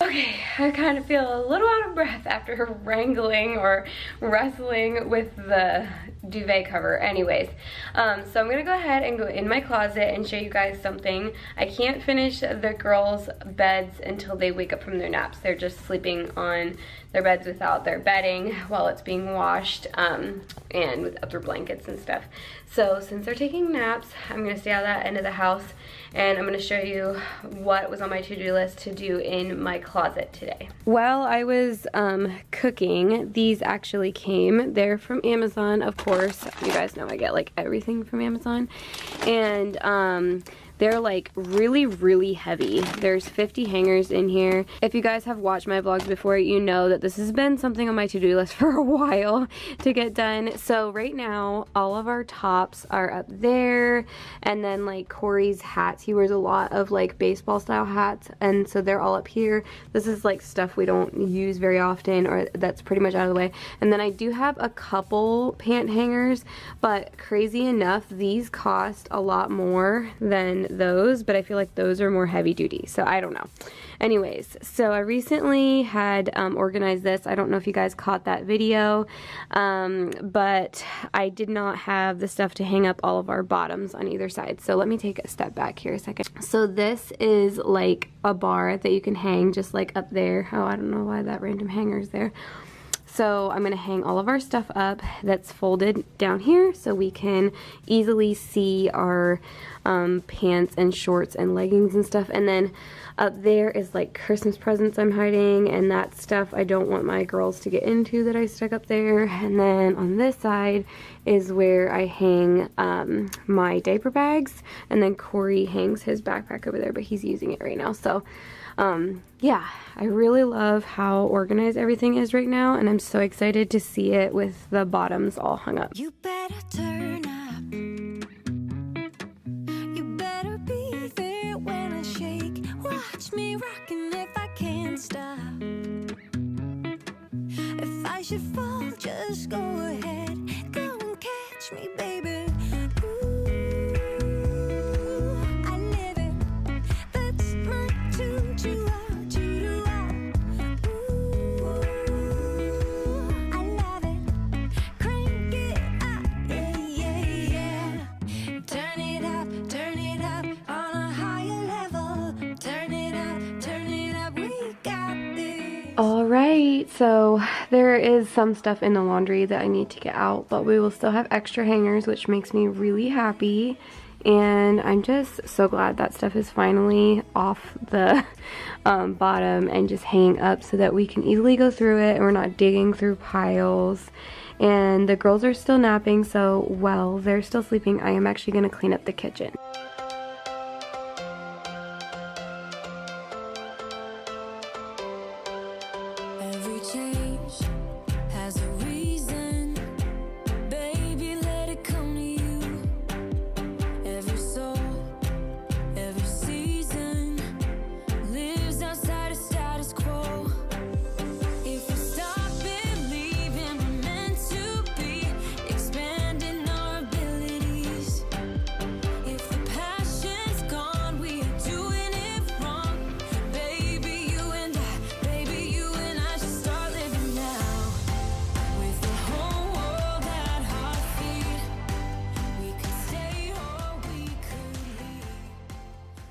Okay, I kind of feel a little out of breath after wrangling or wrestling with the duvet cover. Anyways, so I'm gonna go ahead and go in my closet and show you guys something. I can't finish the girls' beds until they wake up from their naps. They're just sleeping on their beds without their bedding while it's being washed, and with other blankets and stuff. So since they're taking naps, I'm gonna stay out that end of the house and I'm gonna show you what was on my to-do list to do in my closet today. While I was cooking, these actually came. They're from Amazon, of course. You guys know I get like everything from Amazon. And they're like really heavy. There's 50 hangers in here. If you guys have watched my vlogs before, you know that this has been something on my to-do list for a while to get done. So right now, all of our tops are up there. And then like Corey's hats, he wears a lot of like baseball style hats. And so they're all up here. This is like stuff we don't use very often, or that's pretty much out of the way. And then I do have a couple pant hangers, but crazy enough, these cost a lot more than those, but I feel like those are more heavy duty, so I don't know. Anyways, so I recently had organized this. I don't know if you guys caught that video, but I did not have the stuff to hang up all of our bottoms on either side. So let me take a step back here a second. So this is like a bar that you can hang just like up there. Oh, I don't know why that random hanger is there. So I'm gonna hang all of our stuff up that's folded down here so we can easily see our pants and shorts and leggings and stuff. And then up there is like Christmas presents I'm hiding, and that stuff I don't want my girls to get into that I stuck up there. And then on this side is where I hang my diaper bags, and then Corey hangs his backpack over there, but he's using it right now. So yeah, I really love how organized everything is right now, and I'm so excited to see it with the bottoms all hung up. You better turn up. You better be there when I shake. Watch me rockin' if I can't stop. If I should fall, just go ahead. Go and catch me, baby. Ooh, I live it. That's my tune. I love it. Crank it up, yeah, yeah, yeah. Turn it up on a higher level. Turn it up, we got this. All right, so there is some stuff in the laundry that I need to get out, but we will still have extra hangers, which makes me really happy. And I'm just so glad that stuff is finally off the bottom and just hanging up so that we can easily go through it and we're not digging through piles. And the girls are still napping, so while they're still sleeping, I am actually going to clean up the kitchen. Every change has a reason. Baby, let it come to you. Every soul, every season lives outside of status quo. If we stop believing we're meant to be, expanding our abilities. If the passion's gone, we are doing it wrong. Baby, you and I should start living now. With the whole world at our feet, we could stay or we could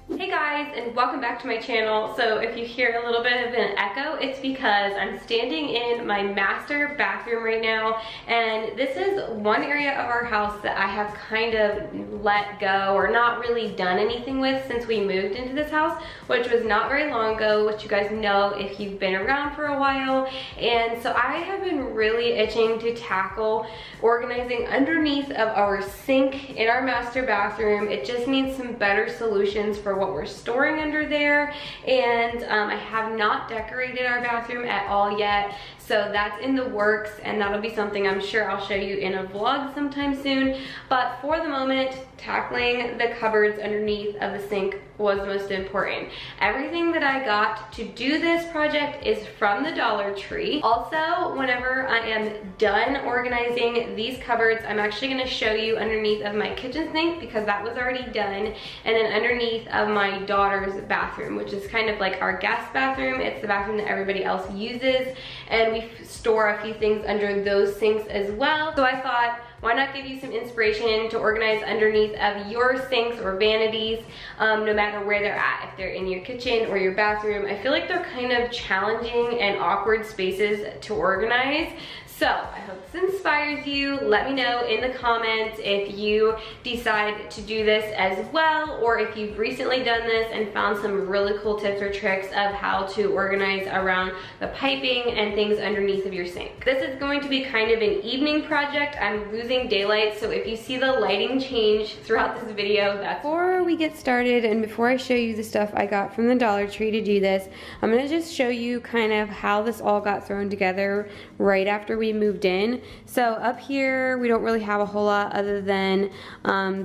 leave. Hey guys, and welcome back to my channel. So if you hear a little bit of an echo, it's because I'm standing in my master bathroom right now, and this is one area of our house that I have kind of let go or not really done anything with since we moved into this house, which was not very long ago, which you guys know if you've been around for a while. And so I have been really itching to tackle organizing underneath of our sink in our master bathroom. It just needs some better solutions for what we're storing under there, and I have not decorated our bathroom at all yet, so that's in the works, and that'll be something I'm sure I'll show you in a vlog sometime soon. But for the moment, tackling the cupboards underneath of the sink was most important. Everything that I got to do this project is from the Dollar Tree. Also, whenever I am done organizing these cupboards, I'm actually going to show you underneath of my kitchen sink because that was already done, and then underneath of my daughter's bathroom, which is kind of like our guest bathroom. It's the bathroom that everybody else uses, and we store a few things under those sinks as well. So I thought, why not give you some inspiration to organize underneath of your sinks or vanities, no matter where they're at, if they're in your kitchen or your bathroom. I feel like they're kind of challenging and awkward spaces to organize. So I hope this inspires you. Let me know in the comments if you decide to do this as well, or if you've recently done this and found some really cool tips or tricks of how to organize around the piping and things underneath of your sink. This is going to be kind of an evening project. I'm losing daylight, so if you see the lighting change throughout this video, that's... Before we get started and before I show you the stuff I got from the Dollar Tree to do this, I'm going to just show you kind of how this all got thrown together right after we moved in. So up here we don't really have a whole lot other than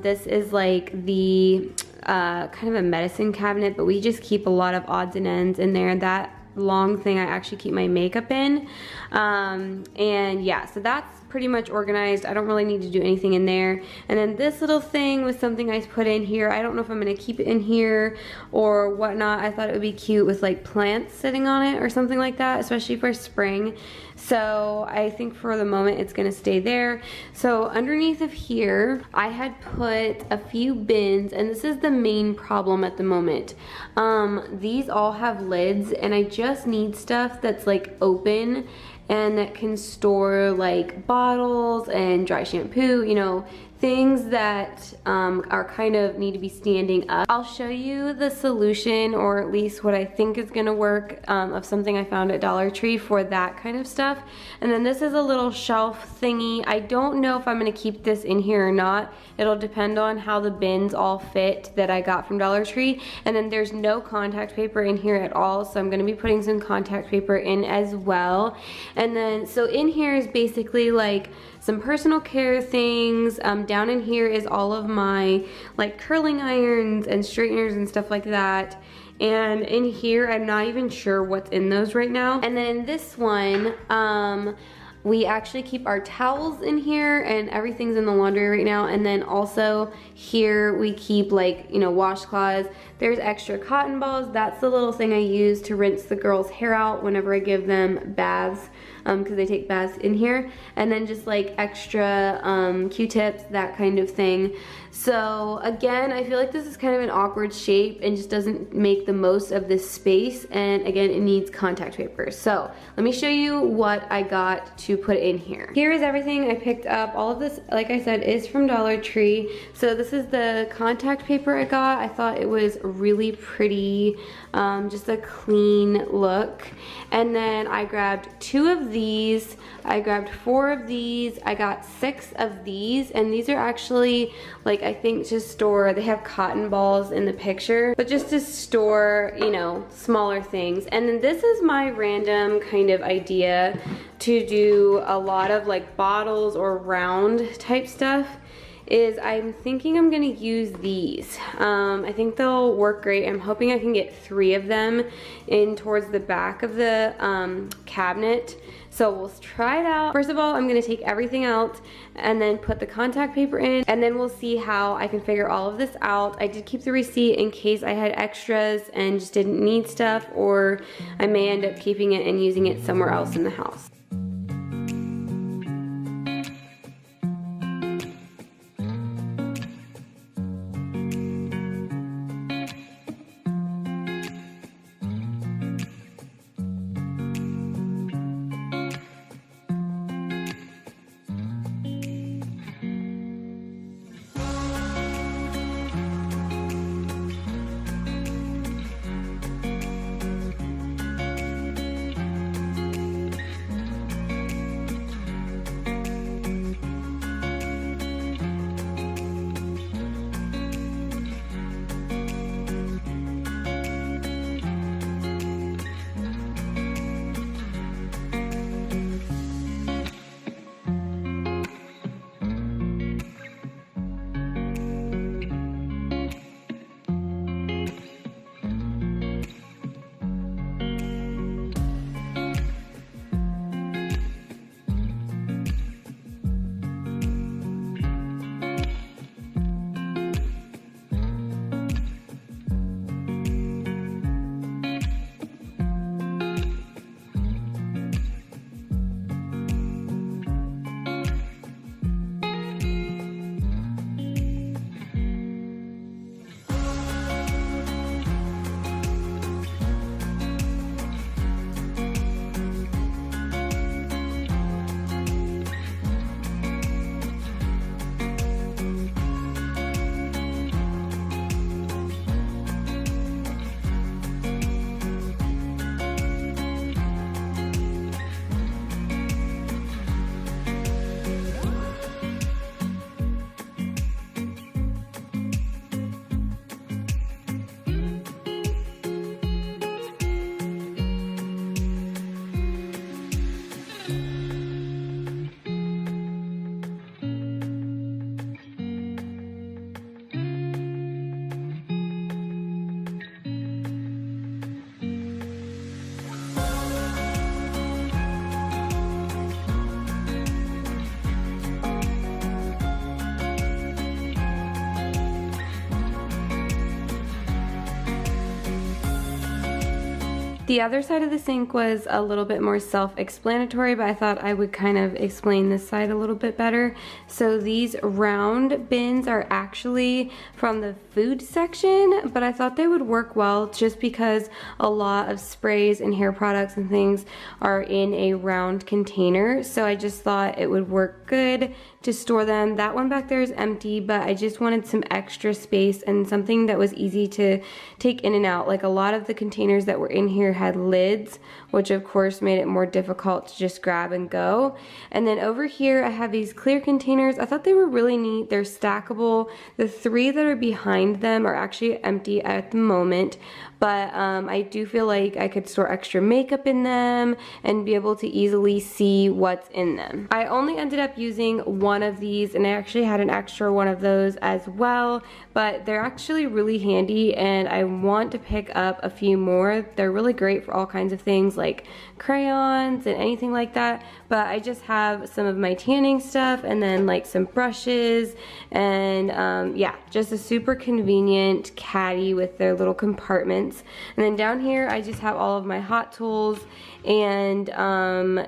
this is like the kind of a medicine cabinet, but we just keep a lot of odds and ends in there. That long thing I actually keep my makeup in, and yeah, so that's pretty much organized. I don't really need to do anything in there. And then this little thing was something I put in here. I don't know if I'm gonna keep it in here or whatnot. I thought it would be cute with like plants sitting on it or something like that, especially for spring. So I think for the moment it's gonna stay there. So underneath of here, I had put a few bins, and this is the main problem at the moment. These all have lids, and I just need stuff that's like open and that can store like bottles and dry shampoo, you know, things that are kind of need to be standing up. I'll show you the solution, or at least what I think is gonna work, of something I found at Dollar Tree for that kind of stuff. And then this is a little shelf thingy. I don't know if I'm gonna keep this in here or not. It'll depend on how the bins all fit that I got from Dollar Tree. And then there's no contact paper in here at all, so I'm gonna be putting some contact paper in as well. And then, so in here is basically like some personal care things. Down in here is all of my like curling irons and straighteners and stuff like that. And in here, I'm not even sure what's in those right now. And then in this one, we actually keep our towels in here, and everything's in the laundry right now. And then also here we keep like, you know, washcloths. There's extra cotton balls. That's the little thing I use to rinse the girls' hair out whenever I give them baths, because they take baths in here. And then just like extra Q-tips, that kind of thing. So again, I feel like this is kind of an awkward shape and just doesn't make the most of this space. And again, it needs contact paper. So let me show you what I got to put in here. Here is everything I picked up. All of this, like I said, is from Dollar Tree. So this is the contact paper I got. I thought it was really pretty, just a clean look. And then I grabbed 2 of these. I grabbed 4 of these. I got 6 of these, and these are actually like, I think to store, they have cotton balls in the picture, but just to store, you know, smaller things. And then this is my random kind of idea to do a lot of like bottles or round type stuff. Is I'm thinking I'm gonna use these. I think they'll work great. I'm hoping I can get 3 of them in towards the back of the cabinet. So we'll try it out. First of all, I'm gonna take everything out and then put the contact paper in, and then we'll see how I can figure all of this out. I did keep the receipt in case I had extras and just didn't need stuff, or I may end up keeping it and using it somewhere else in the house. The other side of the sink was a little bit more self-explanatory, but I thought I would kind of explain this side a little bit better. So these round bins are actually from the food section, but I thought they would work well just because a lot of sprays and hair products and things are in a round container. So I just thought it would work good to store them. That one back there is empty, but I just wanted some extra space and something that was easy to take in and out. Like a lot of the containers that were in here had lids, which of course made it more difficult to just grab and go. And then over here I have these clear containers. I thought they were really neat. They're stackable. The 3 that are behind them are actually empty at the moment, but I do feel like I could store extra makeup in them and be able to easily see what's in them. I only ended up using one of these, and I actually had an extra one of those as well, but they're actually really handy and I want to pick up a few more. They're really great for all kinds of things like crayons and anything like that, but I just have some of my tanning stuff and then like some brushes and yeah, just a super convenient caddy with their little compartments. And then down here I just have all of my hot tools, and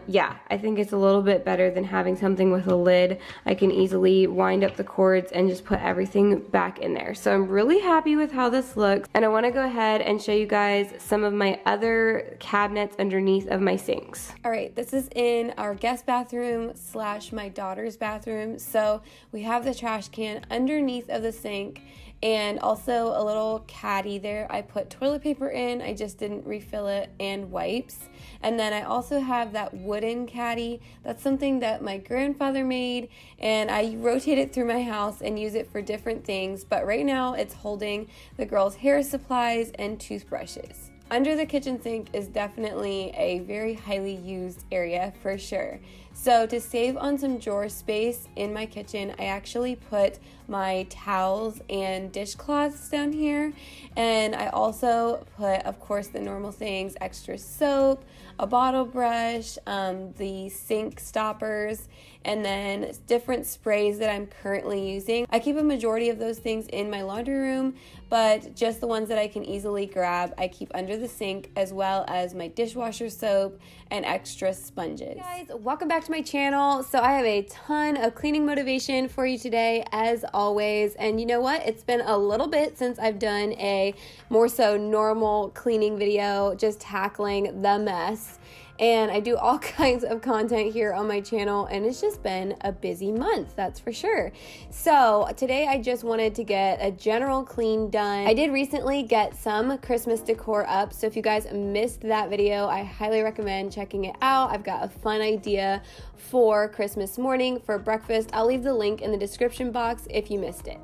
yeah, I think it's a little bit better than having something with a lid. I can easily wind up the cords and just put everything back in there. So I'm really happy with how this looks, and I want to go ahead and show you guys some of my other cabinets underneath of my sinks. Alright, this is in our guest bathroom / my daughter's bathroom. So we have the trash can underneath of the sink and also a little caddy there. I put toilet paper in, I just didn't refill it, and wipes. And then I also have that wooden caddy. That's something that my grandfather made, and I rotate it through my house and use it for different things, but right now it's holding the girls' hair supplies and toothbrushes. Under the kitchen sink is definitely a very highly used area for sure. So to save on some drawer space in my kitchen, I actually put my towels and dishcloths down here. And I also put, of course, the normal things: extra soap, a bottle brush, the sink stoppers, and then different sprays that I'm currently using. I keep a majority of those things in my laundry room, but just the ones that I can easily grab, I keep under the sink, as well as my dishwasher soap and extra sponges. Hey guys, welcome back to my channel. So I have a ton of cleaning motivation for you today, as always. And you know what? It's been a little bit since I've done a more so normal cleaning video, just tackling the mess. And I do all kinds of content here on my channel, and it's just been a busy month, that's for sure. So today I just wanted to get a general clean done. I did recently get some Christmas decor up, so if you guys missed that video, I highly recommend checking it out. I've got a fun idea for Christmas morning for breakfast. I'll leave the link in the description box if you missed it.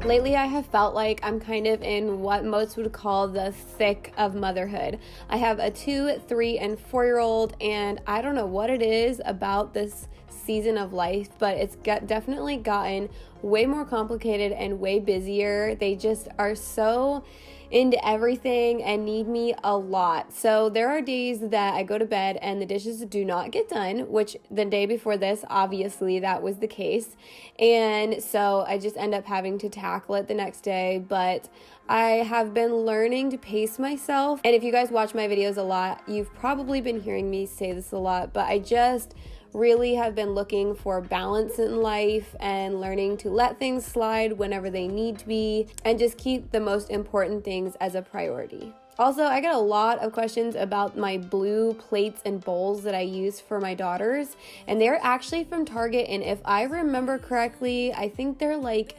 Lately, I have felt like I'm kind of in what most would call the thick of motherhood. I have a 2-, 3-, and 4-year-old, and I don't know what it is about this season of life, but it's definitely gotten way more complicated and way busier. They just are so into everything and need me a lot. So there are days that I go to bed and the dishes do not get done, which the day before this, obviously that was the case. And so I just end up having to tackle it the next day. But I have been learning to pace myself. And if you guys watch my videos a lot, you've probably been hearing me say this a lot, but I just really have been looking for balance in life and learning to let things slide whenever they need to be and just keep the most important things as a priority. Also, I get a lot of questions about my blue plates and bowls that I use for my daughters, and they're actually from Target, and if I remember correctly, I think they're like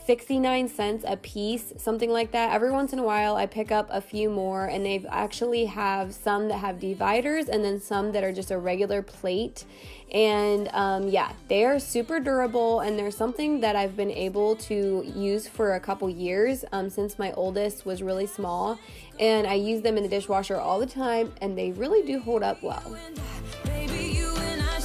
69 cents a piece, something like that. Every once in a while I pick up a few more, and they actually have some that have dividers and then some that are just a regular plate. And yeah, they are super durable, and they're something that I've been able to use for a couple years since my oldest was really small, and I use them in the dishwasher all the time, and they really do hold up well. Baby, you and I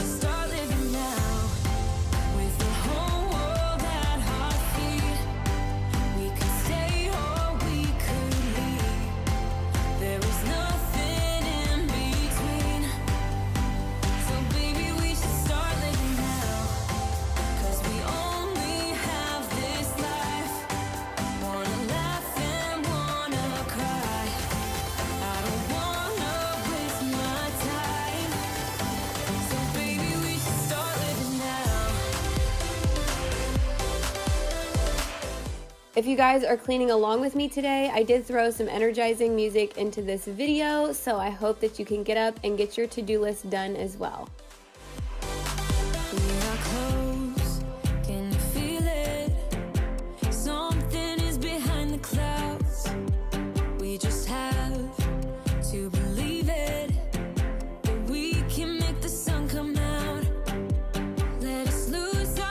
If you guys are cleaning along with me today, I did throw some energizing music into this video, so I hope that you can get up and get your to-do list done as well. We are close, can you feel it? Something is behind the clouds. We just have to believe it, that we can make the sun come out. Let us lose ourselves.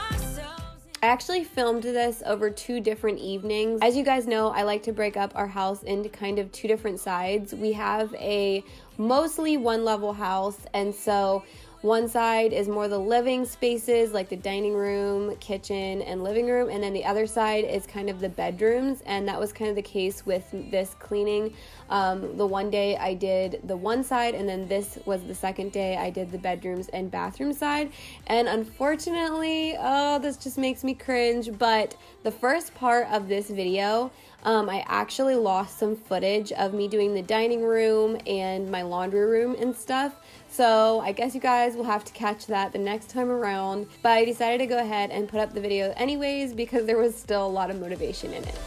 I actually filmed this over 2 different evenings. As you guys know, I like to break up our house into kind of 2 different sides. We have a mostly 1-level house, and so one side is more the living spaces like the dining room, kitchen, and living room, and then the other side is kind of the bedrooms, and that was kind of the case with this cleaning. The one day I did the one side, and then this was the second day I did the bedrooms and bathroom side, and unfortunately, oh, this just makes me cringe, but the first part of this video, I actually lost some footage of me doing the dining room and my laundry room and stuff. So I guess you guys will have to catch that the next time around. But I decided to go ahead and put up the video anyways because there was still a lot of motivation in it.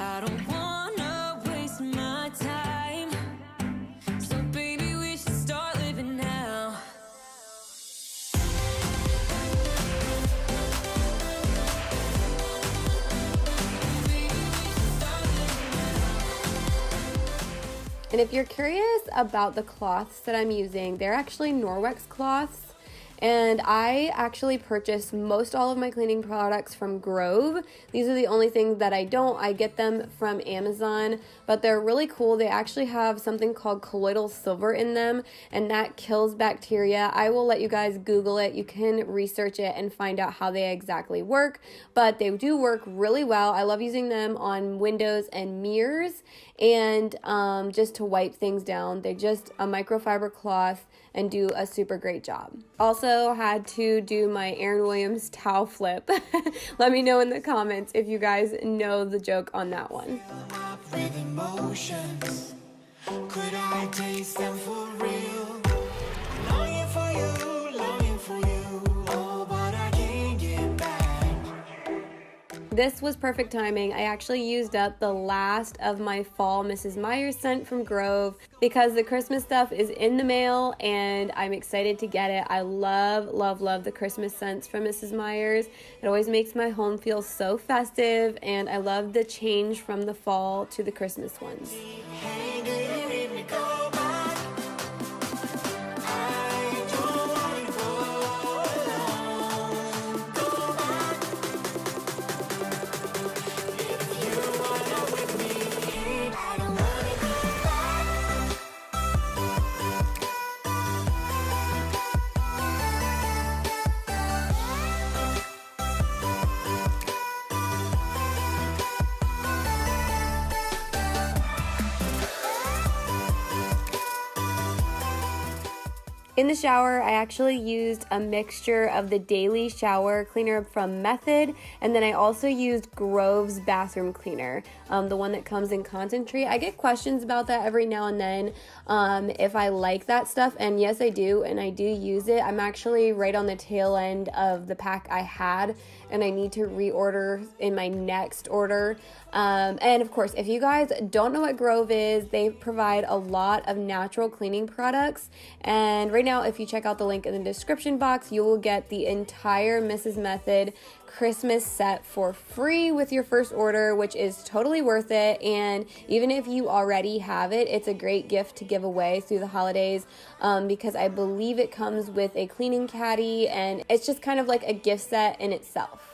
I don't wanna waste my time, so baby we should start living now. And if you're curious about the cloths that I'm using, they're actually Norwex cloths. And I actually purchase most all of my cleaning products from Grove. These are the only things that I don't. I get them from Amazon, but they're really cool. They actually have something called colloidal silver in them, and that kills bacteria. I will let you guys Google it. You can research it and find out how they exactly work, but they do work really well. I love using them on windows and mirrors and just to wipe things down. They're just a microfiber cloth and do a super great job. Also had to do my Aaron Williams towel flip. Let me know in the comments if you guys know the joke on that one. With emotions, could I taste them for real? Longing for you, oh, but I can't get back. This was perfect timing. I actually used up the last of my fall Mrs. Meyer's scent from Grove because the Christmas stuff is in the mail and I'm excited to get it. I love, love, love the Christmas scents from Mrs. Meyer's. It always makes my home feel so festive, and I love the change from the fall to the Christmas ones. Hey, do you need me go back? I don't wanna go alone. Go back. If you wanna with me, I don't wanna go back. In the shower, I actually used a mixture of the Daily Shower Cleaner from Method, and then I also used Grove's bathroom cleaner, the one that comes in concentrate. I get questions about that every now and then, if I like that stuff, and yes I do, and I do use it. I'm actually right on the tail end of the pack I had, and I need to reorder in my next order. And of course, if you guys don't know what Grove is, they provide a lot of natural cleaning products, and right now if you check out the link in the description box, you will get the entire Mrs. Method Christmas set for free with your first order, which is totally worth it. And even if you already have it, it's a great gift to give away through the holidays, because I believe it comes with a cleaning caddy, and it's just kind of like a gift set in itself.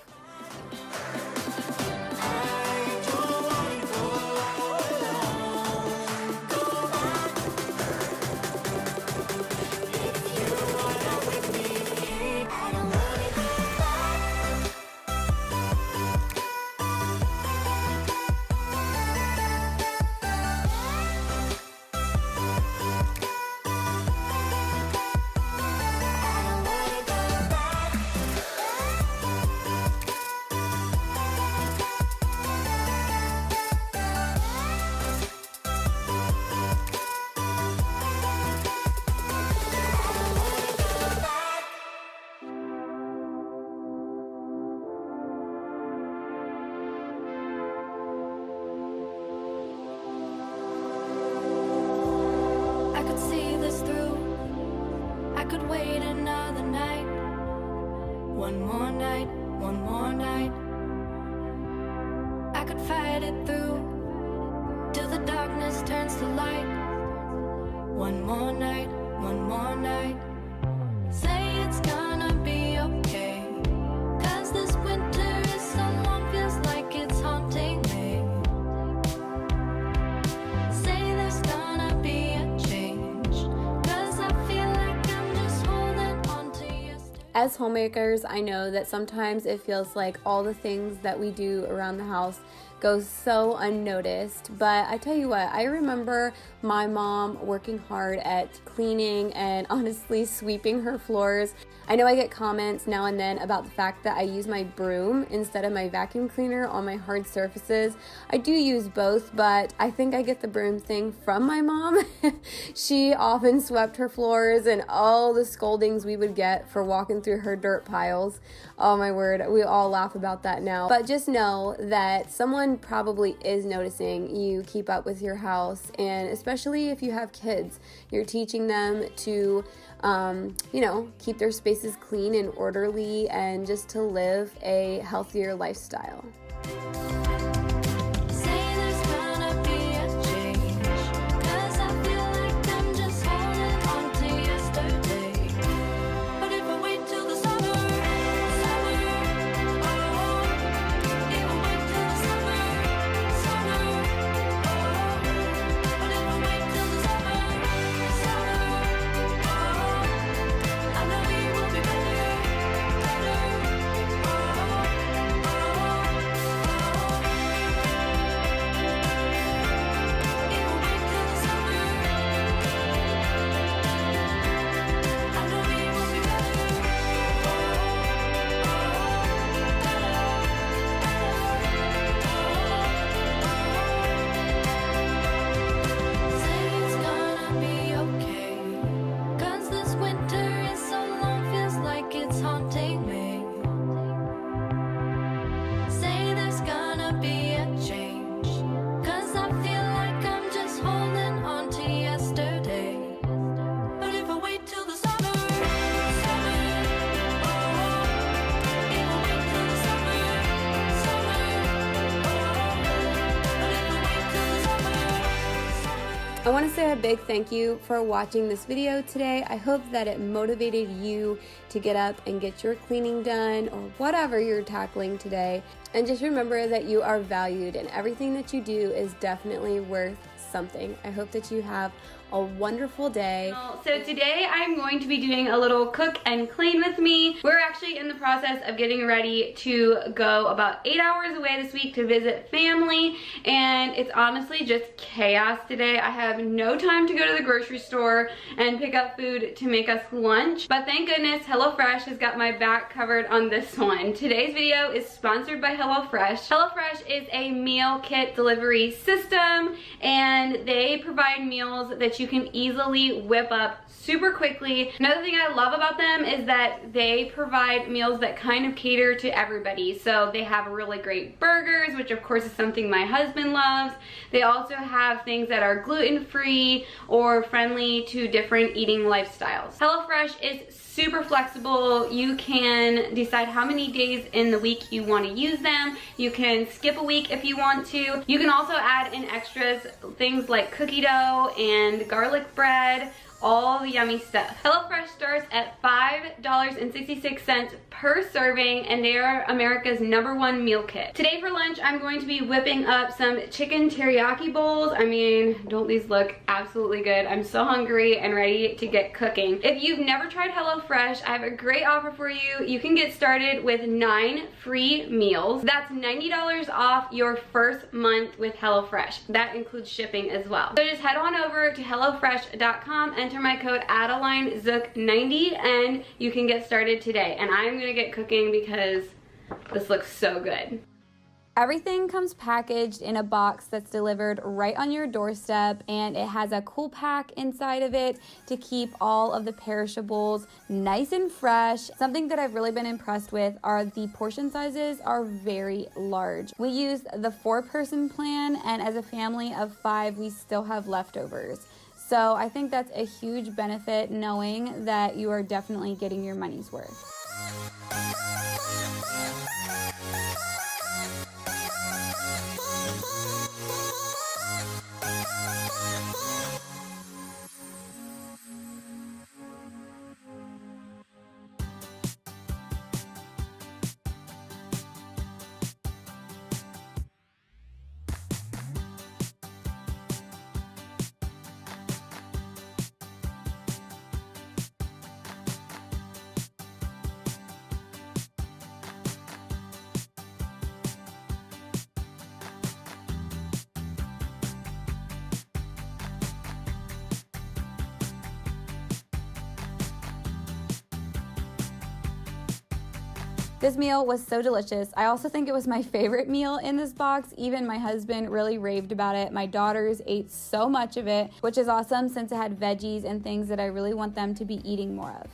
fight it through till the darkness turns to light. One more night, one more night. Say it's gonna be okay, 'cause this winter is so long, feels like it's haunting me. Say there's gonna be a change, 'cause I feel like I'm just holding on to yesterday. As homemakers, I know that sometimes it feels like all the things that we do around the house goes so unnoticed, but I tell you what, I remember my mom working hard at cleaning and honestly sweeping her floors. I know I get comments now and then about the fact that I use my broom instead of my vacuum cleaner on my hard surfaces. I do use both, but I think I get the broom thing from my mom. She often swept her floors, and all the scoldings we would get for walking through her dirt piles. Oh my word, we all laugh about that now. But just know that someone probably is noticing you keep up with your house, and especially if you have kids, you're teaching them to keep their spaces clean and orderly, and just to live a healthier lifestyle. Say there's gonna be a change, 'cause I feel like I'm just holding on to yesterday. But if I wait till the summer, oh, if I wait till the summer, oh, but if I wait till the summer, I know it will be better, Say it's gonna be okay, 'cause this winter is so long, feels like it's haunting me. Say there's gonna be a change, 'cause I feel like I'm just holding on to yesterday. But if I wait till the summer, oh, if I wait till the summer, but if I wait till the summer. I want to say a big thank you for watching this video today. I hope that it motivated you to get up and get your cleaning done, or whatever you're tackling today. And just remember that you are valued, and everything that you do is definitely worth something. I hope that you have a wonderful day. So today I'm going to be doing a little cook and clean with me. We're actually in the process of getting ready to go about 8 hours away this week to visit family, and it's honestly just chaos today. I have no time to go to the grocery store and pick up food to make us lunch, but thank goodness HelloFresh has got my back covered on this one. Today's video is sponsored by HelloFresh. HelloFresh is a meal kit delivery system, and they provide meals that you can easily whip up super quickly. Another thing I love about them is that they provide meals that kind of cater to everybody. So they have really great burgers, which of course is something my husband loves. They also have things that are gluten-free or friendly to different eating lifestyles. HelloFresh is super flexible. You can decide how many days in the week you want to use them. You can skip a week if you want to. You can also add in extras, things like cookie dough and garlic bread, all the yummy stuff. HelloFresh starts at $5.66 per serving, and they are America's #1 meal kit. Today for lunch, I'm going to be whipping up some chicken teriyaki bowls. I mean, don't these look absolutely good? I'm so hungry and ready to get cooking. If you've never tried HelloFresh, I have a great offer for you. You can get started with 9 free meals. That's $90 off your first month with HelloFresh. That includes shipping as well. So just head on over to HelloFresh.com, enter my code Adaline Zook 90, and you can get started today. And I'm gonna get cooking because this looks so good. Everything comes packaged in a box that's delivered right on your doorstep, and it has a cool pack inside of it to keep all of the perishables nice and fresh. Something that I've really been impressed with are the portion sizes are very large. We use the 4-person plan, and as a family of 5, we still have leftovers. So I think that's a huge benefit, knowing that you are definitely getting your money's worth. Bye. This meal was so delicious. I also think it was my favorite meal in this box. Even my husband really raved about it. My daughters ate so much of it, which is awesome since it had veggies and things that I really want them to be eating more of.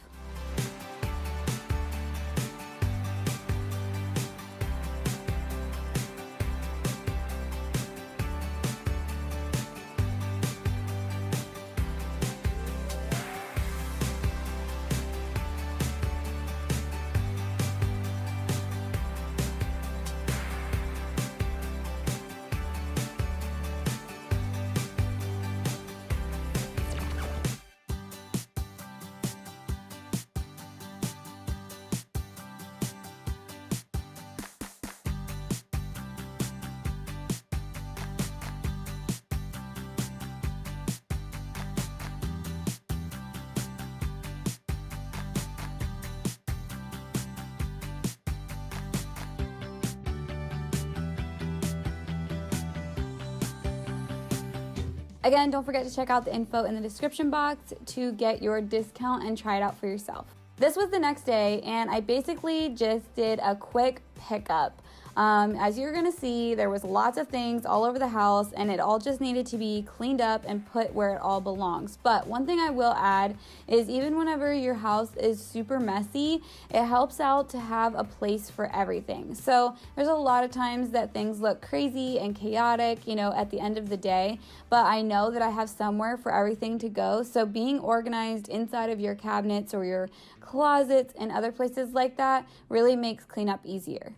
Again, don't forget to check out the info in the description box to get your discount and try it out for yourself. This was the next day, and I basically just did a quick pickup. As you're gonna see, there was lots of things all over the house, and it all just needed to be cleaned up and put where it all belongs. But one thing I will add is even whenever your house is super messy, it helps out to have a place for everything. So there's a lot of times that things look crazy and chaotic, you know, at the end of the day, but I know that I have somewhere for everything to go. So being organized inside of your cabinets or your closets and other places like that really makes cleanup easier.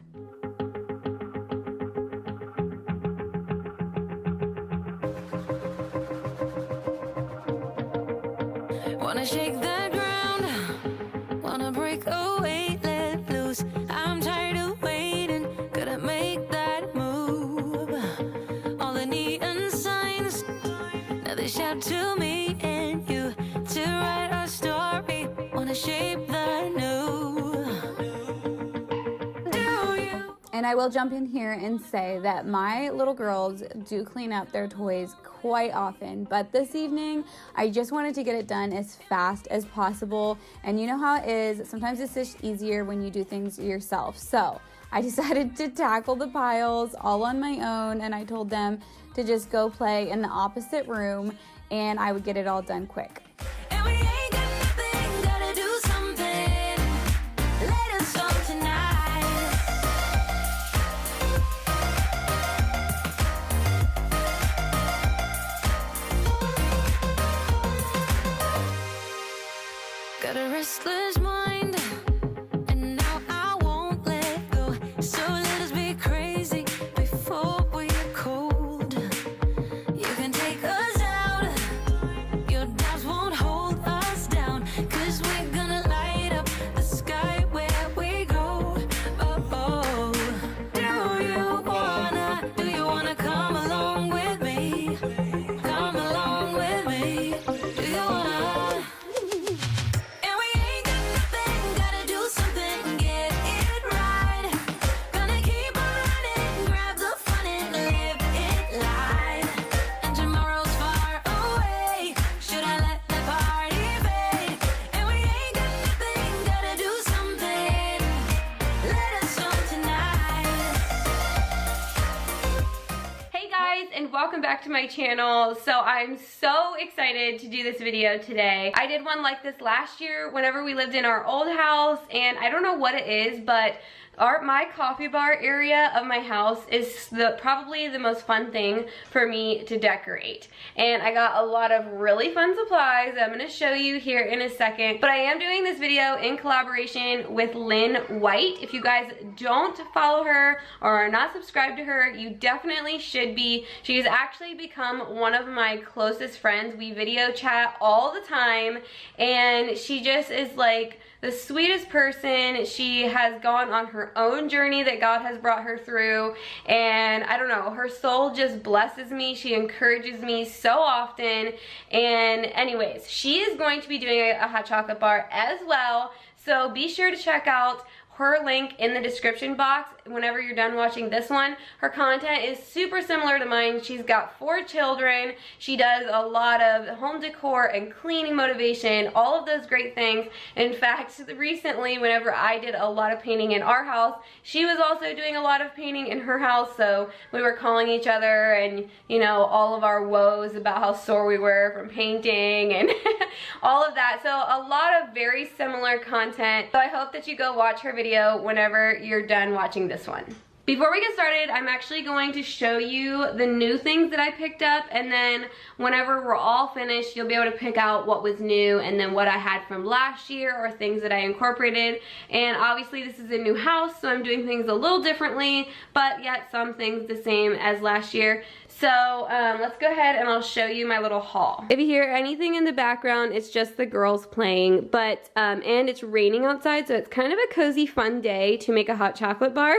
Wanna shake the ground, wanna break away, let loose. I'm tired of waiting, gotta make that move. All the neon signs, now they shout to me and you to write our story. Wanna shape the new. Do you? And I will jump in here and say that my little girls do clean up their toys quite often, but this evening I just wanted to get it done as fast as possible, and you know how it is, sometimes it's just easier when you do things yourself. So I decided to tackle the piles all on my own, and I told them to just go play in the opposite room and I would get it all done quick. And we ain't got nothing, gotta do something. Let us go tonight. Got a restless mind, and now I won't let go. So let us be crazy before we get cold. You can take us out, your doubts won't hold us down, 'cause we're gonna light up the sky where we go. Oh, oh. Do you wanna come along with me? Come along with me. Do you wanna? And we ain't got nothing, gotta do something, get it right. Gonna keep on running, grab the fun and live it live. And tomorrow's far away, should I let the party fade? And we ain't got nothing, gotta do something. Let us go tonight. Hey guys, and welcome back to my channel. So I'm so excited to do this video today. I did one like this last year whenever we lived in our old house, and I don't know what it is, but my coffee bar area of my house is probably the most fun thing for me to decorate. And I got a lot of really fun supplies that I'm gonna show you here in a second. But I am doing this video in collaboration with Lynn White. If you guys don't follow her or are not subscribed to her, you definitely should be. She's actually become one of my closest friends. We video chat all the time, and she just is like the sweetest person. She has gone on her own journey that God has brought her through, and I don't know, her soul just blesses me. She encourages me so often. And anyways, she is going to be doing a hot chocolate bar as well, so be sure to check out her link in the description box whenever you're done watching this one. Her content is super similar to mine. She's got 4 children. She does a lot of home decor and cleaning motivation, all of those great things. In fact, recently whenever I did a lot of painting in our house, she was also doing a lot of painting in her house, so we were calling each other and, you know, all of our woes about how sore we were from painting and all of that. So a lot of very similar content. So I hope that you go watch her video whenever you're done watching this one. Before we get started, I'm actually going to show you the new things that I picked up, and then whenever we're all finished, you'll be able to pick out what was new and then what I had from last year or things that I incorporated. And obviously this is a new house, so I'm doing things a little differently, but yet some things the same as last year. So let's go ahead and I'll show you my little haul. If you hear anything in the background, it's just the girls playing, but and it's raining outside, so it's kind of a cozy, fun day to make a hot chocolate bar.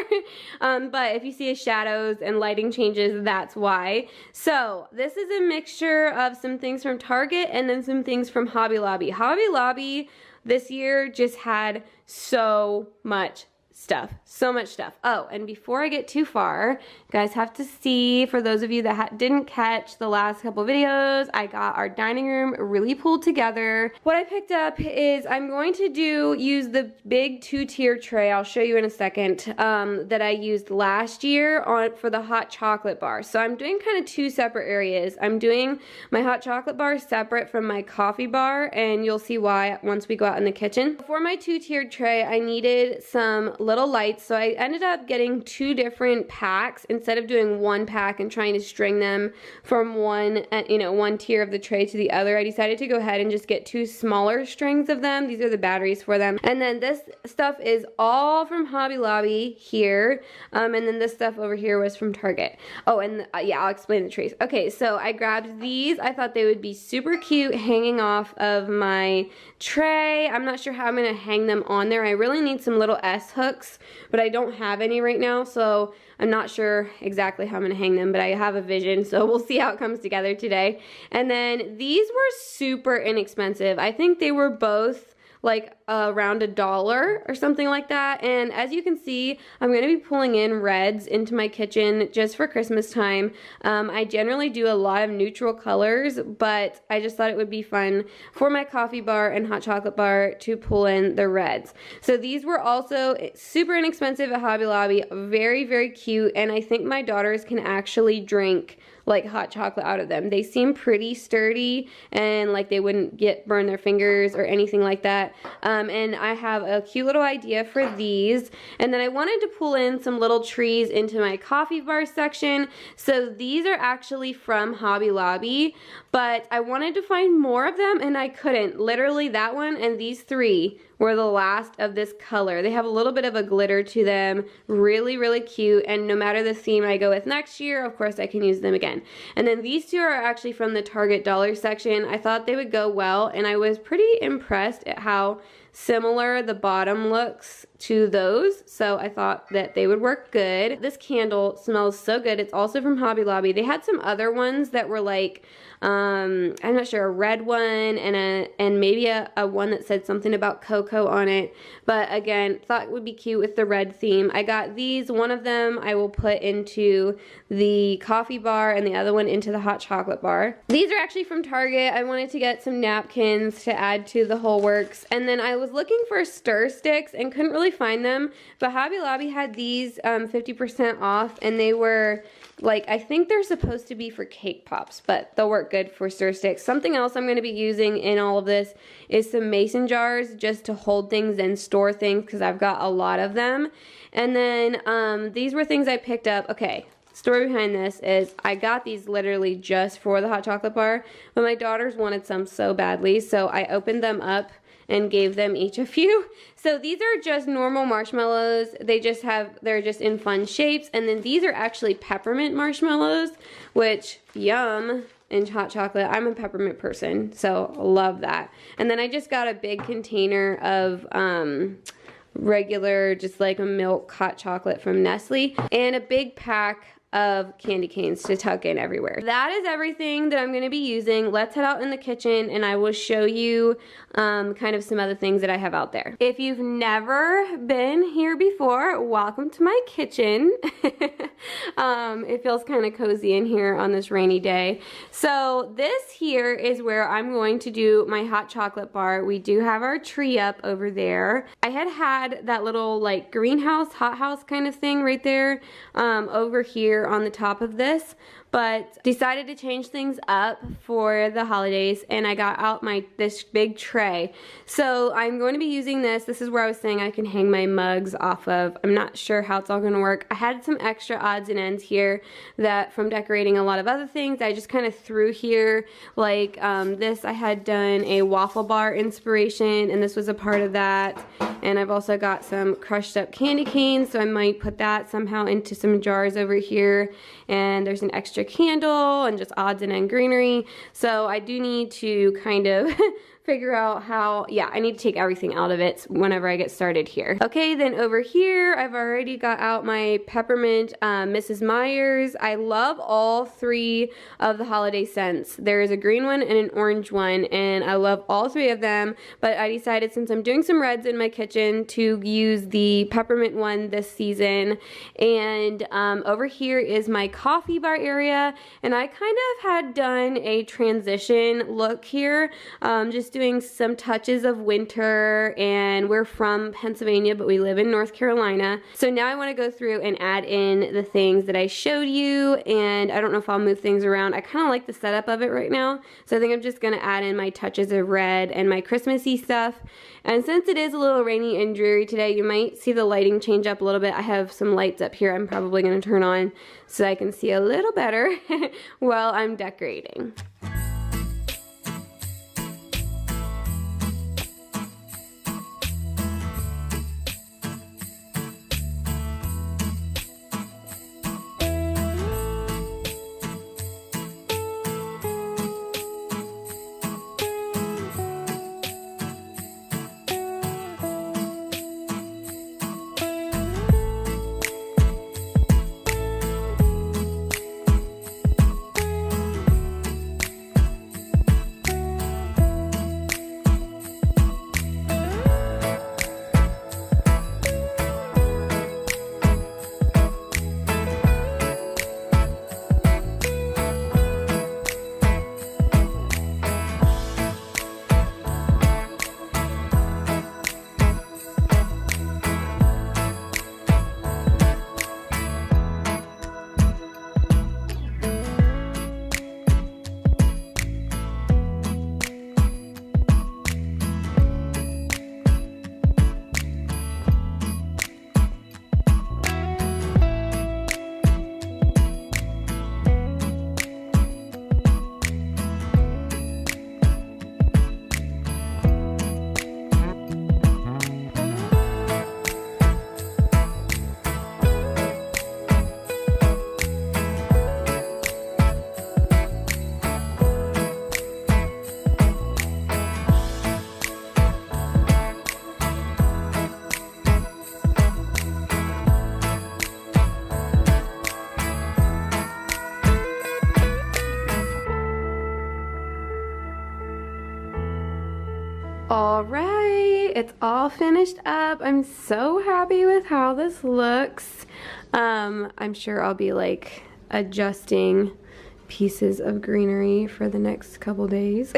But if you see shadows and lighting changes, that's why. So this is a mixture of some things from Target and then some things from Hobby Lobby. Hobby Lobby this year just had so much stuff, so much stuff. Oh, and before I get too far, you guys have to see, for those of you that didn't catch the last couple videos, I got our dining room really pulled together. What I picked up is I'm going to use the big 2-tier tray, I'll show you in a second, that I used last year for the hot chocolate bar. So I'm doing kind of 2 separate areas. I'm doing my hot chocolate bar separate from my coffee bar, and you'll see why once we go out in the kitchen. For my 2-tiered tray, I needed some little lights, so I ended up getting 2 different packs instead of doing 1 pack and trying to string them from one tier of the tray to the other. I decided to go ahead and just get 2 smaller strings of them. These are the batteries for them. And then this stuff is all from Hobby Lobby here, and then this stuff over here was from Target. Oh, and yeah, I'll explain the trays. Okay, so I grabbed these. I thought they would be super cute hanging off of my tray. I'm not sure how I'm gonna hang them on there. I really need some little S hooks, but I don't have any right now, so I'm not sure exactly how I'm gonna hang them, but I have a vision, so we'll see how it comes together today. And then these were super inexpensive. I think they were both like around $1 or something like that. And as you can see, I'm going to be pulling in reds into my kitchen just for Christmas time. I generally do a lot of neutral colors, but I just thought it would be fun for my coffee bar and hot chocolate bar to pull in the reds. So these were also super inexpensive at Hobby Lobby, very, very cute, and I think my daughters can actually drink like hot chocolate out of them. They seem pretty sturdy and like they wouldn't burn their fingers or anything like that. And I have a cute little idea for these. And then I wanted to pull in some little trees into my coffee bar section. So these are actually from Hobby Lobby, but I wanted to find more of them and I couldn't. Literally that one and these 3 were the last of this color. They have a little bit of a glitter to them, really, really cute, and no matter the theme I go with next year, of course I can use them again. And then these 2 are actually from the Target dollar section. I thought they would go well, and I was pretty impressed at how similar the bottom looks to those, so I thought that they would work good. This candle smells so good. It's also from Hobby Lobby. They had some other ones that were like, I'm not sure, a red one and maybe a one that said something about cocoa on it, but again, thought it would be cute with the red theme. I got these. One of them I will put into the coffee bar and the other one into the hot chocolate bar. These are actually from Target. I wanted to get some napkins to add to the whole works, and then I was looking for stir sticks and couldn't really find them, but Hobby Lobby had these 50% off, and they were like, I think they're supposed to be for cake pops, but they'll work good for stir sticks. Something else I'm going to be using in all of this is some mason jars just to hold things and store things because I've got a lot of them. And then these were things I picked up. Okay, story behind this is I got these literally just for the hot chocolate bar, but my daughters wanted some so badly, so I opened them up and gave them each a few. So these are just normal marshmallows. They're just in fun shapes. And then these are actually peppermint marshmallows, which yum, and hot chocolate. I'm a peppermint person, so love that. And then I just got a big container of regular, just like a milk hot chocolate from Nestle, and a big pack of candy canes to tuck in everywhere. That is everything that I'm going to be using. Let's head out in the kitchen and I will show you kind of some other things that I have out there. If you've never been here before, welcome to my kitchen. It feels kind of cozy in here on this rainy day. So this here is where I'm going to do my hot chocolate bar. We do have our tree up over there. I had that little like greenhouse, hothouse kind of thing right there over here on the top of this, but decided to change things up for the holidays and I got out this big tray. So I'm going to be using this. This is where I was saying I can hang my mugs off of. I'm not sure how it's all going to work. I had some extra odds and ends here that from decorating a lot of other things I just kind of threw here. Like this, I had done a waffle bar inspiration and this was a part of that. And I've also got some crushed up candy canes, so I might put that somehow into some jars over here. And there's an extra candle and just odds and end greenery. So I do need to kind of figure out how, yeah, I need to take everything out of it whenever I get started here. Okay, then over here, I've already got out my peppermint Mrs. Meyer's. I love all three of the holiday scents. There is a green one and an orange one, and I love all three of them, but I decided since I'm doing some reds in my kitchen to use the peppermint one this season. And over here is my coffee bar area, and I kind of had done a transition look here, just doing some touches of winter, and we're from Pennsylvania but we live in North Carolina. So now I want to go through and add in the things that I showed you, and I don't know if I'll move things around. I kind of like the setup of it right now, so I think I'm just going to add in my touches of red and my Christmassy stuff. And since it is a little rainy and dreary today, you might see the lighting change up a little bit. I have some lights up here I'm probably going to turn on so I can see a little better while I'm decorating. Alright, it's all finished up. I'm so happy with how this looks. I'm sure I'll be like adjusting pieces of greenery for the next couple days.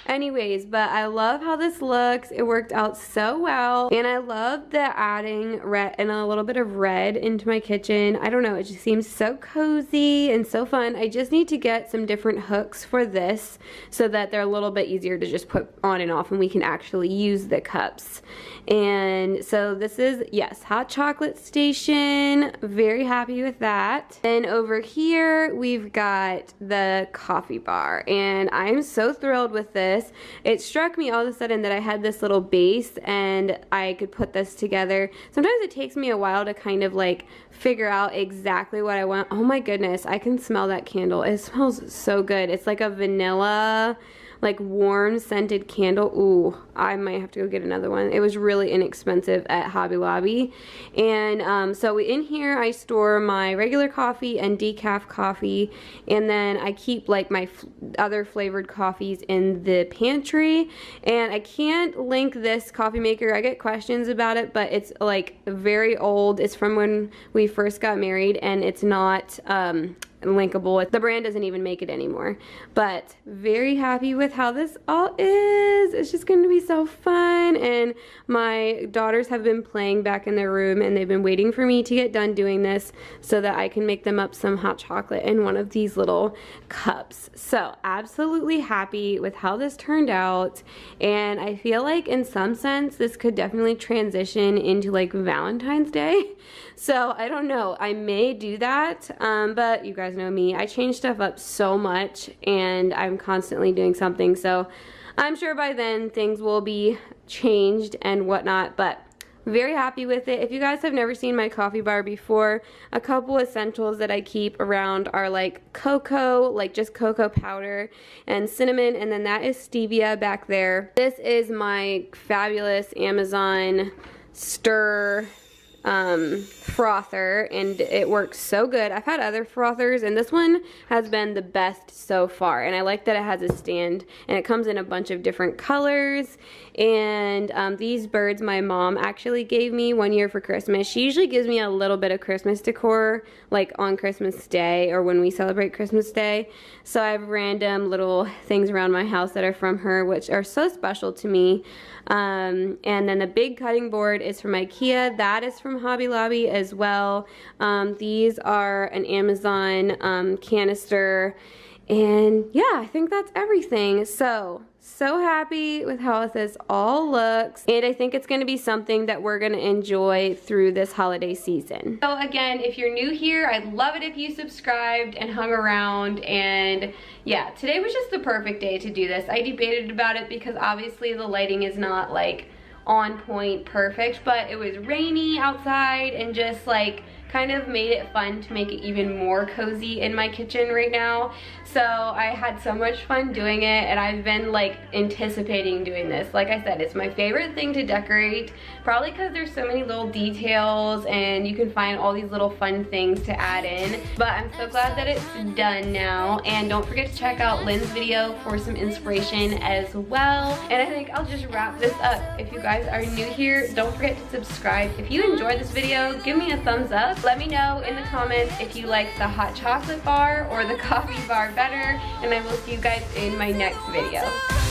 Anyways, but I love how this looks. It worked out so well, and I love the adding red and a little bit of red into my kitchen. I don't know, it just seems so cozy and so fun. I just need to get some different hooks for this so that they're a little bit easier to just put on and off and we can actually use the cups. And so this is, yes, hot chocolate station. Very happy with that. Then over here we've got the coffee bar, and I'm so thrilled with this. It struck me all of a sudden that I had this little base and I could put this together. Sometimes it takes me a while to kind of like figure out exactly what I want. Oh my goodness, I can smell that candle. It smells so good. It's like a vanilla like warm scented candle. Ooh, I might have to go get another one. It was really inexpensive at Hobby Lobby. And so in here I store my regular coffee and decaf coffee, and then I keep like my other flavored coffees in the pantry. And I can't link this coffee maker. I get questions about it, but it's like very old. It's from when we first got married, and it's not linkable. The brand doesn't even make it anymore. But very happy with how this all is. It's just going to be so fun. And my daughters have been playing back in their room, and they've been waiting for me to get done doing this so that I can make them up some hot chocolate in one of these little cups. So absolutely happy with how this turned out, and I feel like in some sense this could definitely transition into like Valentine's Day. So I don't know, I may do that, but you guys know me, I change stuff up so much and I'm constantly doing something, so I'm sure by then things will be changed and whatnot. But very happy with it. If you guys have never seen my coffee bar before, a couple essentials that I keep around are like cocoa, like just cocoa powder, and cinnamon, and then that is stevia back there. This is my fabulous Amazon stir frother, and it works so good. I've had other frothers, and this one has been the best so far, and I like that it has a stand, and it comes in a bunch of different colors. And these birds my mom actually gave me one year for Christmas. She usually gives me a little bit of Christmas decor like on Christmas Day or when we celebrate Christmas Day. So I have random little things around my house that are from her, which are so special to me. And then the big cutting board is from IKEA. That is from Hobby Lobby as well. These are an Amazon canister. And yeah, I think that's everything. So happy with how this all looks, and I think it's going to be something that we're going to enjoy through this holiday season. So again, if you're new here, I'd love it if you subscribed and hung around. And yeah, today was just the perfect day to do this. I debated about it because obviously the lighting is not like on point perfect, but it was rainy outside and just like kind of made it fun to make it even more cozy in my kitchen right now. So I had so much fun doing it, and I've been like anticipating doing this. Like I said, it's my favorite thing to decorate, probably because there's so many little details and you can find all these little fun things to add in. But I'm so glad that it's done now, and don't forget to check out Lynn's video for some inspiration as well. And I think I'll just wrap this up. If you guys are new here, don't forget to subscribe. If you enjoyed this video, give me a thumbs up. Let me know in the comments if you like the hot chocolate bar or the coffee bar better, and I will see you guys in my next video.